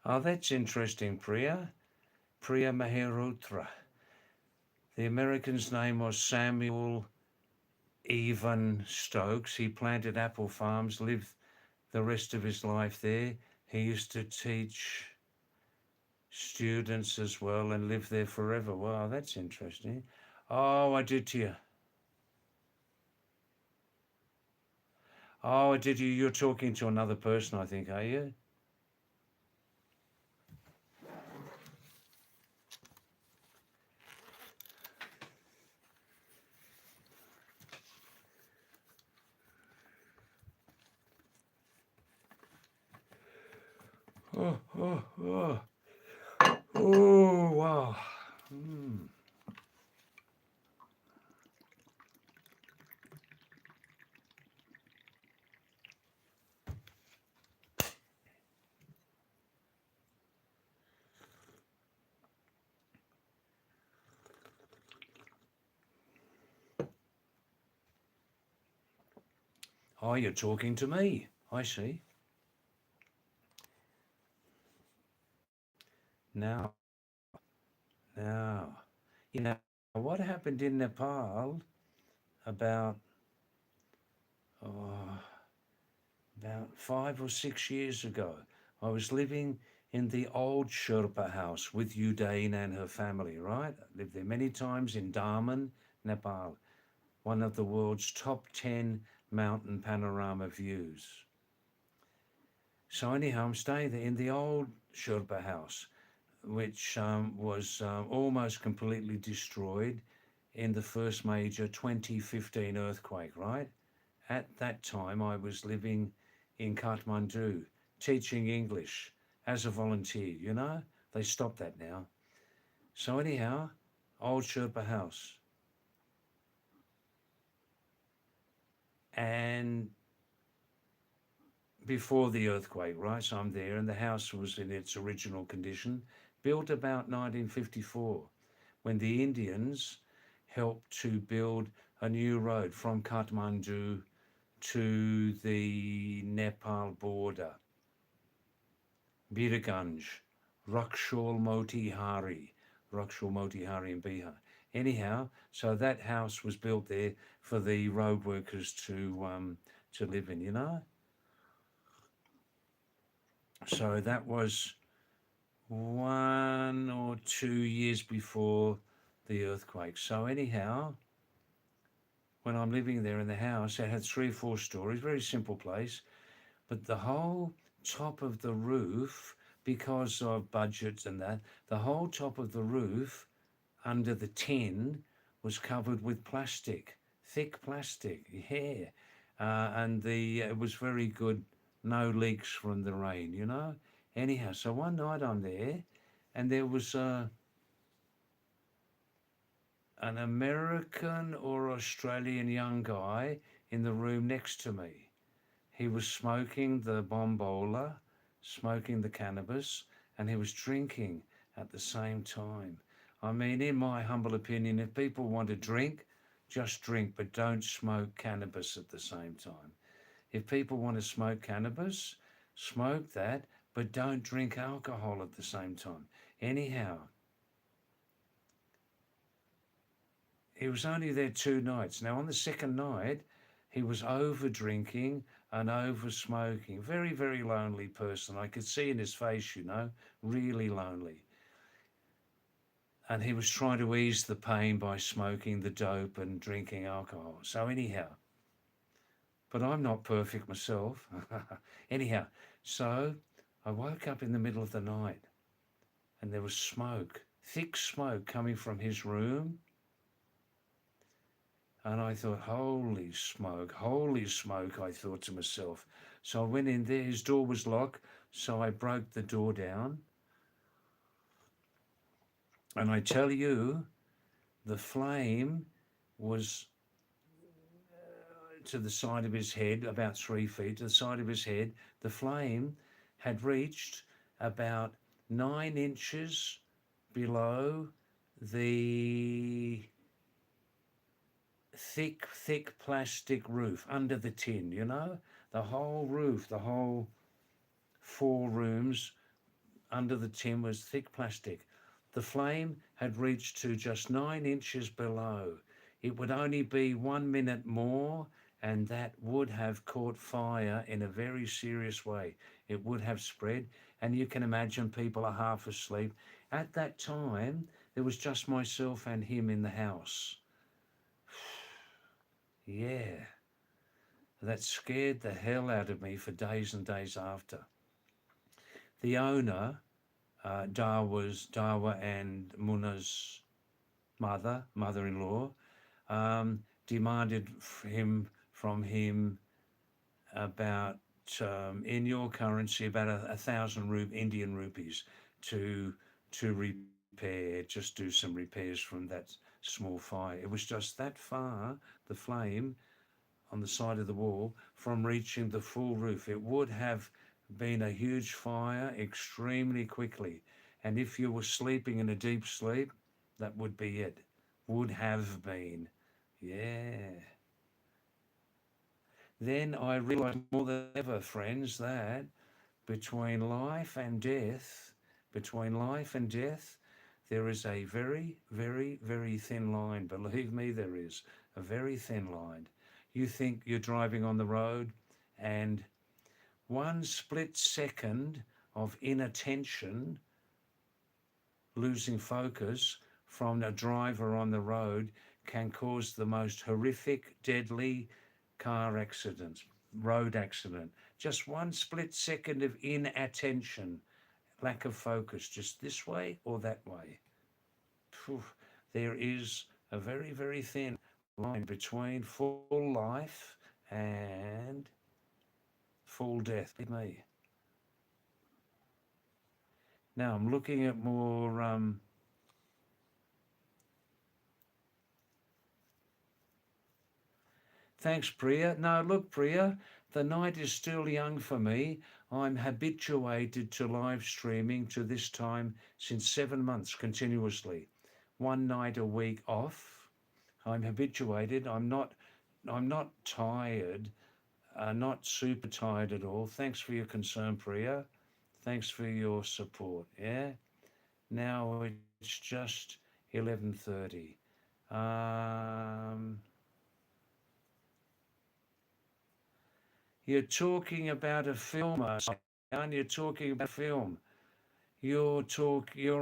Oh, that's interesting, Priya. Priya Meherutra. The American's name was Samuel Evan Stokes. He planted apple farms, lived the rest of his life there. He used to teach students as well and lived there forever. Wow, that's interesting. Oh, I did to you. Oh, I did you. You're talking to another person, I think, are you? Oh, oh, oh. Oh, wow. Mm. Oh, you're talking to me. I see. Now, now, you know, what happened in Nepal about, oh, about 5 or 6 years ago? I was living in the old Sherpa house with Udain and her family, right? I lived there many times in Daman, Nepal, one of the world's top 10 mountain panorama views. So anyhow, I'm staying there in the old Sherpa house, which was almost completely destroyed in the first major 2015 earthquake, right? At that time, I was living in Kathmandu, teaching English as a volunteer, you know? They stopped that now. So anyhow, old Sherpa house. And before the earthquake, right? So I'm there, and the house was in its original condition, built about 1954, when the Indians helped to build a new road from Kathmandu to the Nepal border, Birganj, Rakshol Motihari in Bihar. Anyhow, so that house was built there for the road workers to live in, you know. So that was 1 or 2 years before the earthquake. So anyhow, when I'm living there in the house, it had 3 or 4 stories, very simple place, but the whole top of the roof, because of budgets and that, the whole top of the roof under the tin was covered with plastic, thick plastic, yeah. And it was very good, no leaks from the rain, you know. Anyhow, so one night I'm there, and there was an American or Australian young guy in the room next to me. He was smoking the bombola, smoking the cannabis, and he was drinking at the same time. I mean, in my humble opinion, if people want to drink, just drink, but don't smoke cannabis at the same time. If people want to smoke cannabis, smoke that, but don't drink alcohol at the same time. Anyhow, he was only there 2 nights. Now, on the second night, he was over drinking and over smoking. Very, very lonely person. I could see in his face, you know, really lonely. And he was trying to ease the pain by smoking the dope and drinking alcohol. So, anyhow, but I'm not perfect myself. Anyhow, so I woke up in the middle of the night and there was smoke, thick smoke coming from his room. And I thought, holy smoke, I thought to myself. So I went in there, his door was locked, so I broke the door down. And I tell you, the flame was to the side of his head, about 3 feet to the side of his head. The flame had reached about 9 inches below the thick plastic roof under the tin, you know? The whole roof, the whole 4 rooms under the tin was thick plastic. The flame had reached to just 9 inches below. It would only be 1 minute more, and that would have caught fire in a very serious way. It would have spread, and you can imagine people are half asleep. At that time, there was just myself and him in the house. Yeah, that scared the hell out of me for days and days after. The owner, Dawa and Muna's mother-in-law, demanded from him about in your currency about a thousand Indian rupees to repair, just do some repairs from that small fire. It was just that far, the flame on the side of the wall, from reaching the full roof. It would have been a huge fire extremely quickly. And if you were sleeping in a deep sleep, that would be it. Would have been. Yeah. Then I realized more than ever, friends, that between life and death, between life and death, there is a very, very, very thin line. Believe me, there is a very thin line. You think you're driving on the road, and one split second of inattention, losing focus from a driver on the road, can cause the most horrific, deadly car accident, road accident. Just one split second of inattention, lack of focus, just this way or that way. Phew, there is a very, very thin line between full life and full death. Believe me. Now I'm looking at more. Thanks, Priya. No, look, Priya, the night is still young for me. I'm habituated to live streaming to this time since 7 months continuously. One night a week off. I'm habituated. I'm not tired, not super tired at all. Thanks for your concern, Priya. Thanks for your support. Yeah. Now it's just 11:30. Um, You're talking about a film, aren't you? Talking about film. You're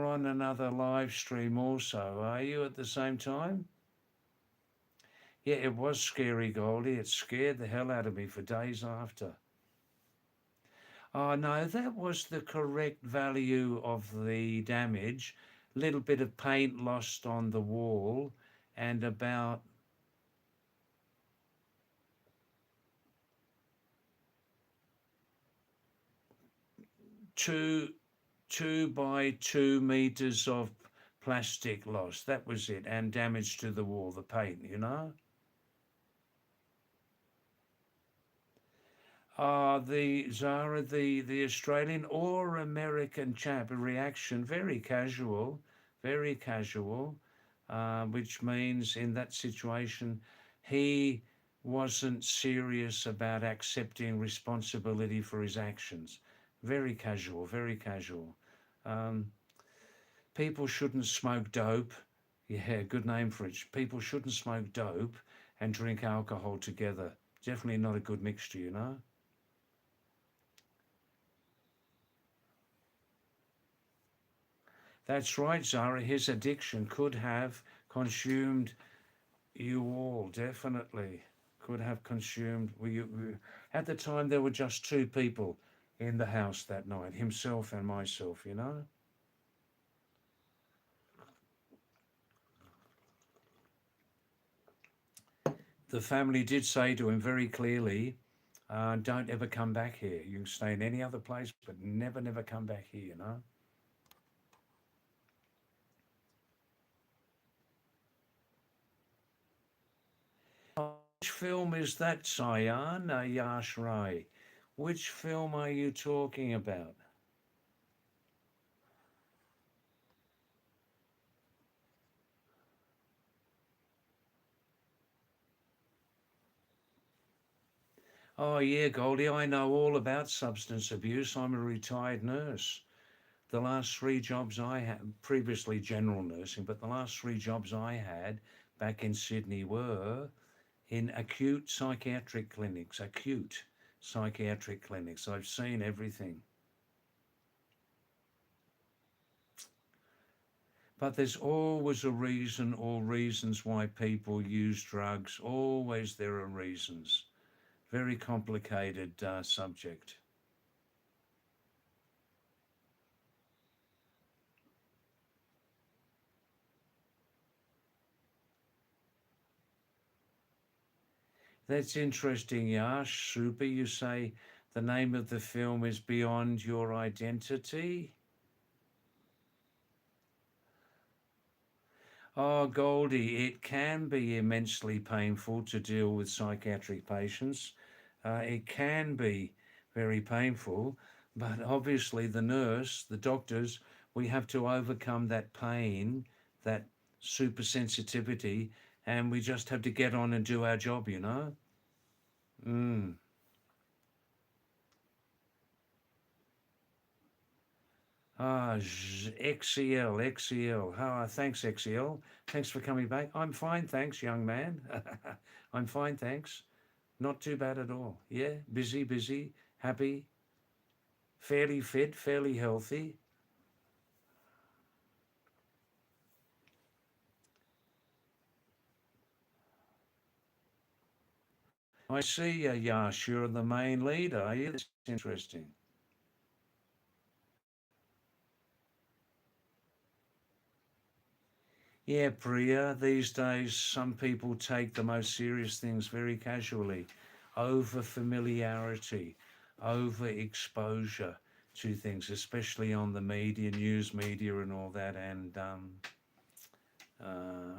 on another live stream also, are you, at the same time? Yeah, it was scary, Goldie. It scared the hell out of me for days after. Oh no, that was the correct value of the damage. Little bit of paint lost on the wall, and about two 2 by 2 meters of plastic loss. That was it, and damage to the wall, the paint, you know. The Zara, the Australian or American chap, a reaction, very casual, which means in that situation, he wasn't serious about accepting responsibility for his actions. Very casual, very casual. Um, People shouldn't smoke dope. Yeah, good name for it. People shouldn't smoke dope and drink alcohol together. Definitely not a good mixture, you know. That's right, Zara. His addiction could have consumed you all, definitely. Could have consumed. At the time, there were just two people in the house that night, himself and myself, you know. The family did say to him very clearly, don't ever come back here. You can stay in any other place, but never, never come back here, you know. Which film is that, Sayan? Yash Rai? Which film are you talking about? Oh, yeah, Goldie, I know all about substance abuse. I'm a retired nurse. The last three jobs I had, previously general nursing, but the last three jobs I had back in Sydney were in acute psychiatric clinics, acute psychiatric clinics. I've seen everything. But there's always a reason or reasons why people use drugs. Always there are reasons. Very complicated subject. That's interesting, Yash. Super, you say The name of the film is Beyond Your Identity. Oh, Goldie, it can be immensely painful to deal with psychiatric patients. It can be very painful, but obviously the nurse, the doctors, we have to overcome that pain, that super sensitivity, and we just have to get on and do our job, you know? Mm. XCL, XCL. Thanks, XCL. Thanks for coming back. I'm fine, thanks, young man. I'm fine, thanks. Not too bad at all. Yeah, busy, happy, fairly fit, fairly healthy. I see, Yash, you're the main lead, are you? That's interesting. Yeah, Priya, these days some people take the most serious things very casually. Over familiarity, over exposure to things, especially on the media, news media, and all that. And uh,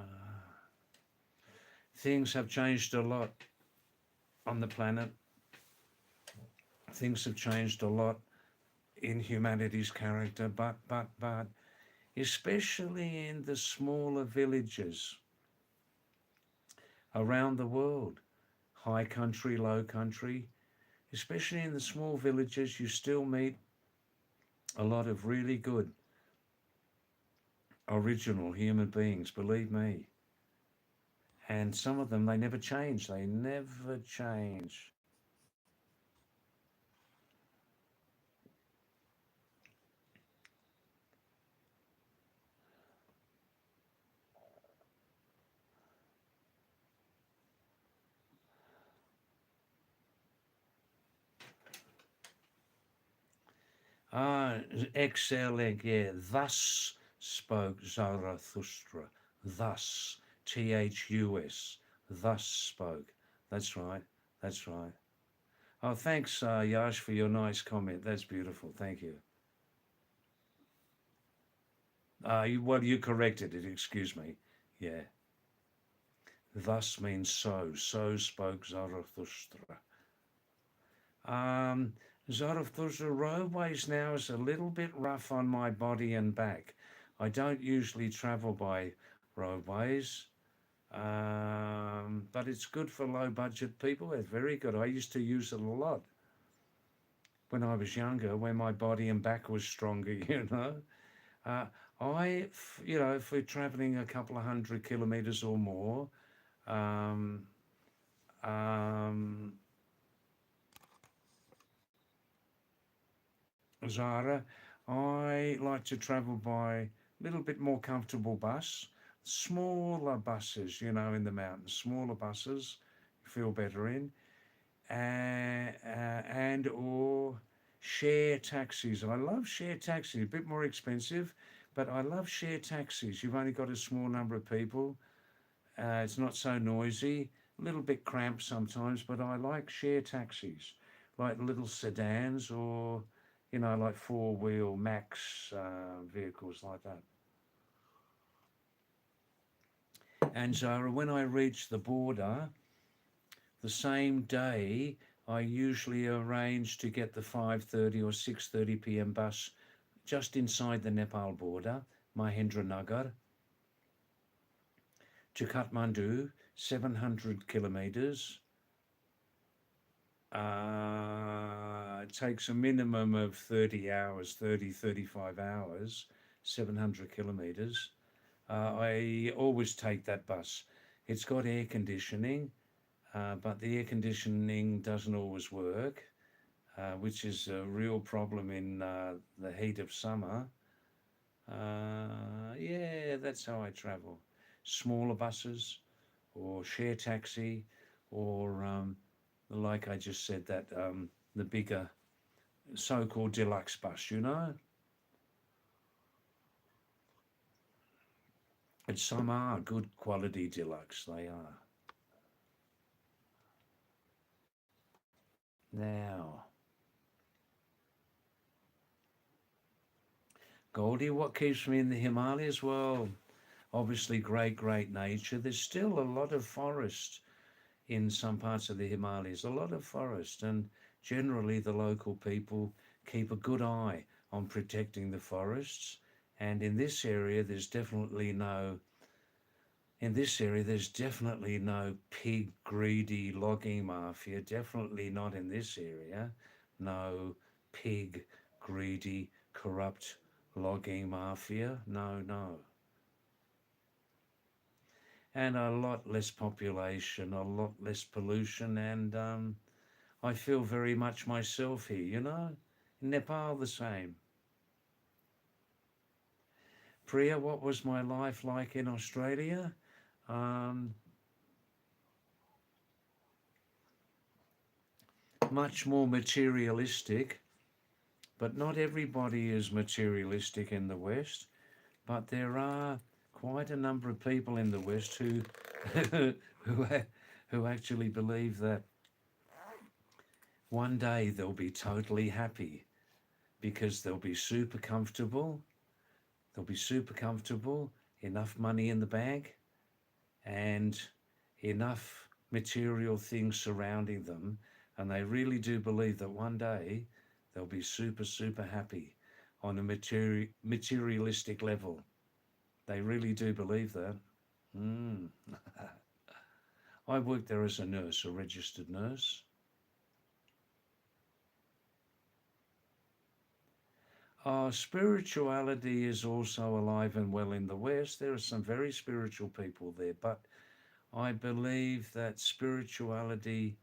things have changed a lot on the planet. Things have changed a lot in humanity's character, but, especially in the smaller villages around the world, high country, low country, especially in the small villages, you still meet a lot of really good original human beings, believe me. And some of them, they never change. They never change. Ah, excelling, yeah. Thus spoke Zarathustra. Thus, Thus. Thus spoke. That's right. That's right. Oh, thanks, Yash, for your nice comment. That's beautiful. Thank you. Well, you corrected it. Excuse me. Yeah. Thus means so. So spoke Zarathustra. Um, Zarathustra, roadways now is a little bit rough on my body and back. I don't usually travel by roadways, but it's good for low budget people. It's very good. I used to use it a lot when I was younger, when my body and back was stronger, you know. Uh, if we're traveling a couple of 100 kilometers or more, um, um, Zara, I like to travel by a little bit more comfortable bus, smaller buses, in the mountains, smaller buses, feel better in, and or share taxis. I love share taxis, a bit more expensive, but I love share taxis. You've only got a small number of people. It's not so noisy, a little bit cramped sometimes, but I like share taxis, like little sedans or, like four-wheel max vehicles like that. And Zara, when I reach the border, the same day, I usually arrange to get the 5:30 or 6:30 p.m. bus just inside the Nepal border, Mahendranagar, to Kathmandu, 700 kilometers. It takes a minimum of 30 hours, 35 hours, 700 kilometers. I always take that bus. It's got air conditioning, but the air conditioning doesn't always work, which is a real problem in the heat of summer. Yeah, that's how I travel. Smaller buses or share taxi or like I just said, that the bigger so-called deluxe bus. And some are good quality deluxe, they are. Now, Goldie, what keeps me in the Himalayas? Well, obviously great nature. There's still a lot of forest in some parts of the Himalayas, a lot of forest, and generally the local people keep a good eye on protecting the forests. And in this area there's definitely no pig greedy logging mafia, definitely not in this area. No pig greedy corrupt logging mafia, no. And a lot less population, a lot less pollution, and I feel very much myself here, In Nepal, the same. Priya, what was my life like in Australia? Um, Much more materialistic, but not everybody is materialistic in the West. But there are quite a number of people in the West who who, who actually believe that one day they'll be totally happy because they'll be super comfortable, enough money in the bank, and enough material things surrounding them. And they really do believe that one day they'll be super happy on a materialistic level. They really do believe that. Mm. I worked there as a nurse, a registered nurse. Spirituality is also alive and well in the West. There are some very spiritual people there, but I believe that spirituality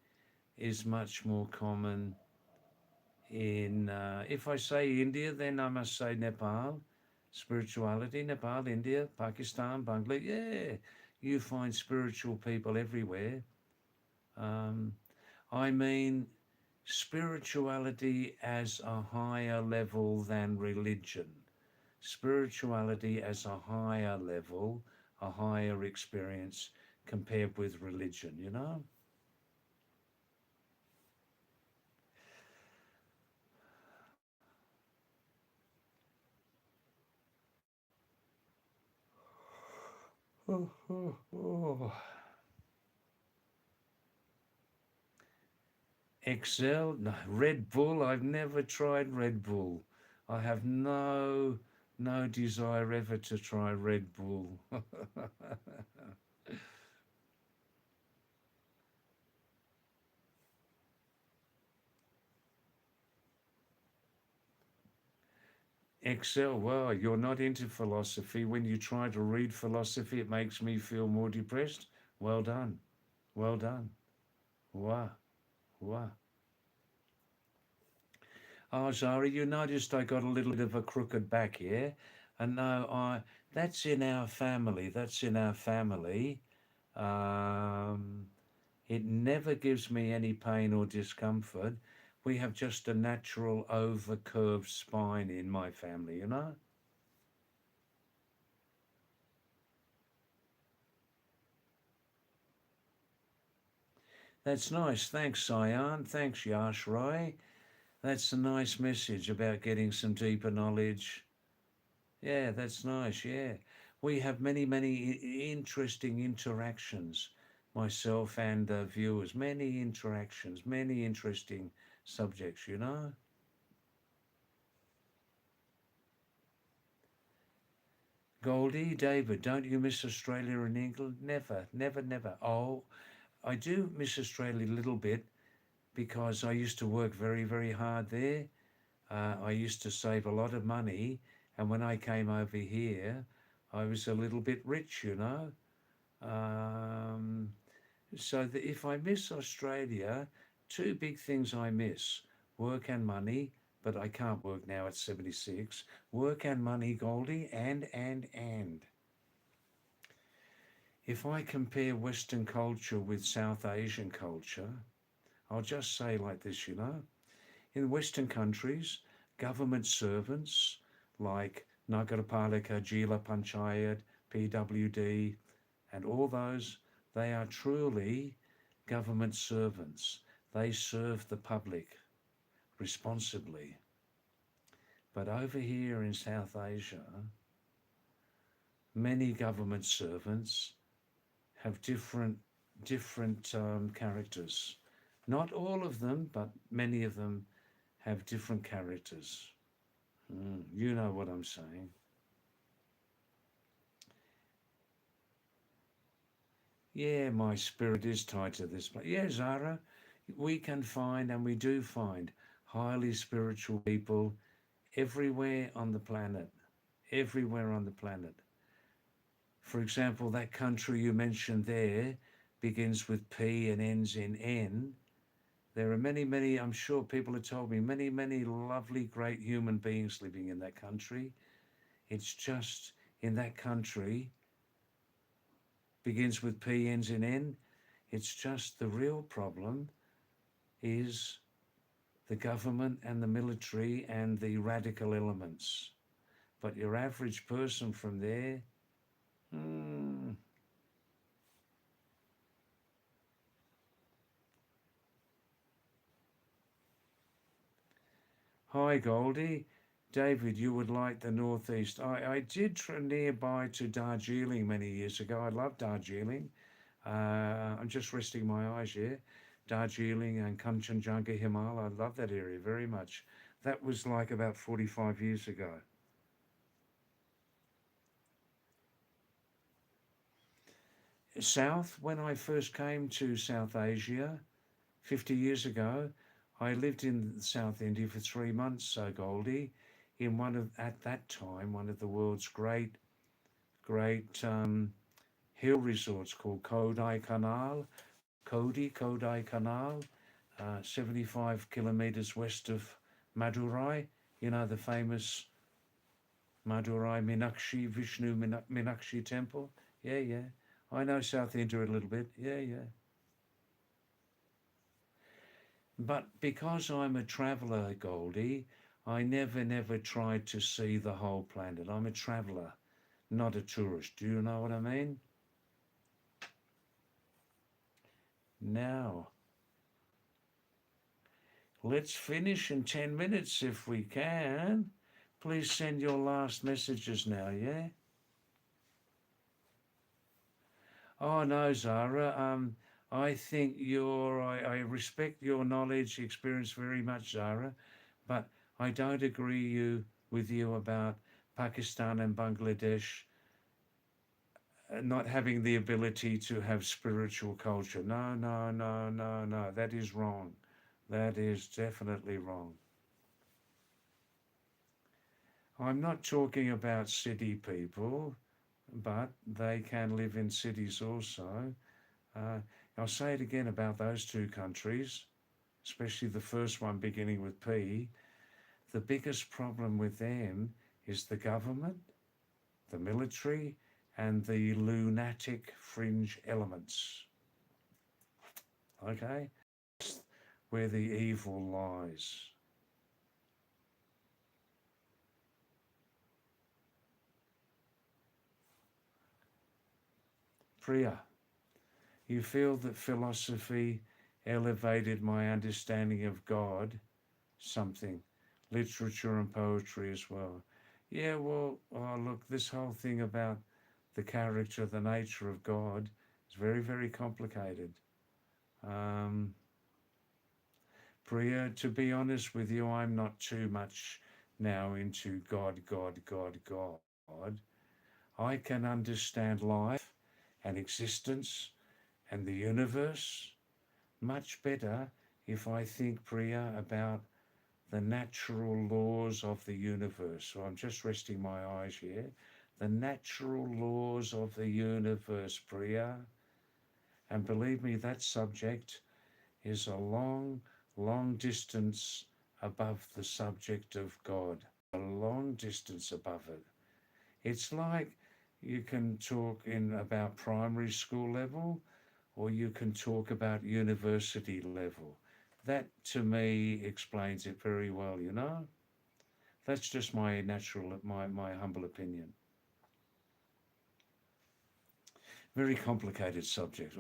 is much more common in, if I say India, then I must say Nepal. Spirituality, Nepal, India, Pakistan, Bangladesh. Yeah, you find spiritual people everywhere. Um, I mean, spirituality as a higher level than religion. Spirituality as a higher level, a higher experience compared with religion. Oh, oh, oh. Excel? No. Red Bull? I've never tried Red Bull. I have no desire ever to try Red Bull. Excel, well, you're not into philosophy. When you try to read philosophy, it makes me feel more depressed. Well done. Well done. Wow. Wow. Oh, Zara, you noticed I got a little bit of a crooked back here. And no, that's in our family. That's in our family. Um, it never gives me any pain or discomfort. We have just a natural over-curved spine in my family. That's nice. Thanks, Cyan. Thanks, Yash Roy. That's a nice message about getting some deeper knowledge. Yeah, that's nice. Yeah. We have many interesting interactions, myself and viewers, many interactions, many interesting subjects. Goldie, David, don't you miss Australia and England? Never. Oh, I do miss Australia a little bit because I used to work very hard there. I used to save a lot of money, and when I came over here, I was a little bit rich. Um, so that if I miss Australia, two big things I miss: work and money. But I can't work now at 76. Work and money, Goldie, and. If I compare Western culture with South Asian culture, I'll just say like this. In Western countries, government servants like Nagarpalika, Jila Panchayat, PWD, and all those, they are truly government servants. They serve the public responsibly. But over here in South Asia, many government servants have different characters. Not all of them, but many of them have different characters. You know what I'm saying. Yeah, my spirit is tied to this place. Yeah, Zara, we can find and we do find highly spiritual people everywhere on the planet. Everywhere on the planet. For example, that country you mentioned there begins with P and ends in N. There are many, many, I'm sure people have told me, many, many lovely, great human beings living in that country. It's just in that country, begins with P, ends in N. It's just the real problem is the government and the military and the radical elements. But your average person from there, hmm. Hi, Goldie. David, you would like the Northeast. I did nearby to Darjeeling many years ago. I love Darjeeling. I'm just resting my eyes here. Darjeeling and Kanchenjunga Himal. I love that area very much. That was like about 45 years ago. South, when I first came to South Asia 50 years ago, I lived in South India for 3 months, Goldie, in at that time, one of the world's great hill resorts called Kodai Canal, 75 kilometers west of Madurai. You know, the famous Madurai Vishnu Minakshi temple. Yeah, yeah. I know South India a little bit. Yeah, yeah. But because I'm a traveller, Goldie, I never tried to see the whole planet. I'm a traveller, not a tourist. Do you know what I mean? Now, let's finish in 10 minutes if we can. Please send your last messages now, yeah? Oh, no, Zara. I think I respect your knowledge, experience very much, Zara, but I don't agree with you about Pakistan and Bangladesh not having the ability to have spiritual culture. No, no, no, no, no. That is wrong. That is definitely wrong. I'm not talking about city people, but they can live in cities also. Uh, I'll say it again about those two countries, especially the first one beginning with P. The biggest problem with them is the government, the military, and the lunatic fringe elements. Okay? That's where the evil lies. Priya, you feel that philosophy elevated my understanding of God, something, literature and poetry as well. Yeah, well, oh, look, this whole thing about the character, the nature of God is very, very complicated. Um, Priya, to be honest with you, I'm not too much now into God, God, God, God. I can understand life and existence and the universe much better if I think, Priya, about the natural laws of the universe. So I'm just resting my eyes here. The natural laws of the universe, Priya. And believe me, that subject is a long, long distance above the subject of God. A long distance above it. It's like you can talk in about primary school level or you can talk about university level. That to me explains it very well, you know? That's just my humble opinion. Very complicated subject.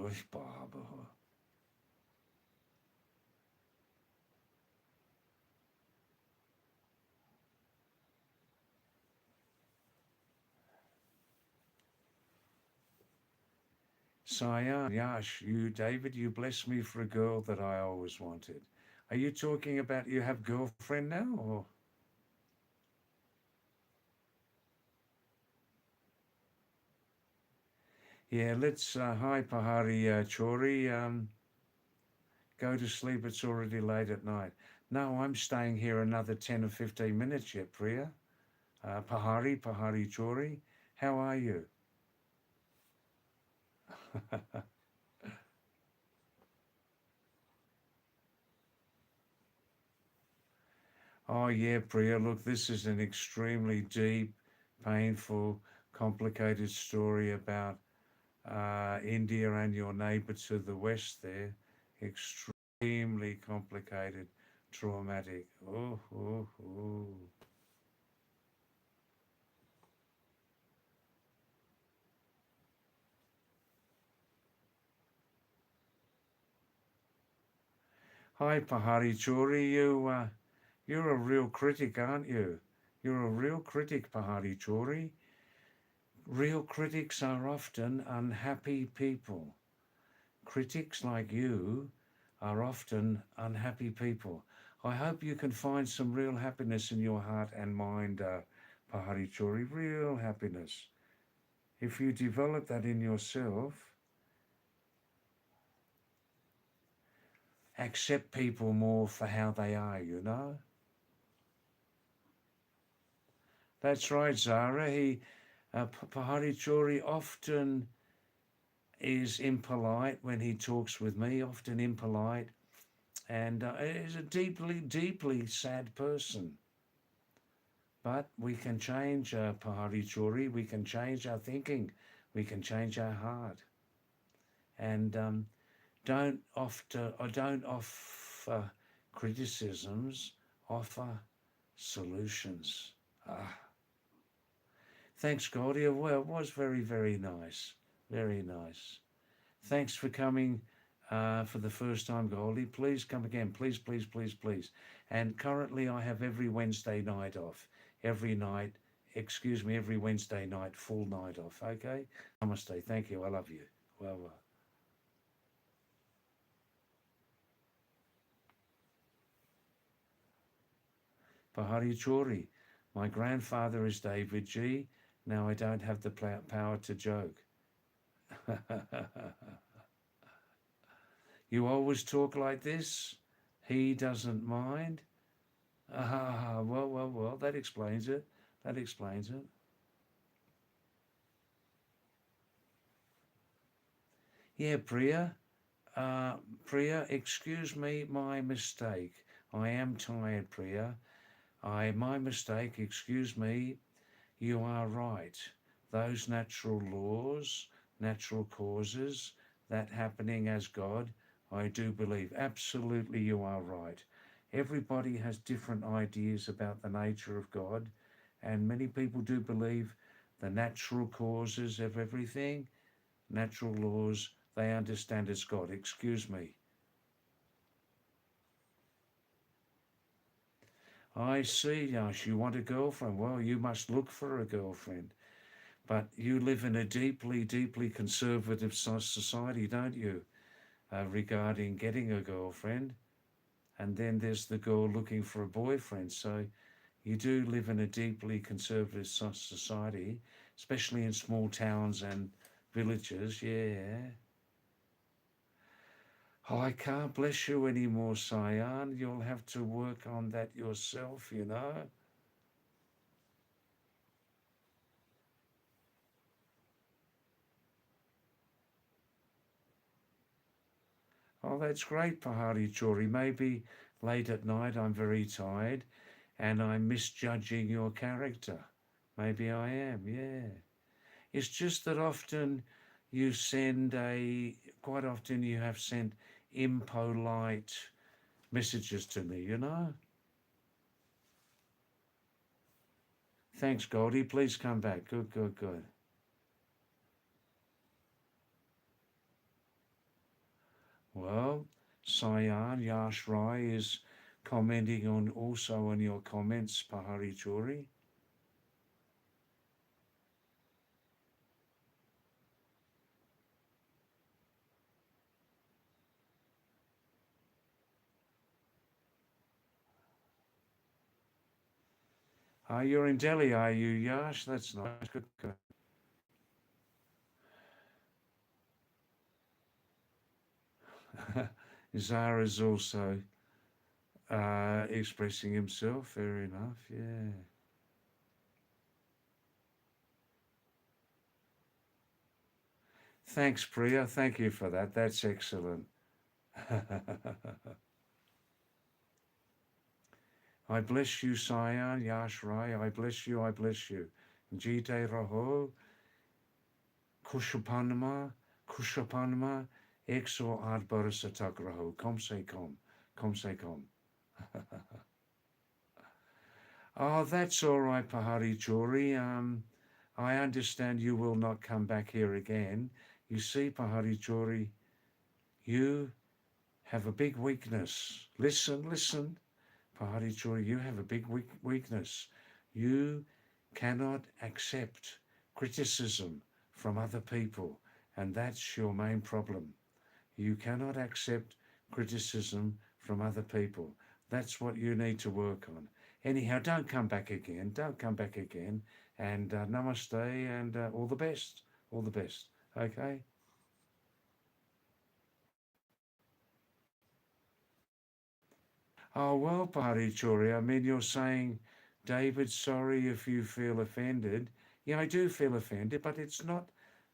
Sayan, Yash, you, David, you blessed me for a girl that I always wanted. Are you talking about you have girlfriend now, or? Yeah, let's, hi, Pahari Chori, go to sleep. It's already late at night. No, I'm staying here another 10 or 15 minutes yet, Priya. Pahari Chori, how are you? Oh, yeah, Priya, look, this is an extremely deep, painful, complicated story about India and your neighbour to the west there. Extremely complicated, traumatic. Oh, oh, oh. Hi, Pahari Chori, you're a real critic, aren't you? You're a real critic, Pahari Chori. Real critics are often unhappy people. Critics like you are often unhappy people. I hope you can find some real happiness in your heart and mind, Pahari Chori, real happiness. If you develop that in yourself, accept people more for how they are, you know? That's right, Zara. Pahari Chori often is impolite when he talks with me, often impolite, and is a deeply, deeply sad person. But we can change Pahari Chori, we can change our thinking, we can change our heart. And don't offer criticisms, offer solutions. Ah, thanks, Goldie. Well, it was very, very nice. Very nice. Thanks for coming for the first time, Goldie. Please come again. Please, please, please, please. And currently, I have every Wednesday night off. Every night, excuse me, every Wednesday night, full night off. Okay? Namaste. Thank you. I love you. Well, well. Pahari Chori. My grandfather is David G. Now I don't have the power to joke. You always talk like this? He doesn't mind? Ah, well, well, well, that explains it. That explains it. Yeah, Priya. Priya, excuse me, my mistake. I am tired, Priya. My mistake, excuse me. You are right. Those natural laws, natural causes, that happening as God, I do believe. Absolutely, you are right. Everybody has different ideas about the nature of God, and many people do believe the natural causes of everything, natural laws, they understand as God. Excuse me. I see, Yash, you want a girlfriend. Well, you must look for a girlfriend. But you live in a deeply, deeply conservative society, don't you, regarding getting a girlfriend? And then there's the girl looking for a boyfriend. So you do live in a deeply conservative society, especially in small towns and villages. Yeah. Oh, I can't bless you anymore, Cyan. You'll have to work on that yourself, you know. Oh, that's great, Pahadi Chori. Maybe late at night I'm very tired and I'm misjudging your character. Maybe I am, yeah. It's just that you send quite often you have sent impolite messages to me, you know? Thanks, Goldie. Please come back. Good, good, good. Well, Sayan Yash Rai is commenting on also on your comments, Pahari Chori. You're in Delhi, are you, Yash? That's nice. Good. Zara's also expressing himself. Fair enough. Yeah. Thanks, Priya. Thank you for that. That's excellent. I bless you, Sayan, Yash Rai. I bless you. I bless you. Jite Raho, Kushapanama, Kushapanama, Exo Ad Barasatak Raho. Kom se kom. Kom se kom. Oh, that's all right, Pahari Chori. I understand you will not come back here again. You see, Pahari Chori, you have a big weakness. Listen, listen, Pahari Chori, you have a big weakness. You cannot accept criticism from other people, and that's your main problem. You cannot accept criticism from other people. That's what you need to work on. Anyhow, don't come back again. Don't come back again. And namaste and all the best. All the best. Okay? Oh, well, Parichuri, I mean, you're saying, David, sorry if you feel offended. Yeah, I do feel offended, but it's not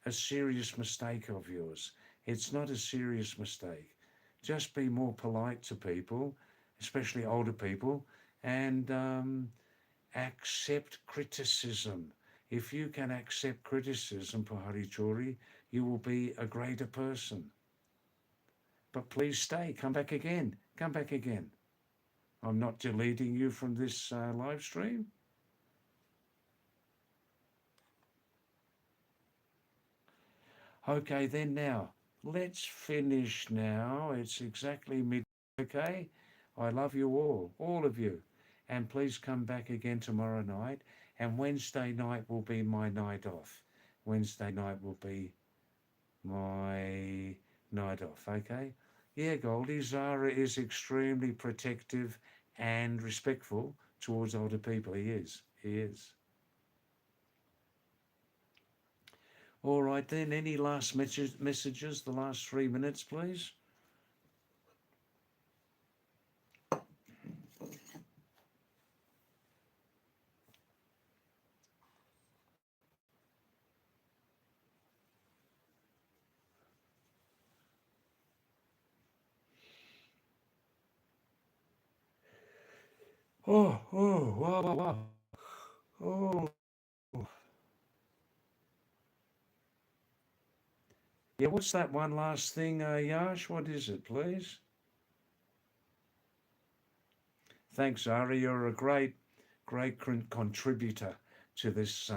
a serious mistake of yours. It's not a serious mistake. Just be more polite to people, especially older people, and accept criticism. If you can accept criticism, Paharichuri, you will be a greater person. But please stay. Come back again. Come back again. I'm not deleting you from this live stream. Okay, then now, let's finish now. It's exactly mid. Okay? I love you all of you. And please come back again tomorrow night. And Wednesday night will be my night off. Wednesday night will be my night off. Okay? Yeah, Goldie, Zara is extremely protective and respectful towards older people. He is. He is. All right, then. Any last messages? The last 3 minutes, please. Wow, wow, wow. Oh, yeah. What's that one last thing, Yash? What is it, please? Thanks, Ari. You're a great contributor to this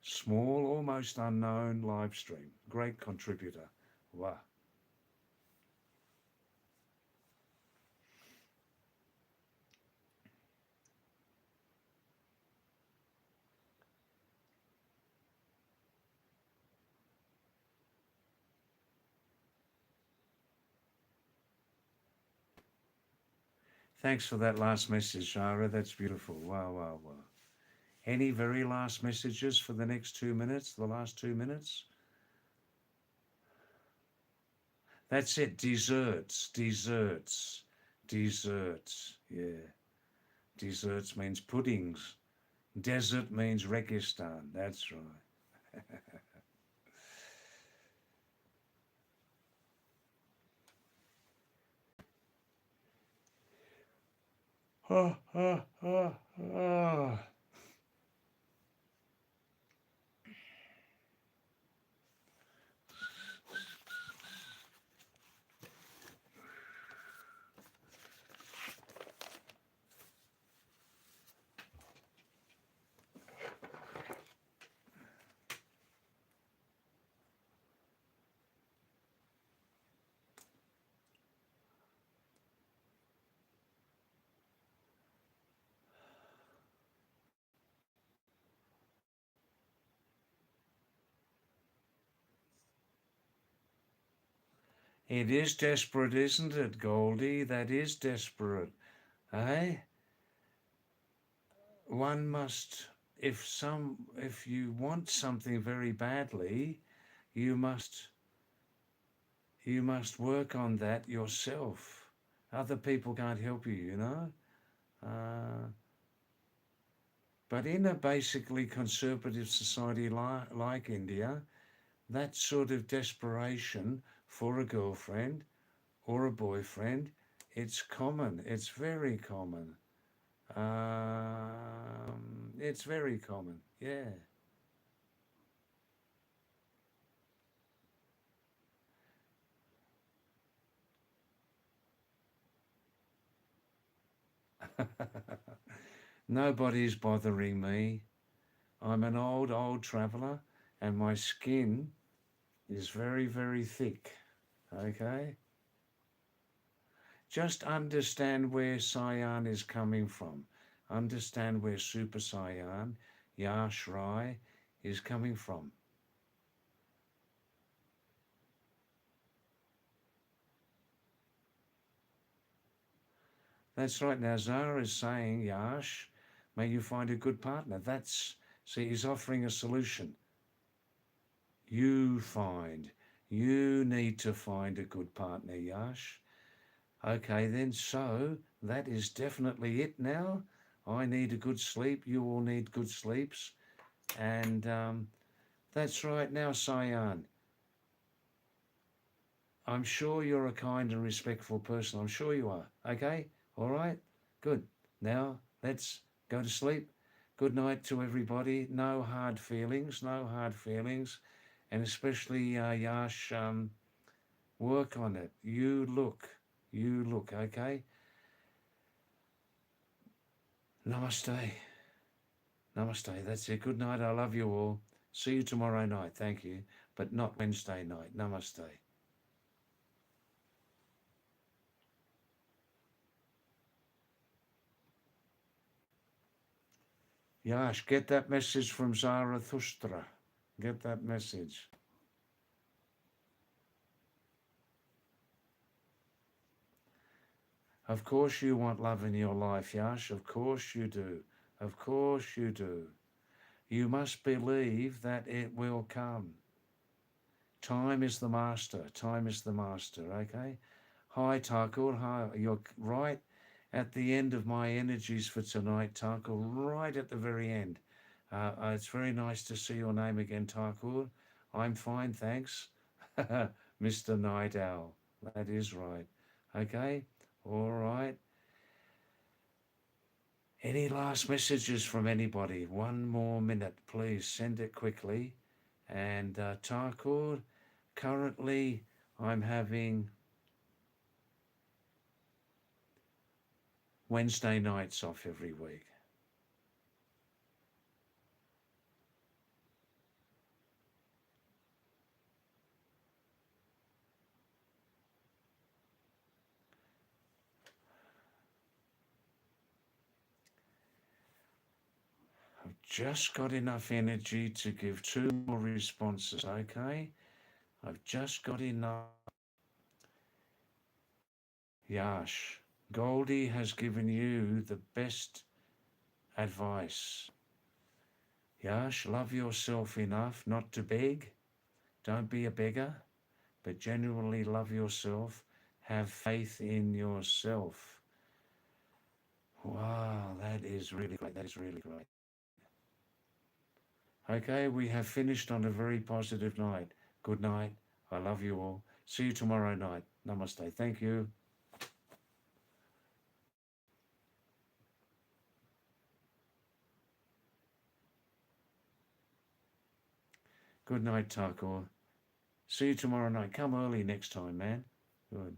small, almost unknown live stream. Great contributor. Wow. Thanks for that last message, Shara. That's beautiful. Wow, wow, wow. Any very last messages for the next 2 minutes, the last 2 minutes? That's it. Desserts, desserts, desserts. Yeah. Desserts means puddings. Desert means Registan. That's right. Ah, ah, ah, ah. It is desperate, isn't it, Goldie? That is desperate. Eh? one must, if you want something very badly, you must work on that yourself. Other people can't help you, you know. Uh, but in a basically conservative society like India, that sort of desperation for a girlfriend or a boyfriend, it's common. It's very common. It's very common. Yeah. Nobody's bothering me. I'm an old traveller, and my skin is very, very thick. Okay? Just understand where Cyan is coming from. Understand where Super Cyan, Yash Rai, is coming from. That's right. Now, Zara is saying, Yash, may you find a good partner. See, he's offering a solution. You find. You need to find a good partner, Yash. Okay, then, so that is definitely it now. I need a good sleep. You all need good sleeps. And that's right now, Cyan. I'm sure you're a kind and respectful person. I'm sure you are. Okay? All right? Good. Now, let's go to sleep. Good night to everybody. No hard feelings. No hard feelings. And especially, Yash, work on it. You look. You look. Okay? Namaste. Namaste. That's it. Good night. I love you all. See you tomorrow night. Thank you. But not Wednesday night. Namaste. Yash, get that message from Zarathustra. Get that message. Of course you want love in your life, Yash. Of course you do. Of course you do. You must believe that it will come. Time is the master. Time is the master, okay? Hi, Thakur. Hi. You're right at the end of my energies for tonight, Thakur. Right at the very end. It's very nice to see your name again, Thakur. I'm fine, thanks. Mr. Night Owl. That is right. Okay? All right. Any last messages from anybody? One more minute, please. Send it quickly. And Thakur, currently I'm having Wednesday nights off every week. I've just got enough energy to give two more responses, okay? I've just got enough. Yash, Goldie has given you the best advice. Yash, love yourself enough not to beg. Don't be a beggar, but genuinely love yourself. Have faith in yourself. Wow, that is really great. That is really great. Okay, we have finished on a very positive night. Good night. I love you all. See you tomorrow night. Namaste. Thank you. Good night, Thakur. See you tomorrow night. Come early next time, man. Good.